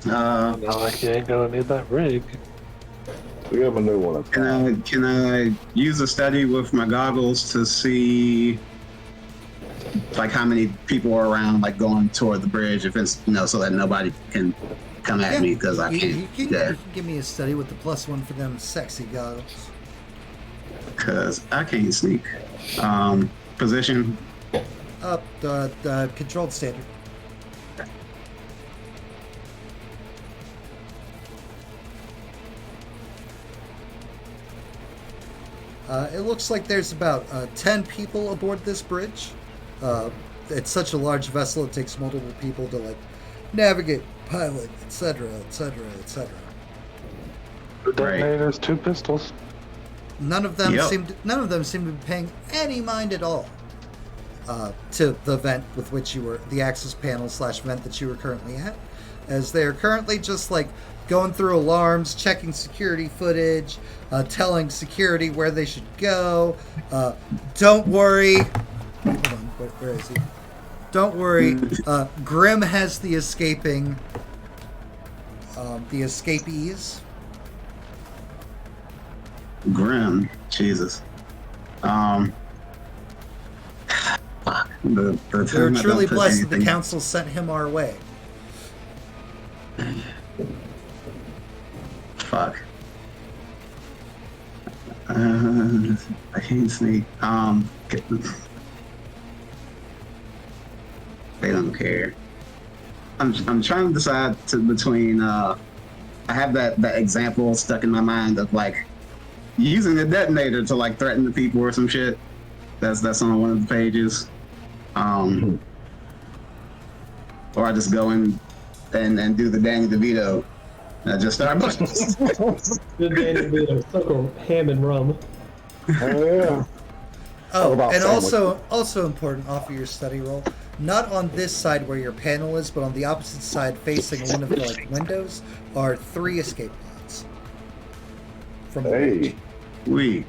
Not like you ain't gonna need that rig. We have a new one. Can I use a study with my goggles to see like how many people are around, like going toward the bridge, if it's so that nobody can come at me because I can't. You can give me a study with the +1 for them sexy goggles. Because I can't sneak. Position. Up the controlled standard. It looks like there's about 10 people aboard this bridge. It's such a large vessel, it takes multiple people to like navigate, pilot, etc., etc., etc. The detonators, 2 pistols. None of them Yep. seem to be paying any mind at all to the vent with which you were, the access panel / vent that you were currently at, as they are currently just like going through alarms, checking security footage, telling security where they should go. Don't worry. Hold on, where is he? Don't worry. Grim has the escapees. Grim. Jesus. Fuck. We're truly blessed that the council sent him our way. Fuck. I can't sneak. They don't care. I'm trying to decide between. I have that example stuck in my mind of like using a detonator to like threaten the people or some shit. That's on one of the pages. Or I just go in and do the Danny DeVito. I just start. The Danny DeVito, Circle, ham and rum. Oh, yeah. Oh, about and sandwich? also important off of your study roll, not on this side where your panel is, but on the opposite side facing one of the like windows are 3 escape pods. From the bridge. Hey. We.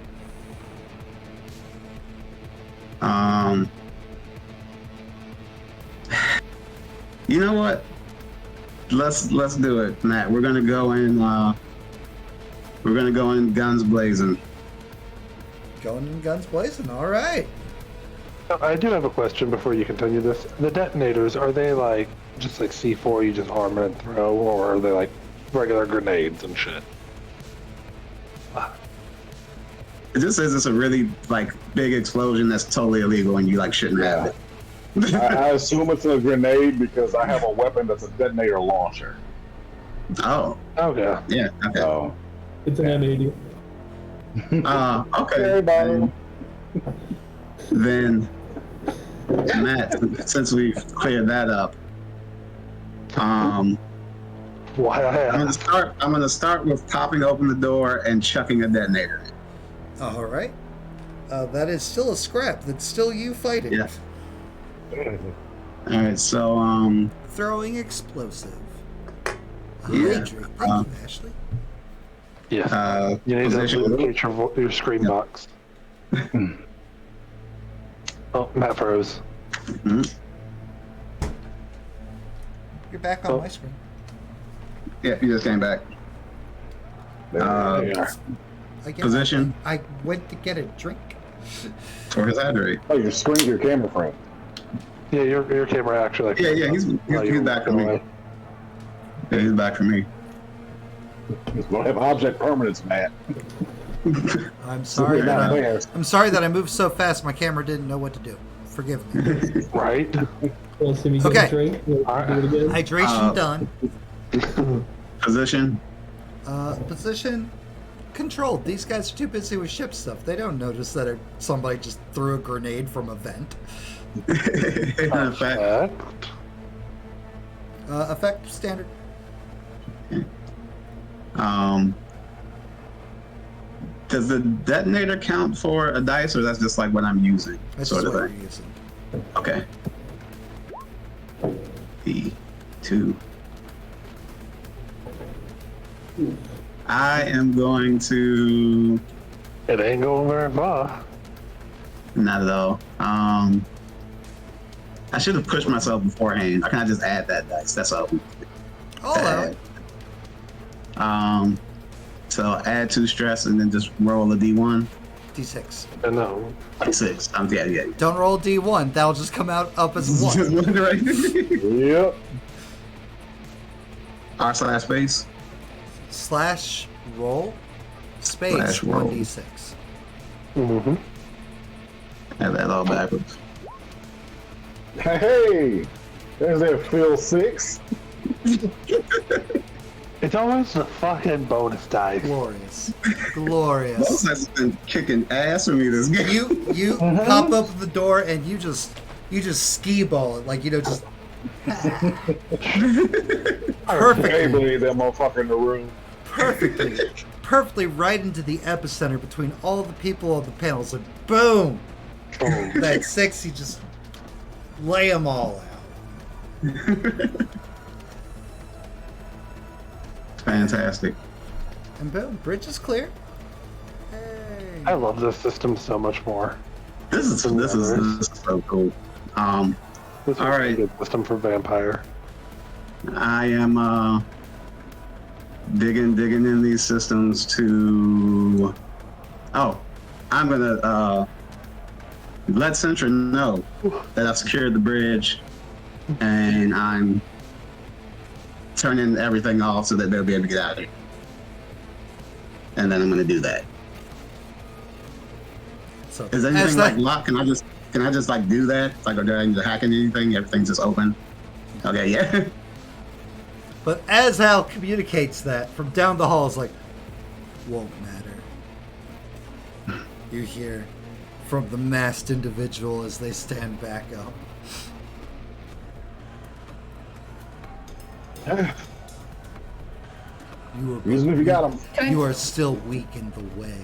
You know what? Let's do it, Matt. We're gonna go in guns blazing. Going in guns blazing. All right. I do have a question before you continue this. The detonators, are they like just like C4 you just arm and throw, or are they like regular grenades and shit? It just says it's a really like big explosion that's totally illegal and you like shouldn't have it. I assume it's a grenade because I have a weapon that's a detonator launcher. Oh, Okay. yeah. Okay. So, It's an M80. Okay. Everybody. Then Matt, since we've cleared that up, Why I I'm asked. gonna start with popping open the door and chucking a detonator. All right. That is still a scrap. That's still you fighting. Yeah. All right, so Throwing explosive. Yeah. Hydrate. Thank you, Ashley. Yes. You need position. to locate your screen box. Oh, Matt froze. You're back on my screen. Yeah, you just came back. Again, Position. I went to get a drink. Or his hydrate. Oh, your screen, your camera frame. Yeah, your camera actually. Yeah, he's back for me. Yeah, he's back for me. Just don't have object permanence, Matt. I'm sorry. We're not there. I'm sorry that I moved so fast. My camera didn't know what to do. Forgive me. Right. Well, see me get Okay. a drink. We'll do it again. Hydration done. Position. Position controlled. These guys are too busy with ship stuff. They don't notice that somebody just threw a grenade from a vent. Effect. Effect standard. Does the detonator count for a dice, or that's just like what I'm using? That's sort just of what thing. you're using. Okay. P2. I am going to. It ain't going very far. Not at all. I should have pushed myself beforehand. I can just add that dice. That's all. I'll allow it. So add 2 stress and then just roll a D1. D6. No. D6. Yeah. Don't roll D1. That'll just come out up as 1. Yep. R/space. Slash roll space Slash roll. 1d6. Mm-hmm. Have that all backwards. Hey, there's that Phil 6. It's always the fucking bonus dice. Glorious. Glorious. Those guys have been kicking ass for me this game. You pop open the door and you just skee ball it, like, just perfectly, Beyblade that motherfucker in the room. perfectly right into the epicenter between all the people on the panels, and boom, that 6, you just lay them all out. Fantastic. And boom, bridge is clear. Hey. I love this system so much more. This is so cool. This is All right. a good system for vampire. I am digging in these systems to. Oh, I'm gonna let Centra know that I've secured the bridge, and I'm turning everything off so that they'll be able to get out of here. And then I'm gonna do that. So, Is as anything that- like locked? Can I just like do that? Like, do I need to hack into anything? Everything's just open. Okay, yeah. But as Al communicates that from down the hall, it's like, won't matter. You hear from the masked individual as they stand back up. Use them if you got them. You are still weak in the way.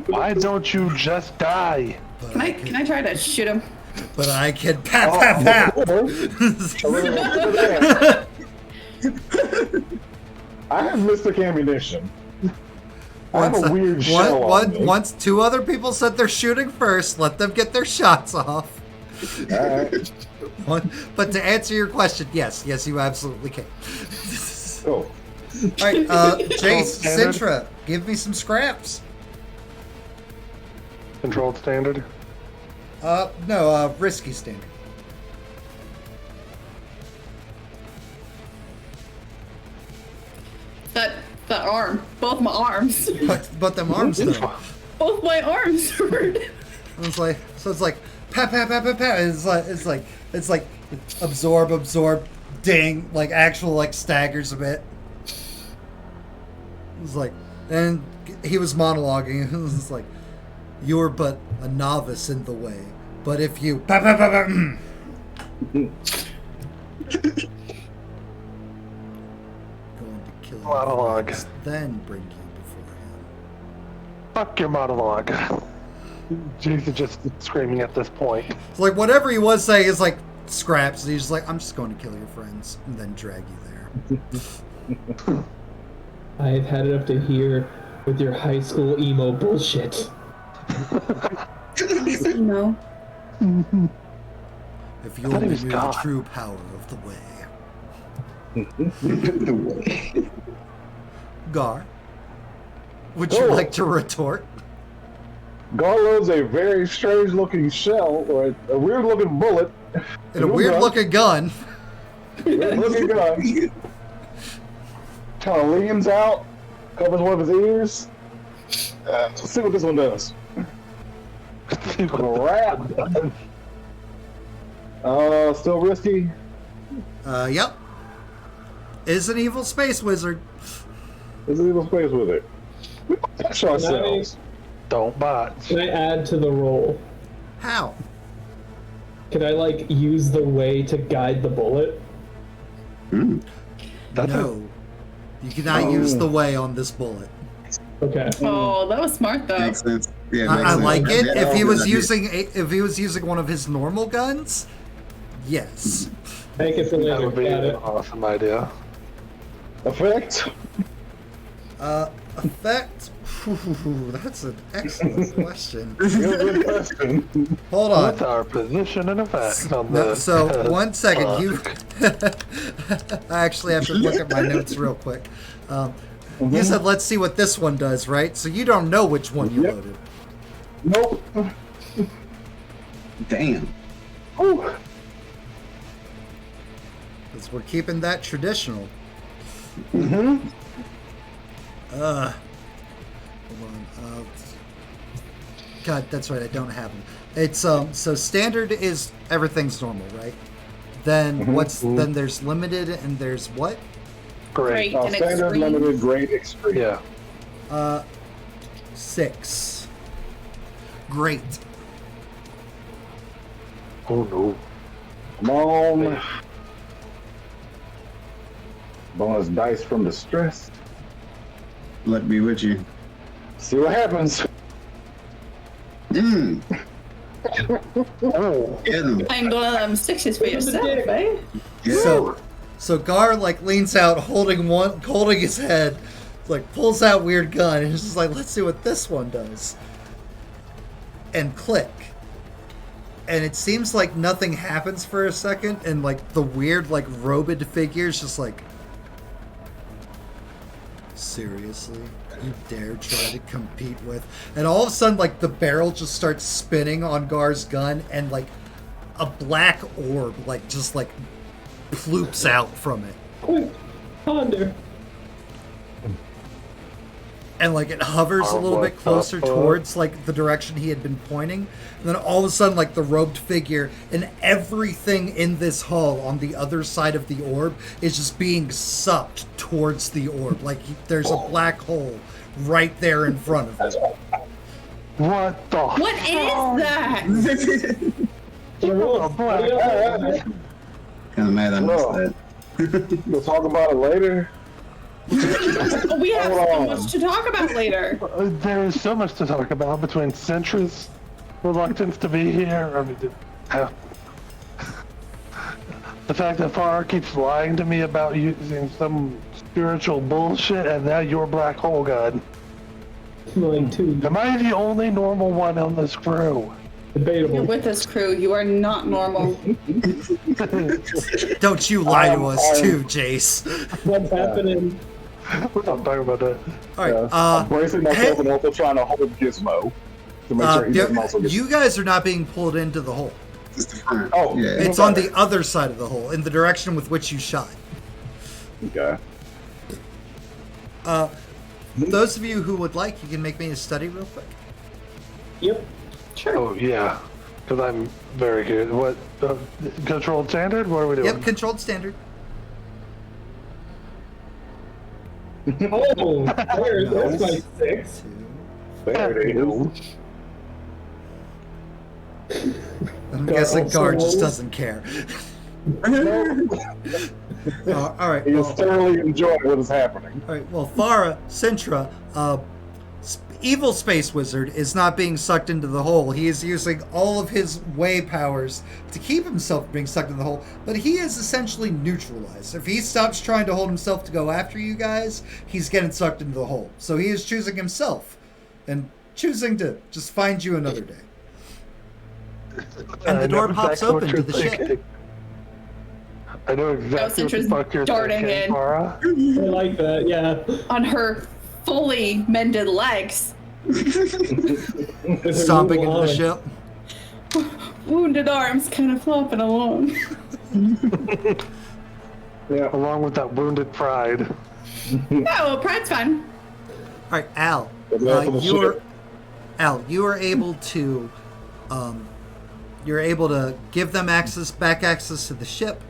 Why don't you just die? But Can I try to shoot him? But I can pat. I have mystic ammunition. I have a weird shell on me. Once 2 other people said they're shooting first, let them get their shots off. Alright. But to answer your question, yes, you absolutely can. Cool. All right, Jace, Standard? Sintra, give me some scraps. Controlled standard? No, risky standard. That arm. Both my arms. But them arms though. Both my arms hurt. It's like pat. It's like absorb, ding, like actual like staggers a bit. It's like, and he was monologuing. It was like, you're but a novice in the way, But if you going to kill your Monologue. friends, then bring you before him. Fuck your monologue. Jesus, just screaming at this point. It's like whatever he was saying is like scraps. And he's just like, I'm just going to kill your friends and then drag you there. I've had it up to here with your high school emo bullshit. No. If you I thought he only was knew God. the true power of the way. Gar, would you Oh. like to retort? Gar loads a very strange looking shell, or a weird looking bullet. In a weird looking gun. Weird looking gun. Kind of leans out, covers one of his ears. Let's see what this one does. Crap. Still risky. Yep. Is an evil space wizard. There's an evil space with it. We push ourselves. Don't botch. Can I add to the roll? How? Can I like use the way to guide the bullet? That's No. You cannot use the way on this bullet. Okay. Oh, that was smart though. Makes sense. Yeah, I like it. Yeah, If he was good using one of his normal guns, yes. Thank you for that later. would be Got an it. awesome idea. Effect. Effect. Ooh, that's an excellent question. Good question. Hold What's on. our position and effect on No, this? so 1 second, you. I actually have to look at my notes real quick. You said let's see what this one does, right? So you don't know which one you Yep. loaded. Nope. Damn. Ooh. Because we're keeping that traditional. Mm-hmm. Hold on. God, that's right. I don't have them. It's so standard is everything's normal, right? Then then there's limited and there's what? Great. Great. And Standard, extreme. limited, great, extreme. Yeah. 6. Great. Oh no. Come on. Bonus dice from distress. Luck be with you. See what happens. Mm. Oh. Get him. Find one of them sixes for yourself, eh? Get him. So Gar like leans out, holding his head, like pulls out weird gun, and he's just like, let's see what this one does. And click. And it seems like nothing happens for a second, and like the weird like robed figure's just like, seriously? You dare try to compete with? And all of a sudden, like, the barrel just starts spinning on Gar's gun, and, like, a black orb, like, just, like, ploops out from it. Quick, ponder. And, like, it hovers a little bit closer towards, like, the direction he had been pointing. And then all of a sudden, like, the robed figure and everything in this hall on the other side of the orb is just being sucked towards the orb. Like, there's a black hole right there in front of him. What the? What is that? Kind of mad I missed Bro. that. We'll talk about it later. We have Hold so on. much to talk about later. There is so much to talk about between Sentra's reluctance to be here. I mean, the fact that Farr keeps lying to me about using some spiritual bullshit, and now your black hole gun. Like two. Am I the only normal one on this crew? You're Debatable. with us, crew. You are not normal. Don't you lie to us, too, Jace. What's happening? We're not talking about that. All right, I'm bracing myself hey- and also trying to hold Gizmo to make sure he doesn't also get. you guys are not being pulled into the hole. Just the front. Oh, Yeah. It's on the other side of the hole, in the direction with which you shot. Okay. Those of you who would like, you can make me a study real quick. Yep. Oh yeah, because I'm very good. What controlled standard? What are we doing? Yep, controlled standard. Oh, there's my 6. There it is. I'm guessing also Gar just rolls. doesn't care. All right. He is Well, thoroughly enjoying what is happening. all right. Well, Farah, Sintra, evil space wizard is not being sucked into the hole. He is using all of his way powers to keep himself from being sucked into the hole, but he is essentially neutralized. If he stops trying to hold himself to go after you guys, he's getting sucked into the hole. So he is choosing himself and choosing to just find you another day. And the door pops open to the ship. I know exactly what the Sintra's fuck you're darting thinking, in. Farah. I like that. Yeah. On her fully mended legs. With her Stomping little into the arms. ship. Wounded arms kind of flopping along. Yeah. Along with that wounded pride. No, Pride's fine. All right, Al. Get me off of the ship. You are able to, you're able to give them back access to the ship.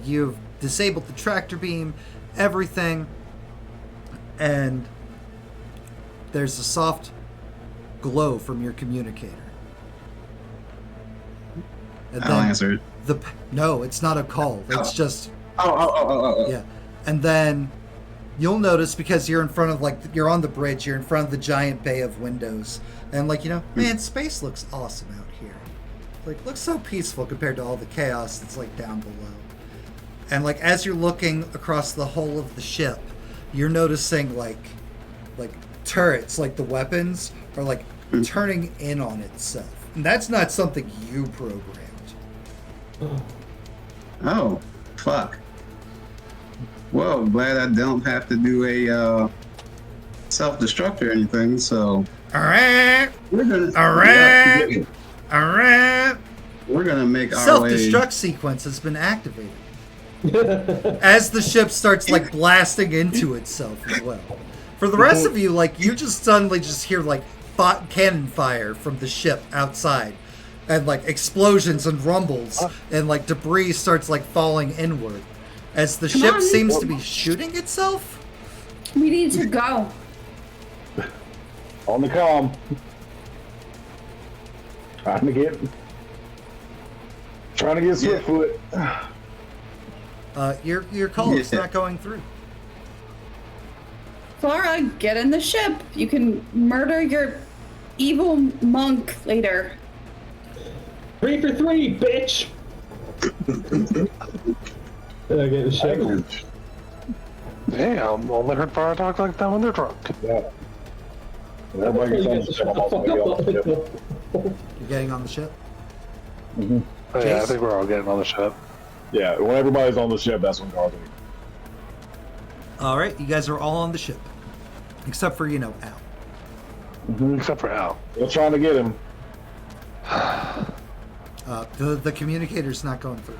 You've disabled the tractor beam, everything, and there's a soft glow from your communicator. And I'll answer it. No, it's not a call. It's just Oh. yeah. And then you'll notice, because you're in front of, you're on the bridge, you're in front of the giant bay of windows, and man, space looks awesome out here. Looks so peaceful compared to all the chaos that's down below. And as you're looking across the whole of the ship, you're noticing turrets, the weapons are turning in on itself. And that's not something you programmed. Oh, fuck. Well, glad I don't have to do a self-destruct or anything, so Alright. we're gonna Alright. Alright. we're gonna make our way. Self-destruct sequence has been activated. As the ship starts blasting into itself as well. For the rest of you, you just suddenly just hear cannon fire from the ship outside, and explosions and rumbles, and debris starts falling inward as the ship on. seems to be shooting itself. We need to go. On the comm. Trying to get Swiftfoot. Your call is not going through. Clara, get in the ship. You can murder your evil monk later. 3 for 3, bitch. Did I get the ship? Damn, only heard Farah talk like that when they're drunk. Yeah. Everybody gets on the ship. I'm also gonna get on the ship. You're getting on the ship. Oh, yeah, I Jace? think we're all getting on the ship. Yeah, when everybody's on the ship, that's when Carl's leaving. All right, you guys are all on the ship, except for Al. Except for Al. Still trying to get him. The communicator's not going through.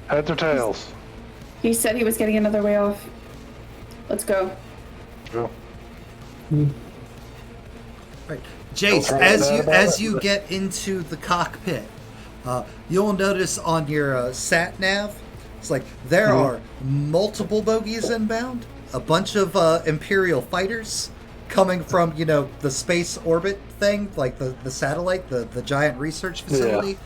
Heads or tails? He said he was getting another way off. Let's go. Go. Right, Jace, as you get into the cockpit, you'll notice on your sat nav, it's there are multiple bogies inbound, a bunch of Imperial fighters coming from the space orbit thing, the satellite, the giant research facility,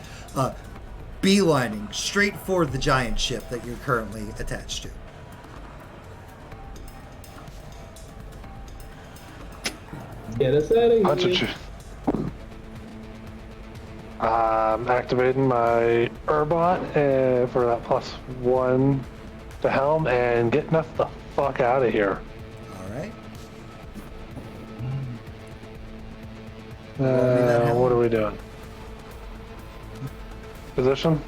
beelining straight for the giant ship that you're currently attached to. Get us out of Bunch of here. I'm activating my Urbot for that +1 to helm and getting us the fuck out of here. All right. that helm. What are we doing? Position?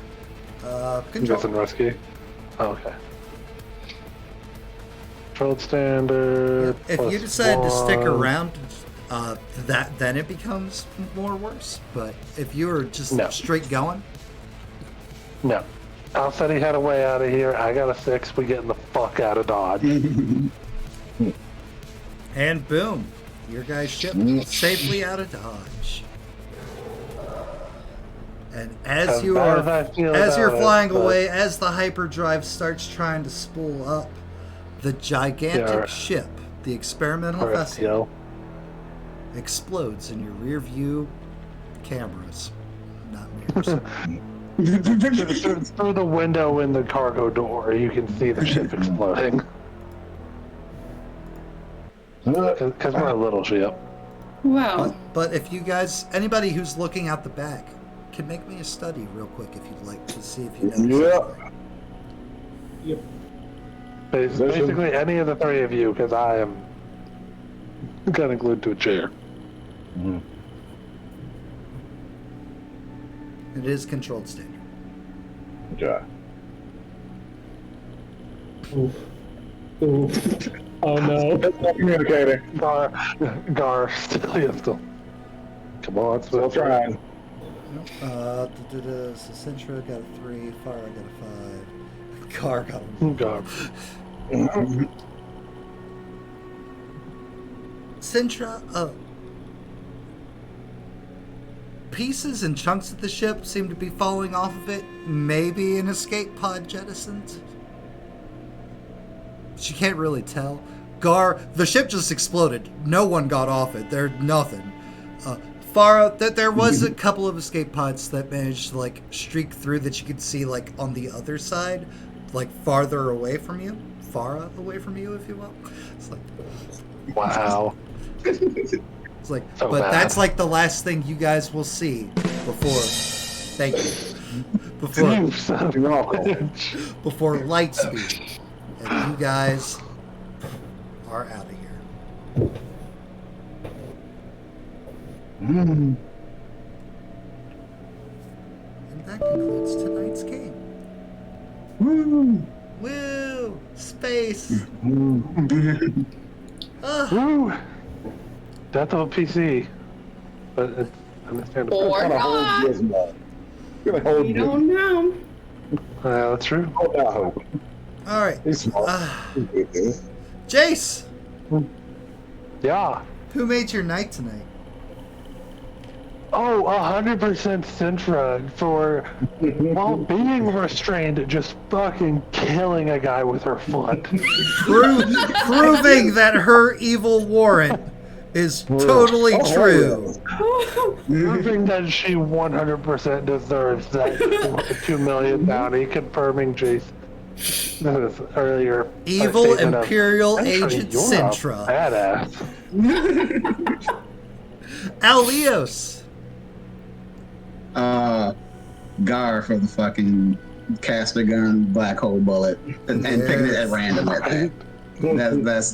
I'm Control. guessing rescue. Oh, okay. Controlled standard. If you +1. decide to stick around, then it becomes more worse. But if you're just No. straight going, No. Al said he had a way out of here. I got a 6. We getting the fuck out of Dodge. and boom, your guy's ship safely out of Dodge. And as you're flying away, as the hyperdrive starts trying to spool up, the gigantic ship, the experimental vessel, RFTO. explodes in your rear view cameras, not mirrors. Through the window in the cargo door, you can see the ship exploding. Because we're a little ship. Wow. But if you guys, anybody who's looking out the back, can make me a study real quick if you'd like to see if you know. Yep. Basically, any of the three of you, because I am kind of glued to a chair. Mhm. It is controlled standard. Yeah. Oof. Oof. Oh no. That's not communicating. Gar, still. Come on, Still trying. So Centra got a 3, Fire got a 5, Car got a 1. Gar. Centra, pieces and chunks of the ship seem to be falling off of it. Maybe an escape pod jettisoned. She can't really tell. Gar, the ship just exploded. No one got off it. There's nothing. Farah, there was a couple of escape pods that managed to like streak through that you could see like on the other side, like farther away from you. Farah away from you, if you will. It's like, Wow. it's like, So but bad. that's like the last thing you guys will see before. Thank you. Before You son of a bitch. before light speed, and you guys are out of here. And that concludes tonight's game. Woo! Woo! Space! Woo! Death of a PC. But it's understandable. Or Kind of hold not. Gizmo. Gonna hold We Gizmo. don't know. That's true. Hold out hope. Alright. He's smart. He's good, dude. Jace! Yeah. Who made your night tonight? Oh, 100% Centra for, while being restrained, just fucking killing a guy with her foot. Proving that her evil warrant is totally Oh, true. Proving that she 100% deserves that 2 million bounty, confirming Jace. This earlier. Evil statement of, Imperial "Centra, Agent you're a Centra. Badass. Alios. Gar for the fucking caster gun black hole bullet and picking it at random at that.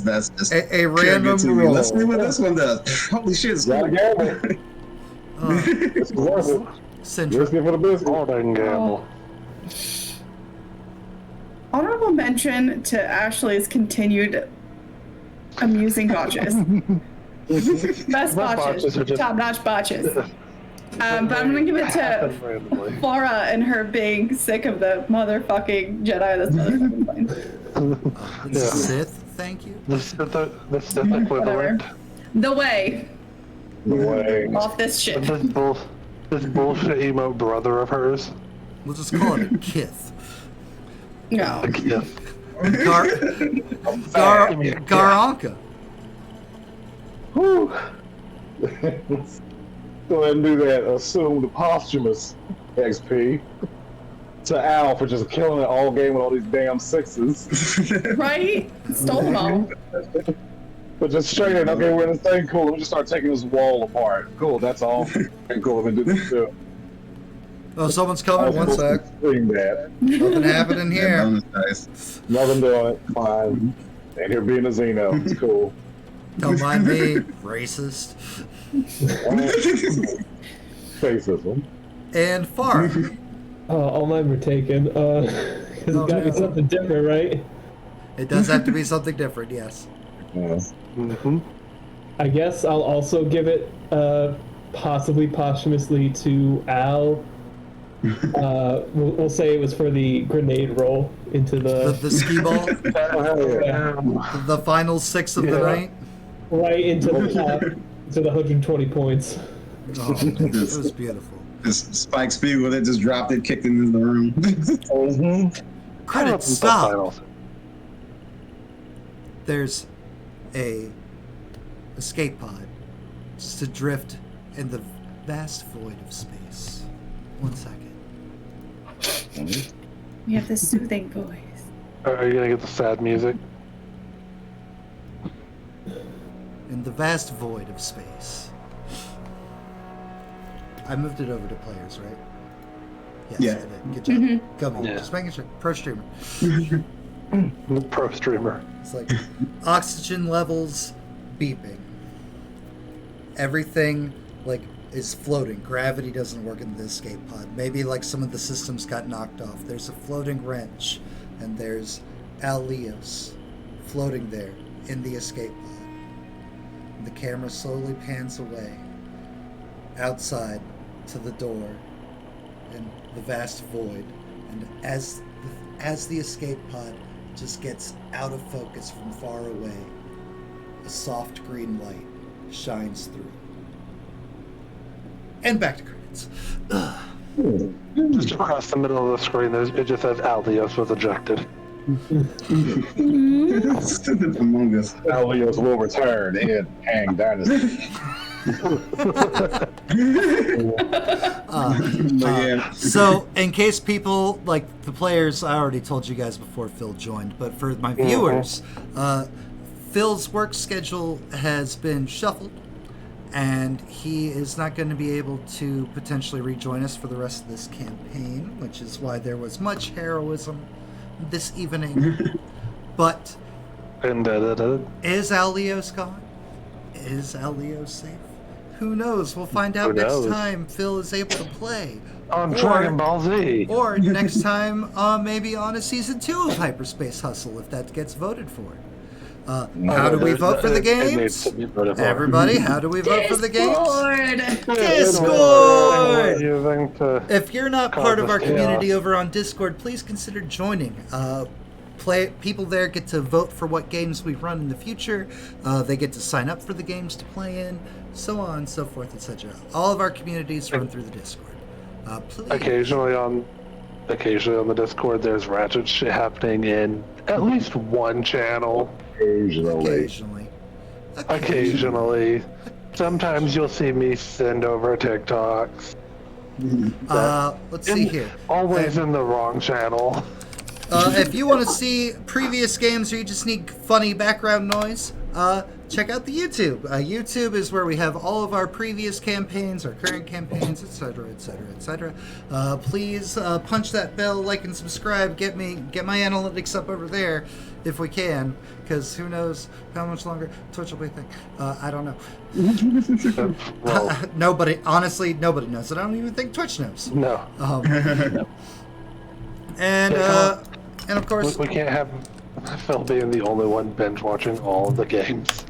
That's just A pure random good to me. roll. Let's see what this one does. Holy shit! It's Gotta gamble. It's worth it. Centra. Risky for the business. All dang gamble. Honorable mention to Ashley's continued amusing botches. Best botches are botches, just- top-notch botches. But I'm gonna give it to Happen randomly. Farah and her being sick of the motherfucking Jedi this motherfucking plane. The Yeah. Sith, thank you. The Sith equivalent. The way The way. off this ship. This bullshit emo brother of hers. We'll just call it a kith. No. Yeah. Garanka. Whew. Go ahead and do that. Assume the posthumous XP to Al for just killing it all game with all these damn sixes. Right? Stole them all. But just straight in, okay, we're in this thing, cool. Let me just start taking this wall apart. Cool, that's all. And cool, let me do this too. Oh, someone's coming. One sec. Doing that. Nothing happening Yeah, here. bonus dice. Nothing doing it. Fine. And here being a Xeno. It's cool. Don't mind me, racist. Racism. And Far. All mine were taken. Because it's Oh, gotta be no. something different, right? It does have to be something different, yes. Yeah. Mm-hmm. I guess I'll also give it possibly posthumously to Al. We'll say it was for the grenade roll into The ski ball, Oh, hell yeah. the final 6 of the Yeah. night. right into the top, to the 120 points. Oh, it was beautiful. This Spike Speed with it just dropped it, kicked it into the room. Credits stop. There's a escape pod just to drift in the vast void of space. 1 second. We have this soothing voice. Are you gonna get the sad music? In the vast void of space. I moved it over to players, right? Yes, Yeah. I did. Good job. Go me. Yeah. Just making sure. Pro streamer. Pro streamer. It's like oxygen levels beeping. Everything like is floating. Gravity doesn't work in the escape pod. Maybe like some of the systems got knocked off. There's a floating wrench, and there's Leos floating there in the escape pod. And the camera slowly pans away outside to the door in the vast void, and as the escape pod just gets out of focus from far away, a soft green light shines through. And back to credits. Just across the middle of the screen, it just says Aldios was ejected. Among Us. Alios will return in Kang Dynasty. Yeah. So, in case people, like the players, I already told you guys before Phil joined, but for my viewers, Phil's work schedule has been shuffled, and he is not going to be able to potentially rejoin us for the rest of this campaign, which is why there was much heroism this evening. But And is Alios gone? Is Alios safe? Who knows? We'll find out Who next knows? time Phil is able to play. on Dragon Ball Z. Or next time, maybe on a season 2 of Hyperspace Hustle, if that gets voted for. How do we vote for the It needs games? to be voted for. Everybody, how do we vote for the games? Discord! Discord! Using to If you're not part of our Cause community chaos. over on Discord, please consider joining. People there get to vote for what games we run in the future. They get to sign up for the games to play in, so on and so forth, etc. All of our communities run through the Discord. Please. occasionally on the Discord, there's ratchet shit happening in at least one channel. Occasionally. Occasionally. Sometimes you'll see me send over TikToks. Let's see here. Always in the wrong channel. If you want to see previous games or you just need funny background noise, check out the YouTube. YouTube is where we have all of our previous campaigns, our current campaigns, etc., etc., etc. Please punch that bell, like, and subscribe. Get my analytics up over there if we can, because who knows how much longer Twitch will be a thing. I don't know. Well, Nobody knows it. I don't even think Twitch knows. no. And of course, We can't have Phil being the only one binge watching all of the games.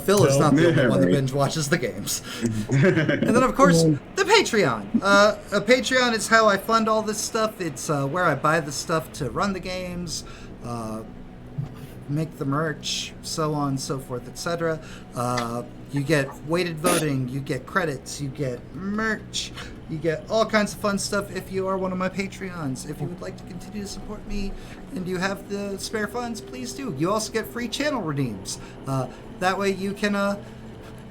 Phil is not the only Yeah, one that right. binge watches the games. And then, of course, the Patreon. A Patreon is how I fund all this stuff. It's where I buy the stuff to run the games, make the merch, so on and so forth, etc. You get weighted voting, you get credits, you get merch, you get all kinds of fun stuff if you are one of my Patreons. If you would like to continue to support me and you have the spare funds, please do. You also get free channel redeems. That way you can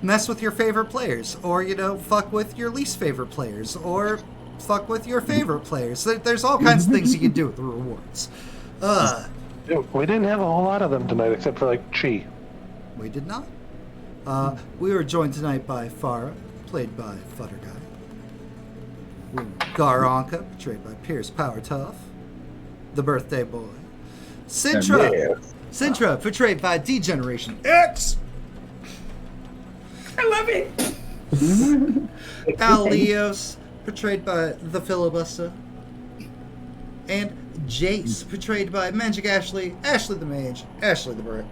mess with your favorite players, or, fuck with your least favorite players, or fuck with your favorite players. There's all kinds of things you can do with the rewards. We didn't have a whole lot of them tonight, except for like Chi. We did not. We were joined tonight by Farah, played by Futter Guy. Garanka, portrayed by Pierce Power Tough. The Birthday Boy. Sintra, Sintra, portrayed by DeGenerationX. I love it. Leos, portrayed by The Filibuster. And Jace, portrayed by Magic Ashley, Ashley the Mage, Ashley the Brick.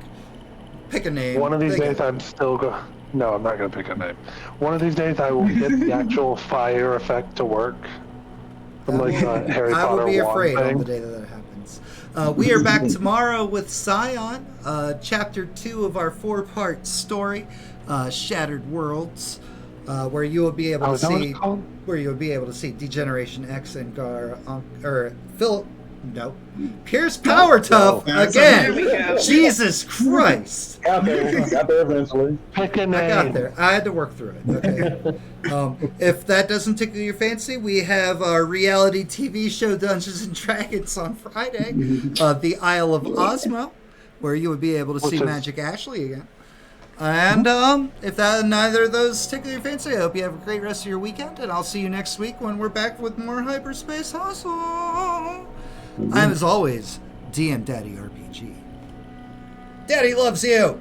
Pick a name. One of these Pick days, it. I'm still go. No, I'm not gonna pick a name. One of these days, I will get the actual fire effect to work. From like the Harry I Potter will be wand afraid on thing. the day that happens. We are back tomorrow with Scion, Chapter 2 of our 4-part story, Shattered Worlds, where you will be able to is that what see it's called? DeGenerationX and Nope. Pierce Power Tough There again. we go. Jesus Christ. Got there eventually. Pick a I name. got there. I had to work through it. Okay. If that doesn't tickle your fancy, we have our reality TV show Dungeons and Dragons on Friday, the Isle of Osmo, where you would be able to see Which is- Magic Ashley again. And if neither of those tickle your fancy, I hope you have a great rest of your weekend, and I'll see you next week when we're back with more Hyperspace Hustle. I'm, as always, DM Daddy RPG. Daddy loves you!